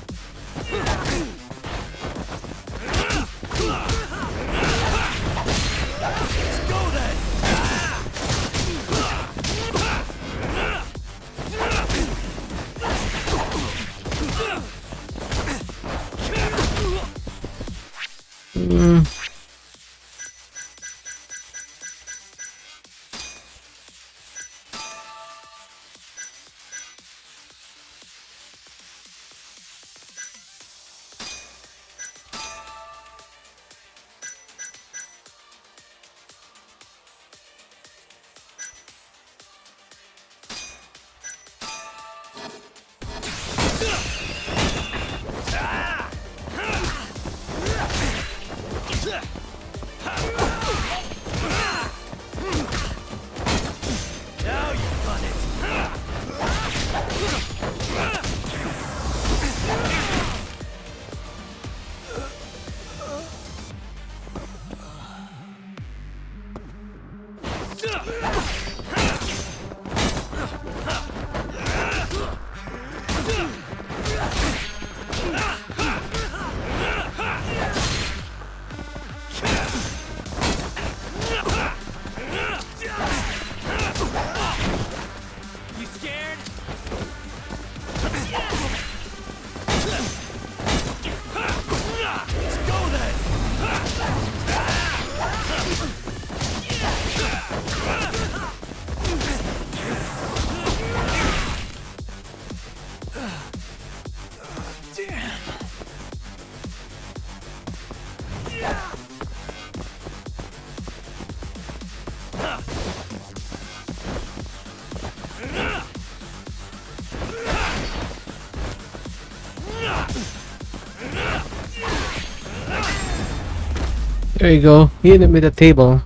Speaker 7: There you go. Hit him with a table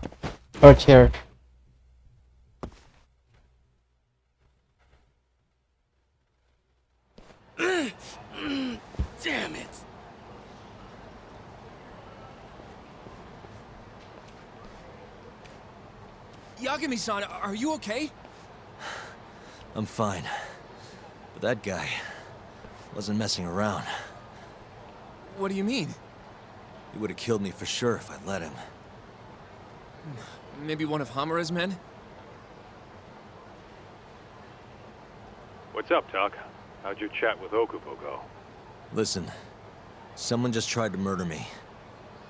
Speaker 7: or chair.
Speaker 19: Damn it!
Speaker 5: Yagami-san, are you okay?
Speaker 10: I'm fine. But that guy... Wasn't messing around.
Speaker 16: What do you mean?
Speaker 10: He would have killed me for sure if I'd let him.
Speaker 16: Maybe one of Hamura's men?
Speaker 3: What's up, Tuck? How'd your chat with Okubo go?
Speaker 10: Listen, someone just tried to murder me.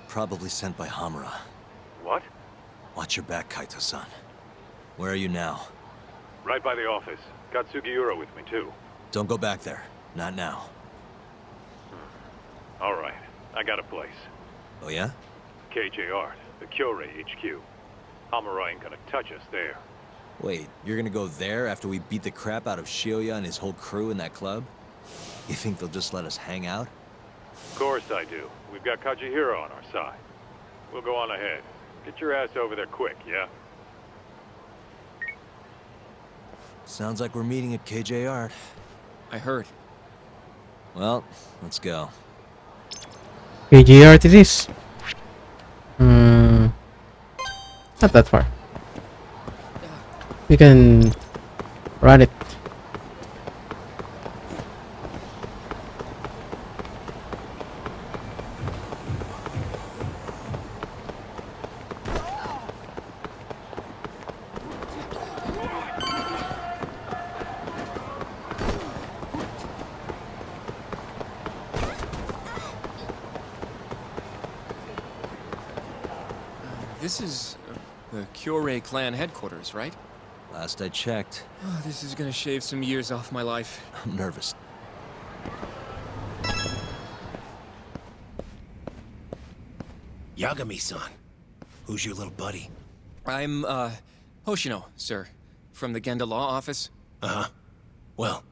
Speaker 10: Probably sent by Hamura.
Speaker 3: What?
Speaker 10: Watch your back, Kaito-san. Where are you now?
Speaker 3: Right by the office. Got Sugiura with me, too.
Speaker 10: Don't go back there. Not now.
Speaker 3: All right. I got a place.
Speaker 10: Oh yeah?
Speaker 3: KJ Art, the Kyorei HQ. Hamura ain't gonna touch us there.
Speaker 10: Wait, you're gonna go there after we beat the crap out of Shioya and his whole crew in that club? You think they'll just let us hang out?
Speaker 3: Of course I do. We've got Kajihiro on our side. We'll go on ahead. Get your ass over there quick, yeah?
Speaker 10: Sounds like we're meeting at KJ Art.
Speaker 16: I heard.
Speaker 10: Well, let's go.
Speaker 7: KGR it is. Not that far. We can run it.
Speaker 16: This is the Kyorei clan headquarters, right?
Speaker 10: Last I checked.
Speaker 16: Oh, this is gonna shave some years off my life.
Speaker 10: I'm nervous.
Speaker 19: Yagami-san. Who's your little buddy?
Speaker 16: I'm, Hoshino, sir. From the Genda Law Office.
Speaker 19: Uh-huh. Well,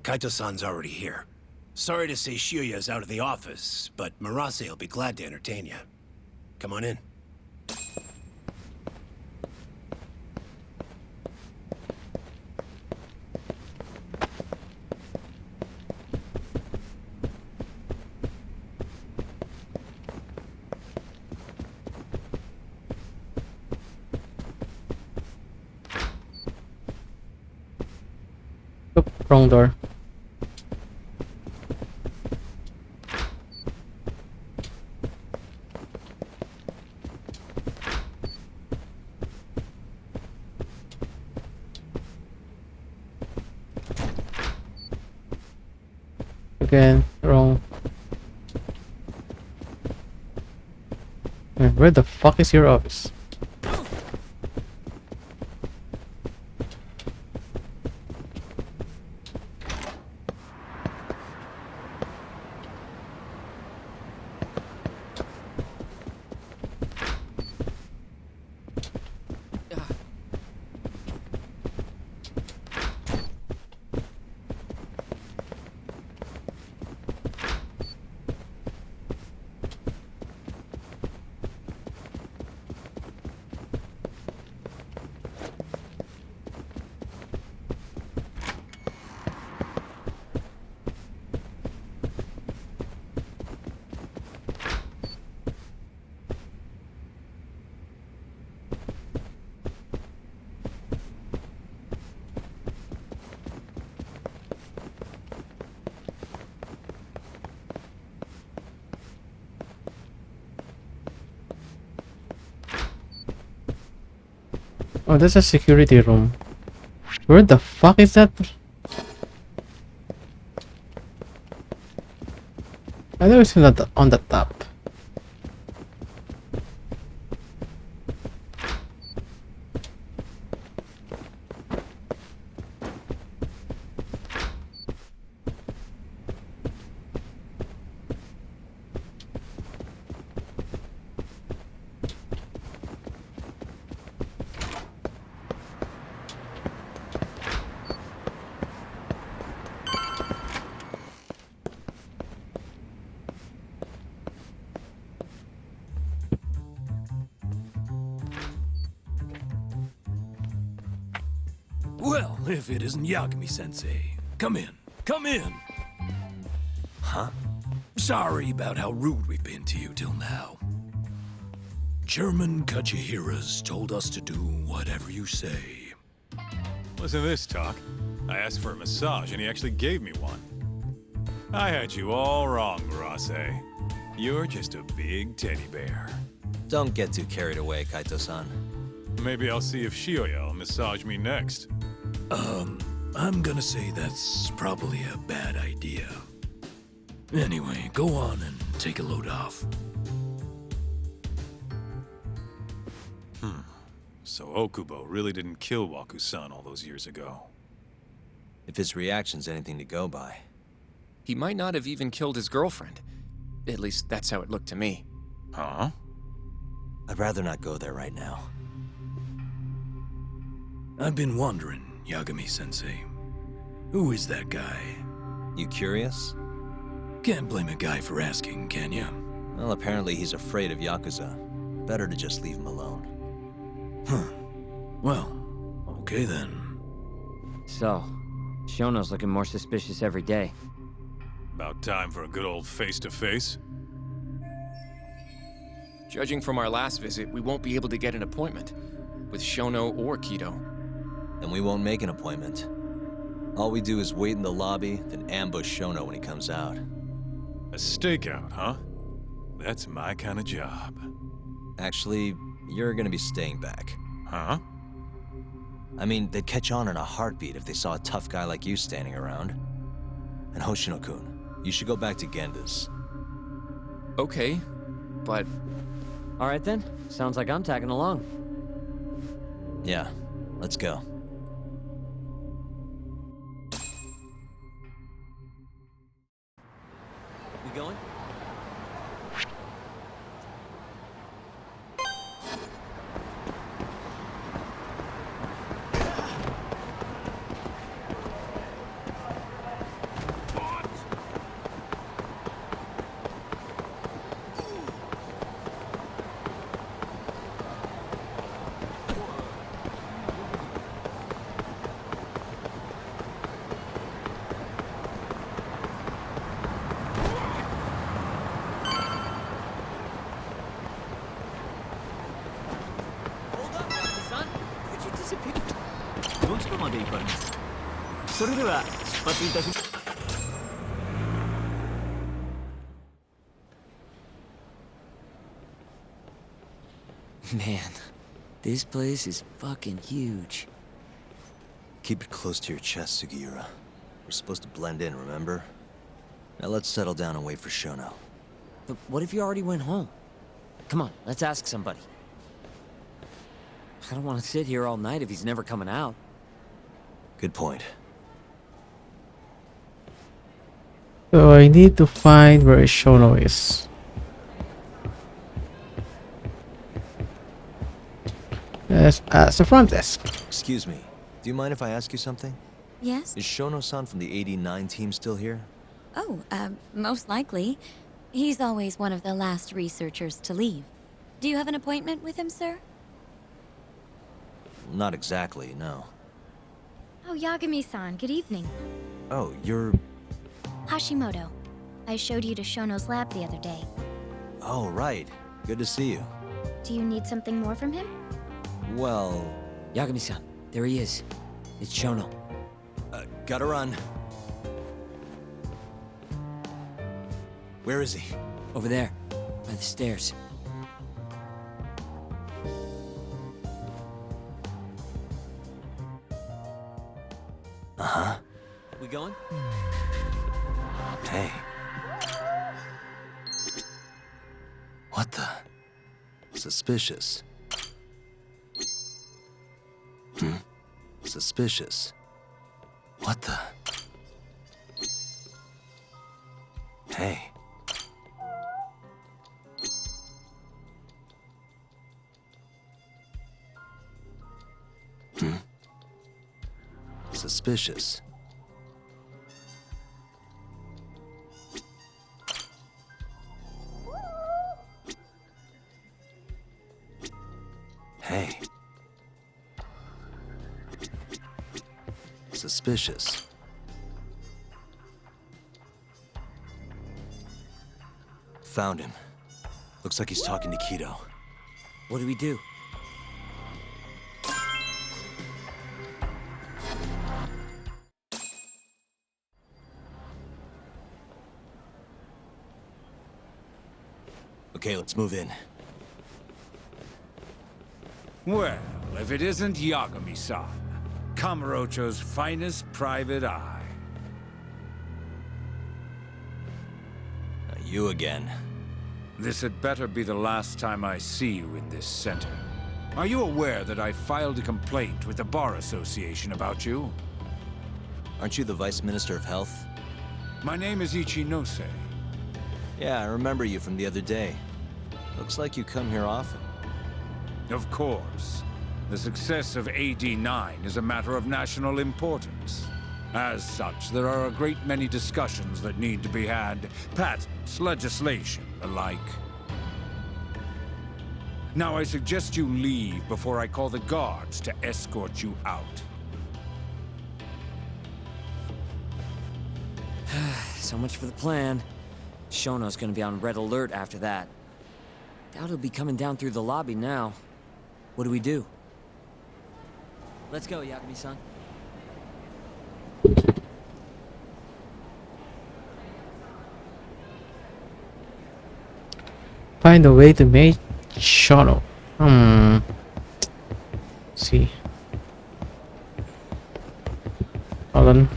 Speaker 19: Kaito-san's already here. Sorry to say Shioya's out of the office, but Murase will be glad to entertain you. Come on in.
Speaker 7: Oh, wrong door. Again, wrong. Where the fuck is your office? Oh, that's a security room. Where the fuck is that? I know it's not on the top.
Speaker 22: Well, if it isn't Yagami-sensei. Come in. Come in.
Speaker 10: Huh?
Speaker 22: Sorry about how rude we've been to you till now. German Kajihira's told us to do whatever you say.
Speaker 12: Listen to this talk. I asked for a massage and he actually gave me one. I had you all wrong, Rase. You're just a big teddy bear.
Speaker 10: Don't get too carried away, Kaito-san.
Speaker 12: Maybe I'll see if Shioya will massage me next.
Speaker 22: I'm gonna say that's probably a bad idea. Anyway, go on and take a load off.
Speaker 12: So Okubo really didn't kill Waku-san all those years ago.
Speaker 10: If his reaction's anything to go by.
Speaker 16: He might not have even killed his girlfriend. At least that's how it looked to me.
Speaker 12: Huh?
Speaker 10: I'd rather not go there right now.
Speaker 22: I've been wondering, Yagami-sensei. Who is that guy?
Speaker 10: You curious?
Speaker 22: Can't blame a guy for asking, can ya?
Speaker 10: Well, apparently he's afraid of Yakuza. Better to just leave him alone.
Speaker 22: Huh. Well, okay then.
Speaker 5: So, Shono's looking more suspicious every day.
Speaker 12: About time for a good old face-to-face.
Speaker 16: Judging from our last visit, we won't be able to get an appointment with Shono or Kido.
Speaker 10: And we won't make an appointment. All we do is wait in the lobby, then ambush Shono when he comes out.
Speaker 12: A stakeout, huh? That's my kind of job.
Speaker 10: Actually, you're gonna be staying back.
Speaker 12: Huh?
Speaker 10: I mean, they'd catch on in a heartbeat if they saw a tough guy like you standing around. And Hoshino-kun, you should go back to Genda's.
Speaker 16: Okay, but...
Speaker 5: All right then. Sounds like I'm tagging along.
Speaker 10: Yeah, let's go. We going?
Speaker 5: Man, this place is fucking huge.
Speaker 10: Keep it close to your chest, Sugiura. We're supposed to blend in, remember? Now let's settle down and wait for Shono.
Speaker 5: But what if you already went home? Come on, let's ask somebody. I don't want to sit here all night if he's never coming out.
Speaker 10: Good point.
Speaker 7: So I need to find where Shono is. Yes, at the front desk.
Speaker 10: Excuse me. Do you mind if I ask you something?
Speaker 4: Yes?
Speaker 10: Is Shono-san from the 89 team still here?
Speaker 4: Oh, most likely. He's always one of the last researchers to leave. Do you have an appointment with him, sir?
Speaker 10: Not exactly, no.
Speaker 6: Oh, Yagami-san, good evening.
Speaker 10: Oh, you're...
Speaker 6: Hashimoto. I showed you to Shono's lab the other day.
Speaker 10: Oh, right. Good to see you.
Speaker 6: Do you need something more from him?
Speaker 10: Well...
Speaker 5: Yagami-san, there he is. It's Shono.
Speaker 10: Gotta run. Where is he?
Speaker 5: Over there, by the stairs.
Speaker 10: Uh-huh.
Speaker 5: We going?
Speaker 10: Hey. What the? Suspicious. Suspicious. What the? Hey. Suspicious. Hey. Suspicious. Found him. Looks like he's talking to Kido.
Speaker 5: What do we do?
Speaker 10: Okay, let's move in.
Speaker 9: Well, if it isn't Yagami-san, Kamurocho's finest private eye.
Speaker 10: You again.
Speaker 9: This had better be the last time I see you in this center. Are you aware that I filed a complaint with the Bar Association about you?
Speaker 10: Aren't you the Vice Minister of Health?
Speaker 9: My name is Ichinose.
Speaker 10: Yeah, I remember you from the other day. Looks like you come here often.
Speaker 9: Of course. The success of AD-9 is a matter of national importance. As such, there are a great many discussions that need to be had. Patents, legislation, the like. Now I suggest you leave before I call the guards to escort you out.
Speaker 5: So much for the plan. Shono's gonna be on red alert after that. Doubt he'll be coming down through the lobby now. What do we do? Let's go, Yagami-san.
Speaker 7: Find a way to make Shono. See. Hold on.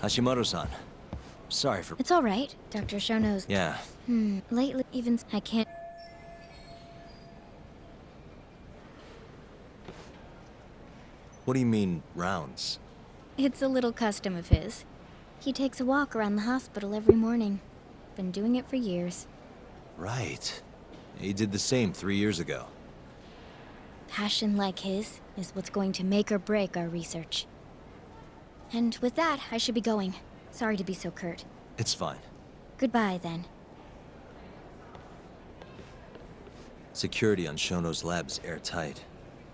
Speaker 10: Hashimoto-san. Sorry for...
Speaker 6: It's all right, Dr. Shono's.
Speaker 10: Yeah.
Speaker 6: Lately, even I can't.
Speaker 10: What do you mean, rounds?
Speaker 6: It's a little custom of his. He takes a walk around the hospital every morning. Been doing it for years.
Speaker 10: Right. He did the same 3 years ago.
Speaker 6: Passion like his is what's going to make or break our research. And with that, I should be going. Sorry to be so curt.
Speaker 10: It's fine.
Speaker 6: Goodbye, then.
Speaker 10: Security on Shono's lab is airtight.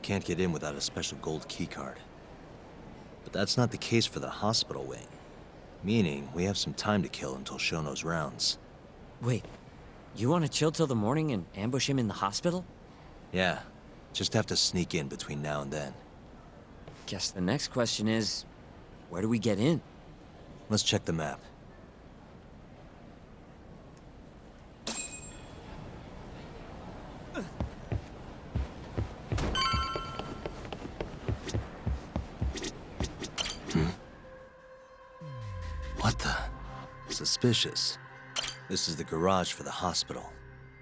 Speaker 10: Can't get in without a special gold keycard. But that's not the case for the hospital wing. Meaning, we have some time to kill until Shono's rounds.
Speaker 5: Wait, you want to chill till the morning and ambush him in the hospital?
Speaker 10: Yeah, just have to sneak in between now and then.
Speaker 5: Guess the next question is, where do we get in?
Speaker 10: Let's check the map. What the? Suspicious. This is the garage for the hospital.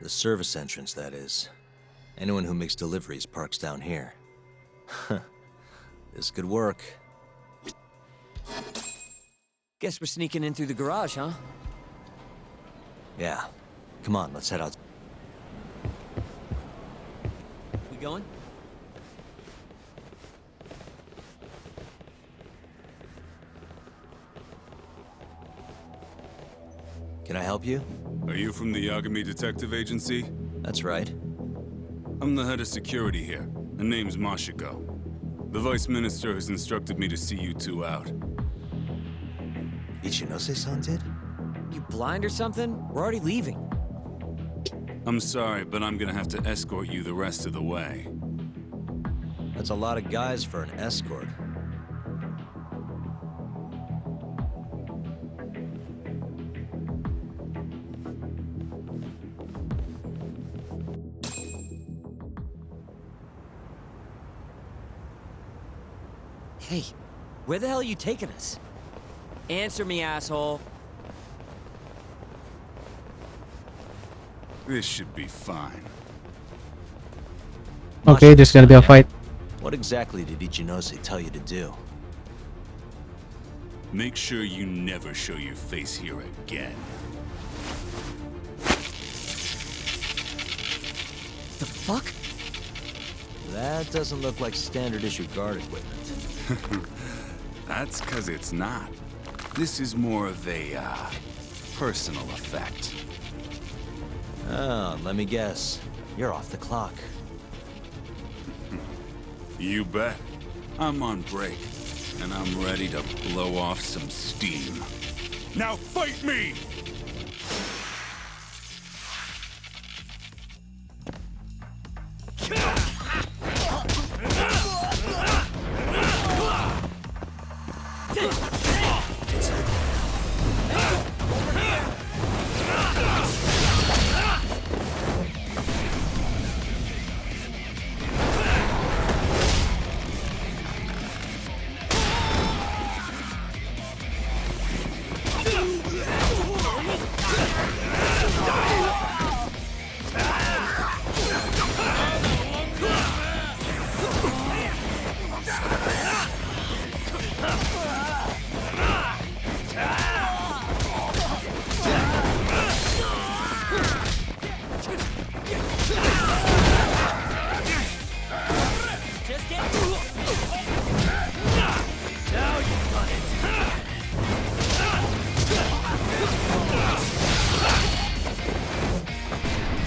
Speaker 10: The service entrance, that is. Anyone who makes deliveries parks down here. This could work.
Speaker 5: Guess we're sneaking in through the garage, huh?
Speaker 10: Yeah. Come on, let's head out.
Speaker 5: We going?
Speaker 10: Can I help you?
Speaker 14: Are you from the Yagami Detective Agency?
Speaker 10: That's right.
Speaker 14: I'm the head of security here. The name's Mashiko. The Vice Minister has instructed me to see you two out.
Speaker 10: Ichinose-san did?
Speaker 5: You blind or something? We're already leaving.
Speaker 14: I'm sorry, but I'm gonna have to escort you the rest of the way.
Speaker 10: That's a lot of guys for an escort.
Speaker 5: Hey, where the hell are you taking us? Answer me, asshole.
Speaker 14: This should be fine.
Speaker 7: Okay, there's gonna be a fight.
Speaker 10: What exactly did Ichinose tell you to do?
Speaker 14: Make sure you never show your face here again.
Speaker 5: The fuck?
Speaker 10: That doesn't look like standard issue guard equipment.
Speaker 14: That's 'cause it's not. This is more of a, personal effect.
Speaker 10: Oh, let me guess. You're off the clock.
Speaker 14: You bet. I'm on break, and I'm ready to blow off some steam. Now fight me!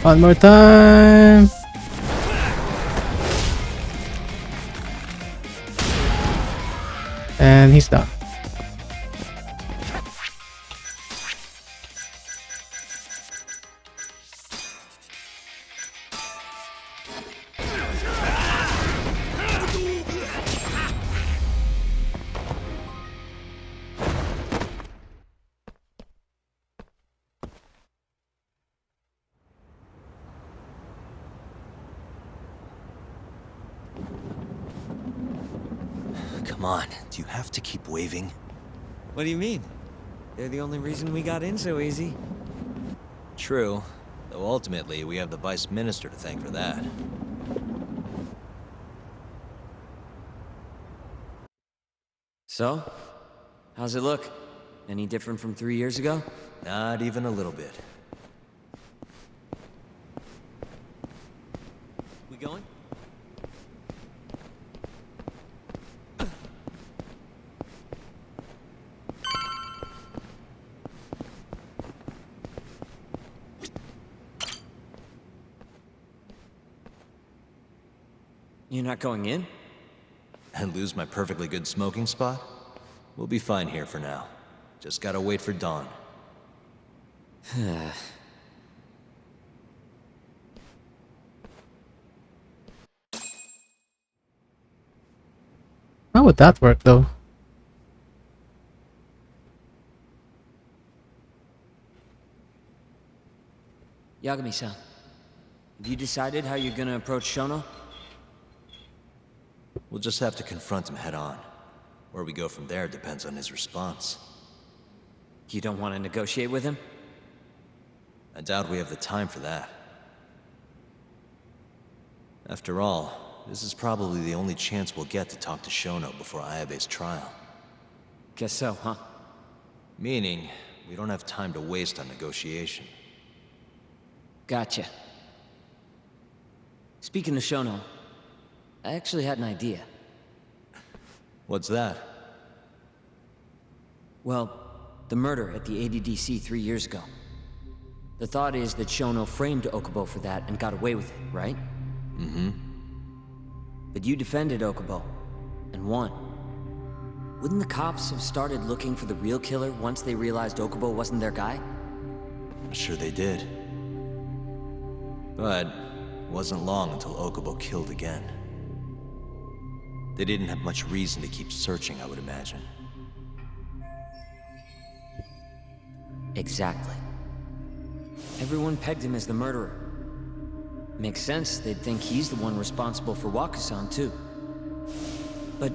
Speaker 7: One more time. And he's done.
Speaker 10: Come on, do you have to keep waving?
Speaker 5: What do you mean? They're the only reason we got in so easy.
Speaker 10: True, though ultimately we have the Vice Minister to thank for that.
Speaker 5: So? How's it look? Any different from 3 years ago?
Speaker 10: Not even a little bit.
Speaker 5: We going? You're not going in?
Speaker 10: And lose my perfectly good smoking spot? We'll be fine here for now. Just gotta wait for dawn.
Speaker 7: How would that work though?
Speaker 5: Yagami-san, have you decided how you're gonna approach Shono?
Speaker 10: We'll just have to confront him head on. Where we go from there depends on his response.
Speaker 5: You don't want to negotiate with him?
Speaker 10: I doubt we have the time for that. After all, this is probably the only chance we'll get to talk to Shono before Ayabe's trial.
Speaker 5: Guess so, huh?
Speaker 10: Meaning, we don't have time to waste on negotiation.
Speaker 5: Gotcha. Speaking of Shono, I actually had an idea.
Speaker 10: What's that?
Speaker 5: Well, the murder at the ADDC 3 years ago. The thought is that Shono framed Okubo for that and got away with it, right?
Speaker 10: Mm-hmm.
Speaker 5: But you defended Okubo, and won. Wouldn't the cops have started looking for the real killer once they realized Okubo wasn't their guy?
Speaker 10: I'm sure they did. But it wasn't long until Okubo killed again. They didn't have much reason to keep searching, I would imagine.
Speaker 5: Exactly. Everyone pegged him as the murderer. Makes sense, they'd think he's the one responsible for Wakusan, too. But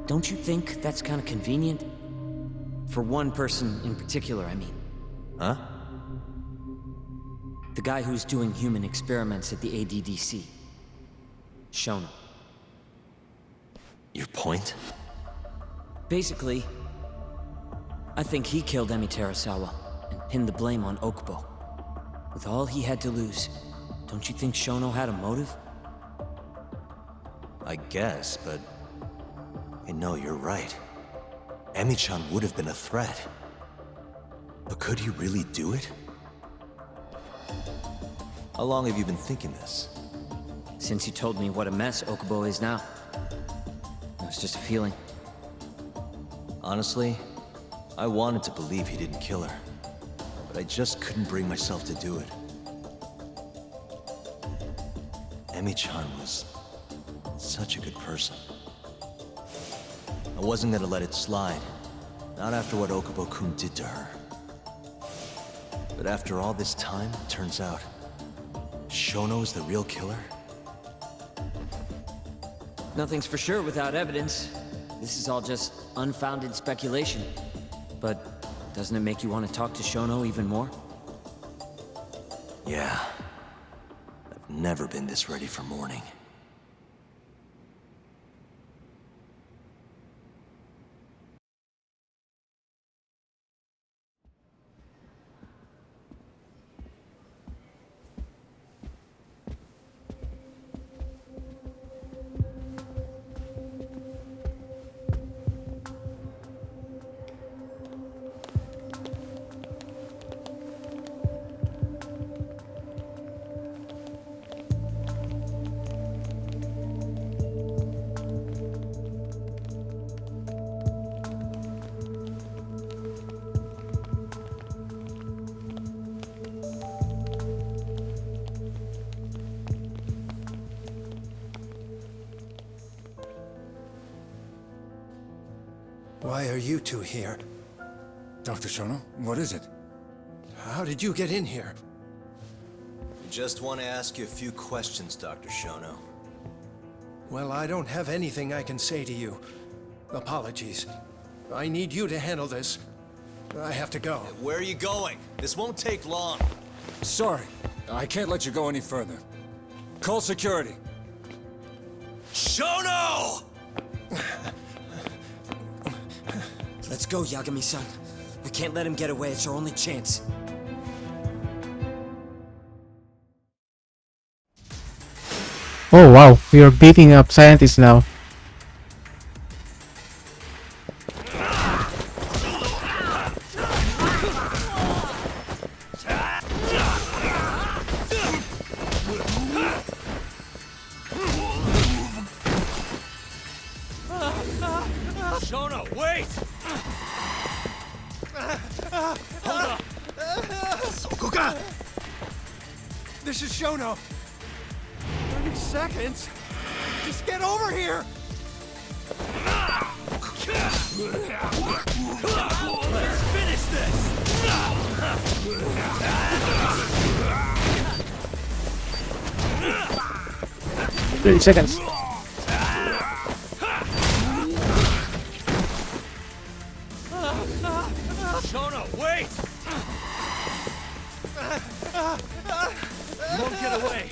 Speaker 5: don't you think that's kind of convenient? For one person in particular, I mean.
Speaker 10: Huh?
Speaker 5: The guy who's doing human experiments at the ADDC. Shono.
Speaker 10: Your point?
Speaker 5: Basically, I think he killed Emi Terasawa and pinned the blame on Okubo. With all he had to lose, don't you think Shono had a motive?
Speaker 10: I guess, but... No, you're right. Emi-chan would have been a threat. But could he really do it? How long have you been thinking this?
Speaker 5: Since you told me what a mess Okubo is now. It was just a feeling.
Speaker 10: Honestly, I wanted to believe he didn't kill her. But I just couldn't bring myself to do it. Emi-chan was such a good person. I wasn't gonna let it slide. Not after what Okubo-kun did to her. But after all this time, it turns out Shono's the real killer?
Speaker 5: Nothing's for sure without evidence. This is all just unfounded speculation. But doesn't it make you want to talk to Shono even more?
Speaker 10: Yeah. I've never been this ready for morning.
Speaker 11: Why are you two here?
Speaker 13: Dr. Shono, what is it?
Speaker 11: How did you get in here?
Speaker 10: I just want to ask you a few questions, Dr. Shono.
Speaker 11: Well, I don't have anything I can say to you. Apologies. I need you to handle this. I have to go.
Speaker 10: Where are you going? This won't take long.
Speaker 13: Sorry, I can't let you go any further. Call security.
Speaker 10: Shono!
Speaker 5: Let's go, Yagami-san. We can't let him get away. It's our only chance.
Speaker 7: Oh wow, we are beating up scientists now.
Speaker 19: Shono, wait! Hold up!
Speaker 11: Sokoka! This is Shono. 30 seconds? Just get over here!
Speaker 19: Let's finish this!
Speaker 7: 30 seconds.
Speaker 19: Shono, wait! You won't get away.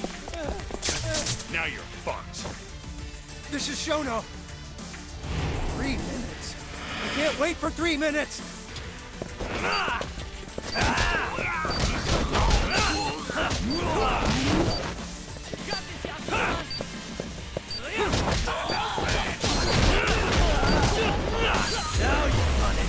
Speaker 19: Now you're fucked.
Speaker 11: This is Shono. 3 minutes. I can't wait for 3 minutes.
Speaker 19: Now you've done it.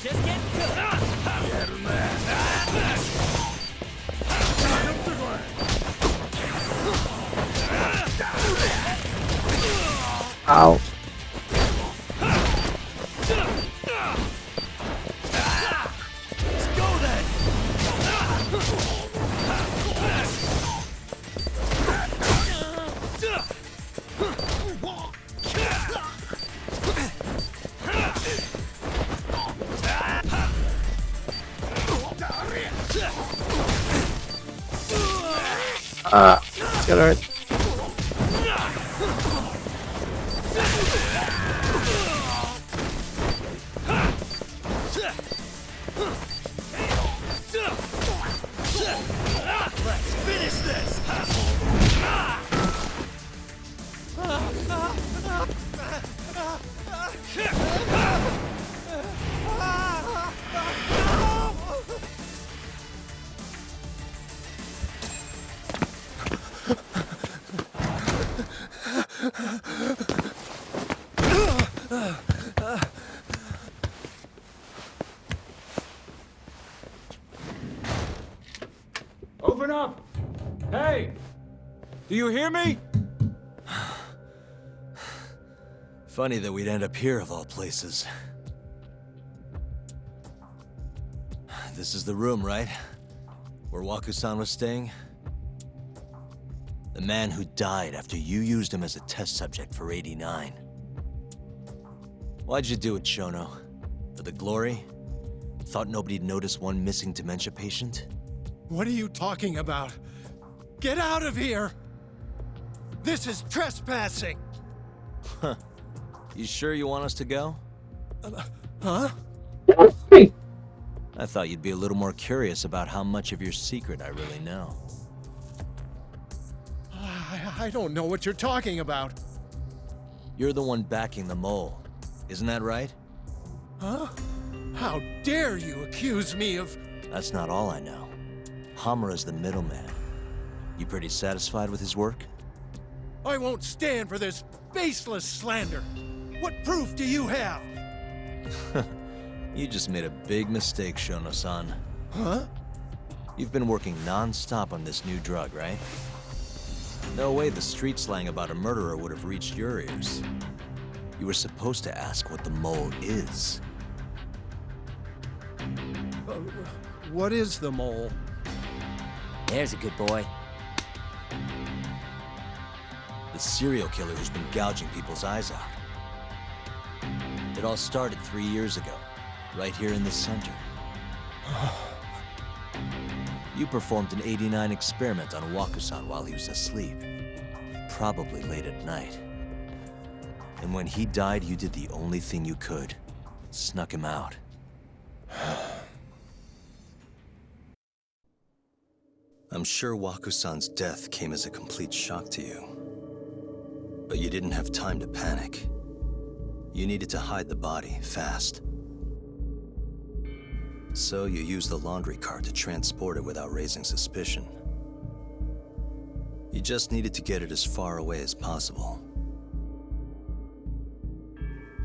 Speaker 5: Just get good.
Speaker 7: Ow.
Speaker 19: Let's go then.
Speaker 7: It's gonna hurt.
Speaker 9: Open up! Hey! Do you hear me?
Speaker 10: Funny that we'd end up here of all places. This is the room, right? Where Waku-san was staying? The man who died after you used him as a test subject for 89. Why'd you do it, Shono? For the glory? Thought nobody'd notice one missing dementia patient?
Speaker 11: What are you talking about? Get out of here! This is trespassing!
Speaker 10: Huh. You sure you want us to go?
Speaker 11: Huh?
Speaker 10: I thought you'd be a little more curious about how much of your secret I really know.
Speaker 11: I don't know what you're talking about.
Speaker 10: You're the one backing the mole, isn't that right?
Speaker 11: Huh? How dare you accuse me of...
Speaker 10: That's not all I know. Hamura's the middleman. You pretty satisfied with his work?
Speaker 11: I won't stand for this baseless slander. What proof do you have?
Speaker 10: You just made a big mistake, Shono-san.
Speaker 11: Huh?
Speaker 10: You've been working non-stop on this new drug, right? No way the street slang about a murderer would have reached your ears. You were supposed to ask what the mole is.
Speaker 11: What is the mole?
Speaker 5: There's a good boy.
Speaker 10: The serial killer who's been gouging people's eyes out. It all started 3 years ago, right here in the center. You performed an 89 experiment on Waku-san while he was asleep. Probably late at night. And when he died, you did the only thing you could. Snuck him out. I'm sure Waku-san's death came as a complete shock to you. But you didn't have time to panic. You needed to hide the body, fast. So you used the laundry cart to transport it without raising suspicion. You just needed to get it as far away as possible.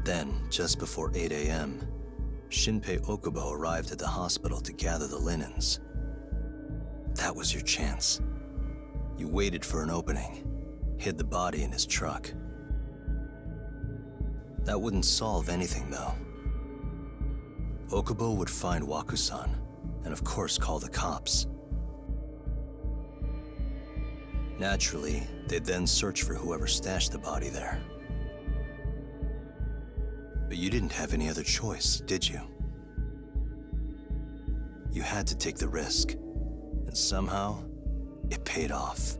Speaker 10: Then, just before 8 a.m., Shinpei Okubo arrived at the hospital to gather the linens. That was your chance. You waited for an opening, hid the body in his truck. That wouldn't solve anything, though. Okubo would find Waku-san, and of course call the cops. Naturally, they'd then search for whoever stashed the body there. But you didn't have any other choice, did you? You had to take the risk, and somehow, it paid off.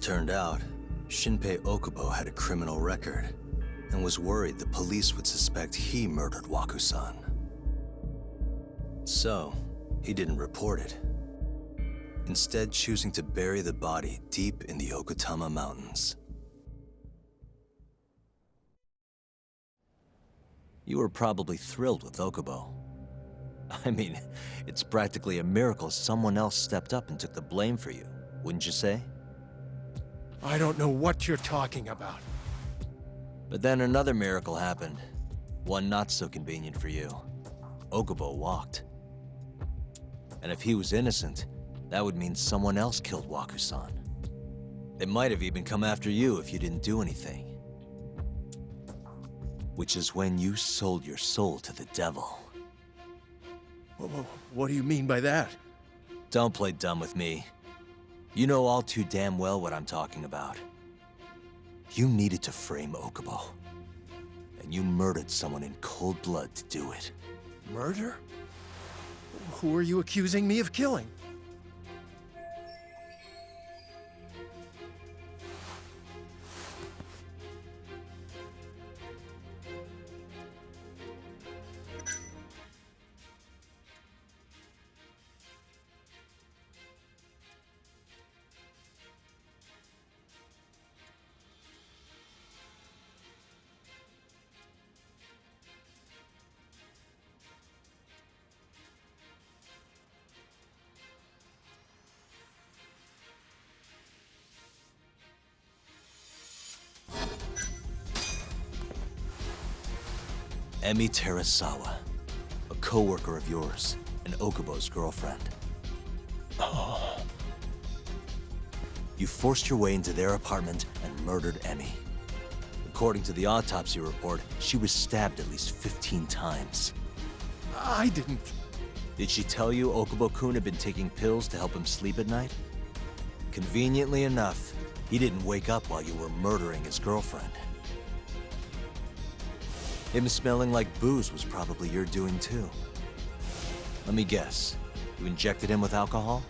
Speaker 10: Turned out, Shinpei Okubo had a criminal record, and was worried the police would suspect he murdered Waku-san. So, he didn't report it, instead choosing to bury the body deep in the Okutama Mountains. You were probably thrilled with Okubo. I mean, it's practically a miracle someone else stepped up and took the blame for you, wouldn't you say?
Speaker 11: I don't know what you're talking about.
Speaker 10: But then another miracle happened. One not so convenient for you. Okubo walked. And if he was innocent, that would mean someone else killed Waku-san. They might have even come after you if you didn't do anything. Which is when you sold your soul to the devil.
Speaker 11: What do you mean by that?
Speaker 10: Don't play dumb with me. You know all too damn well what I'm talking about. You needed to frame Okubo. And you murdered someone in cold blood to do it.
Speaker 11: Murder? Who are you accusing me of killing?
Speaker 10: Emi Terasawa, a co-worker of yours, and Okubo's girlfriend.
Speaker 22: Oh.
Speaker 10: You forced your way into their apartment and murdered Emi. According to the autopsy report, she was stabbed at least 15 times.
Speaker 11: I didn't...
Speaker 10: Did she tell you Okubo-kun had been taking pills to help him sleep at night? Conveniently enough, he didn't wake up while you were murdering his girlfriend. Him smelling like booze was probably your doing too. Let me guess, you injected him with alcohol?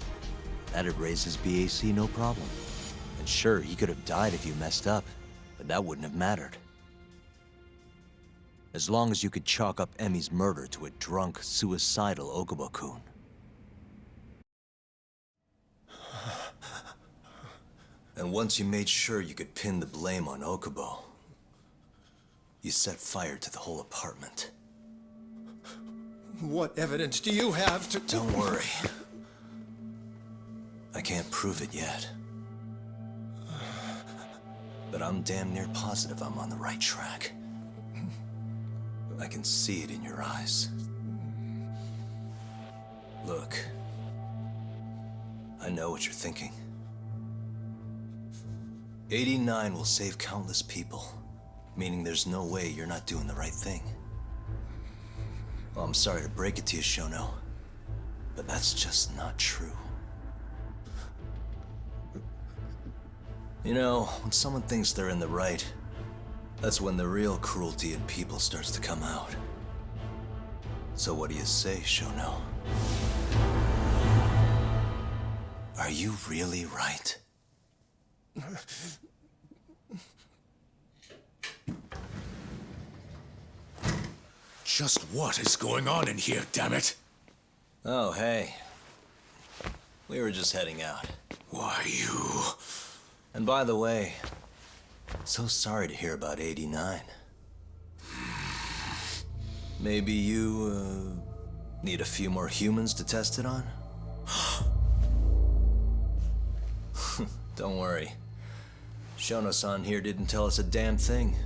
Speaker 10: That'd raise his BAC no problem. And sure, he could have died if you messed up, but that wouldn't have mattered. As long as you could chalk up Emi's murder to a drunk, suicidal Okubo-kun. And once you made sure you could pin the blame on Okubo, you set fire to the whole apartment.
Speaker 11: What evidence do you have to...
Speaker 10: Don't worry. I can't prove it yet. But I'm damn near positive I'm on the right track. I can see it in your eyes. Look, I know what you're thinking. 89 will save countless people, meaning there's no way you're not doing the right thing. Well, I'm sorry to break it to you, Shono, but that's just not true. You know, when someone thinks they're in the right, that's when the real cruelty in people starts to come out. So what do you say, Shono? Are you really right?
Speaker 1: Just what is going on in here, damn it?
Speaker 10: Oh, hey. We were just heading out.
Speaker 1: Why, you...
Speaker 10: And by the way, so sorry to hear about 89. Maybe you, need a few more humans to test it on? Don't worry. Shono-san here didn't tell us a damn thing.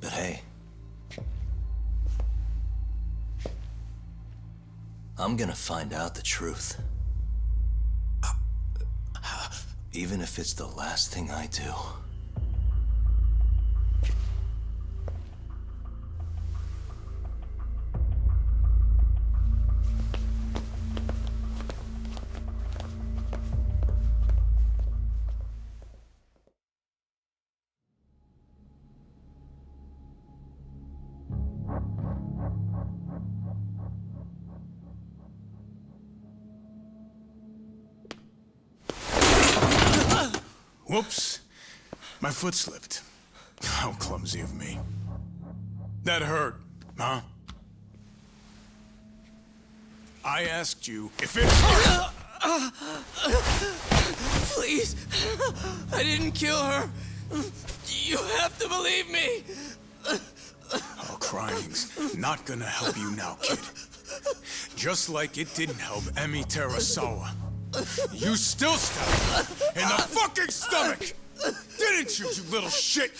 Speaker 10: But hey, I'm gonna find out the truth. Even if it's the last thing I do.
Speaker 1: Whoops. My foot slipped. How clumsy of me. That hurt, huh? I asked you if it hurt!
Speaker 8: Please! I didn't kill her! You have to believe me!
Speaker 1: Oh, crying's not gonna help you now, kid. Just like it didn't help Emi Terasawa. You still stabbed her in the fucking stomach! Didn't you, you little shit?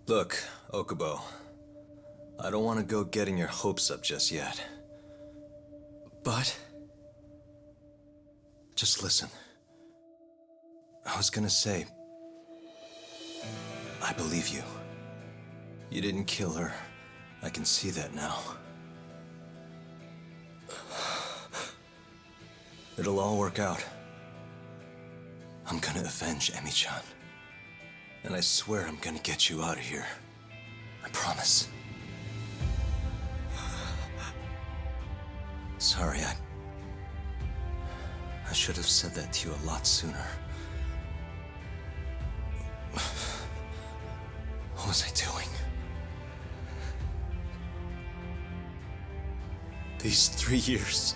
Speaker 10: Look, Okubo, I don't want to go getting your hopes up just yet. But... just listen. I was gonna say... I believe you. You didn't kill her. I can see that now. It'll all work out. I'm gonna avenge Emi-chan. And I swear I'm gonna get you out of here. I promise. Sorry, I should have said that to you a lot sooner. What was I doing?
Speaker 8: These 3 years,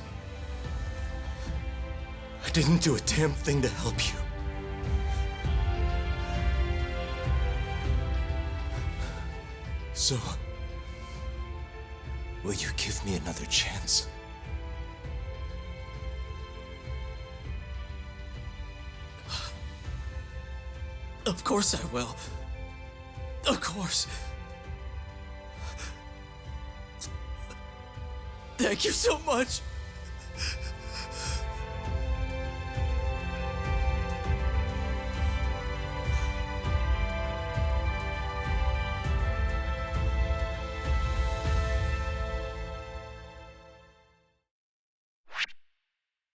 Speaker 8: I didn't do a damn thing to help you. So, will you give me another chance? Of course I will. Of course. Thank you so much.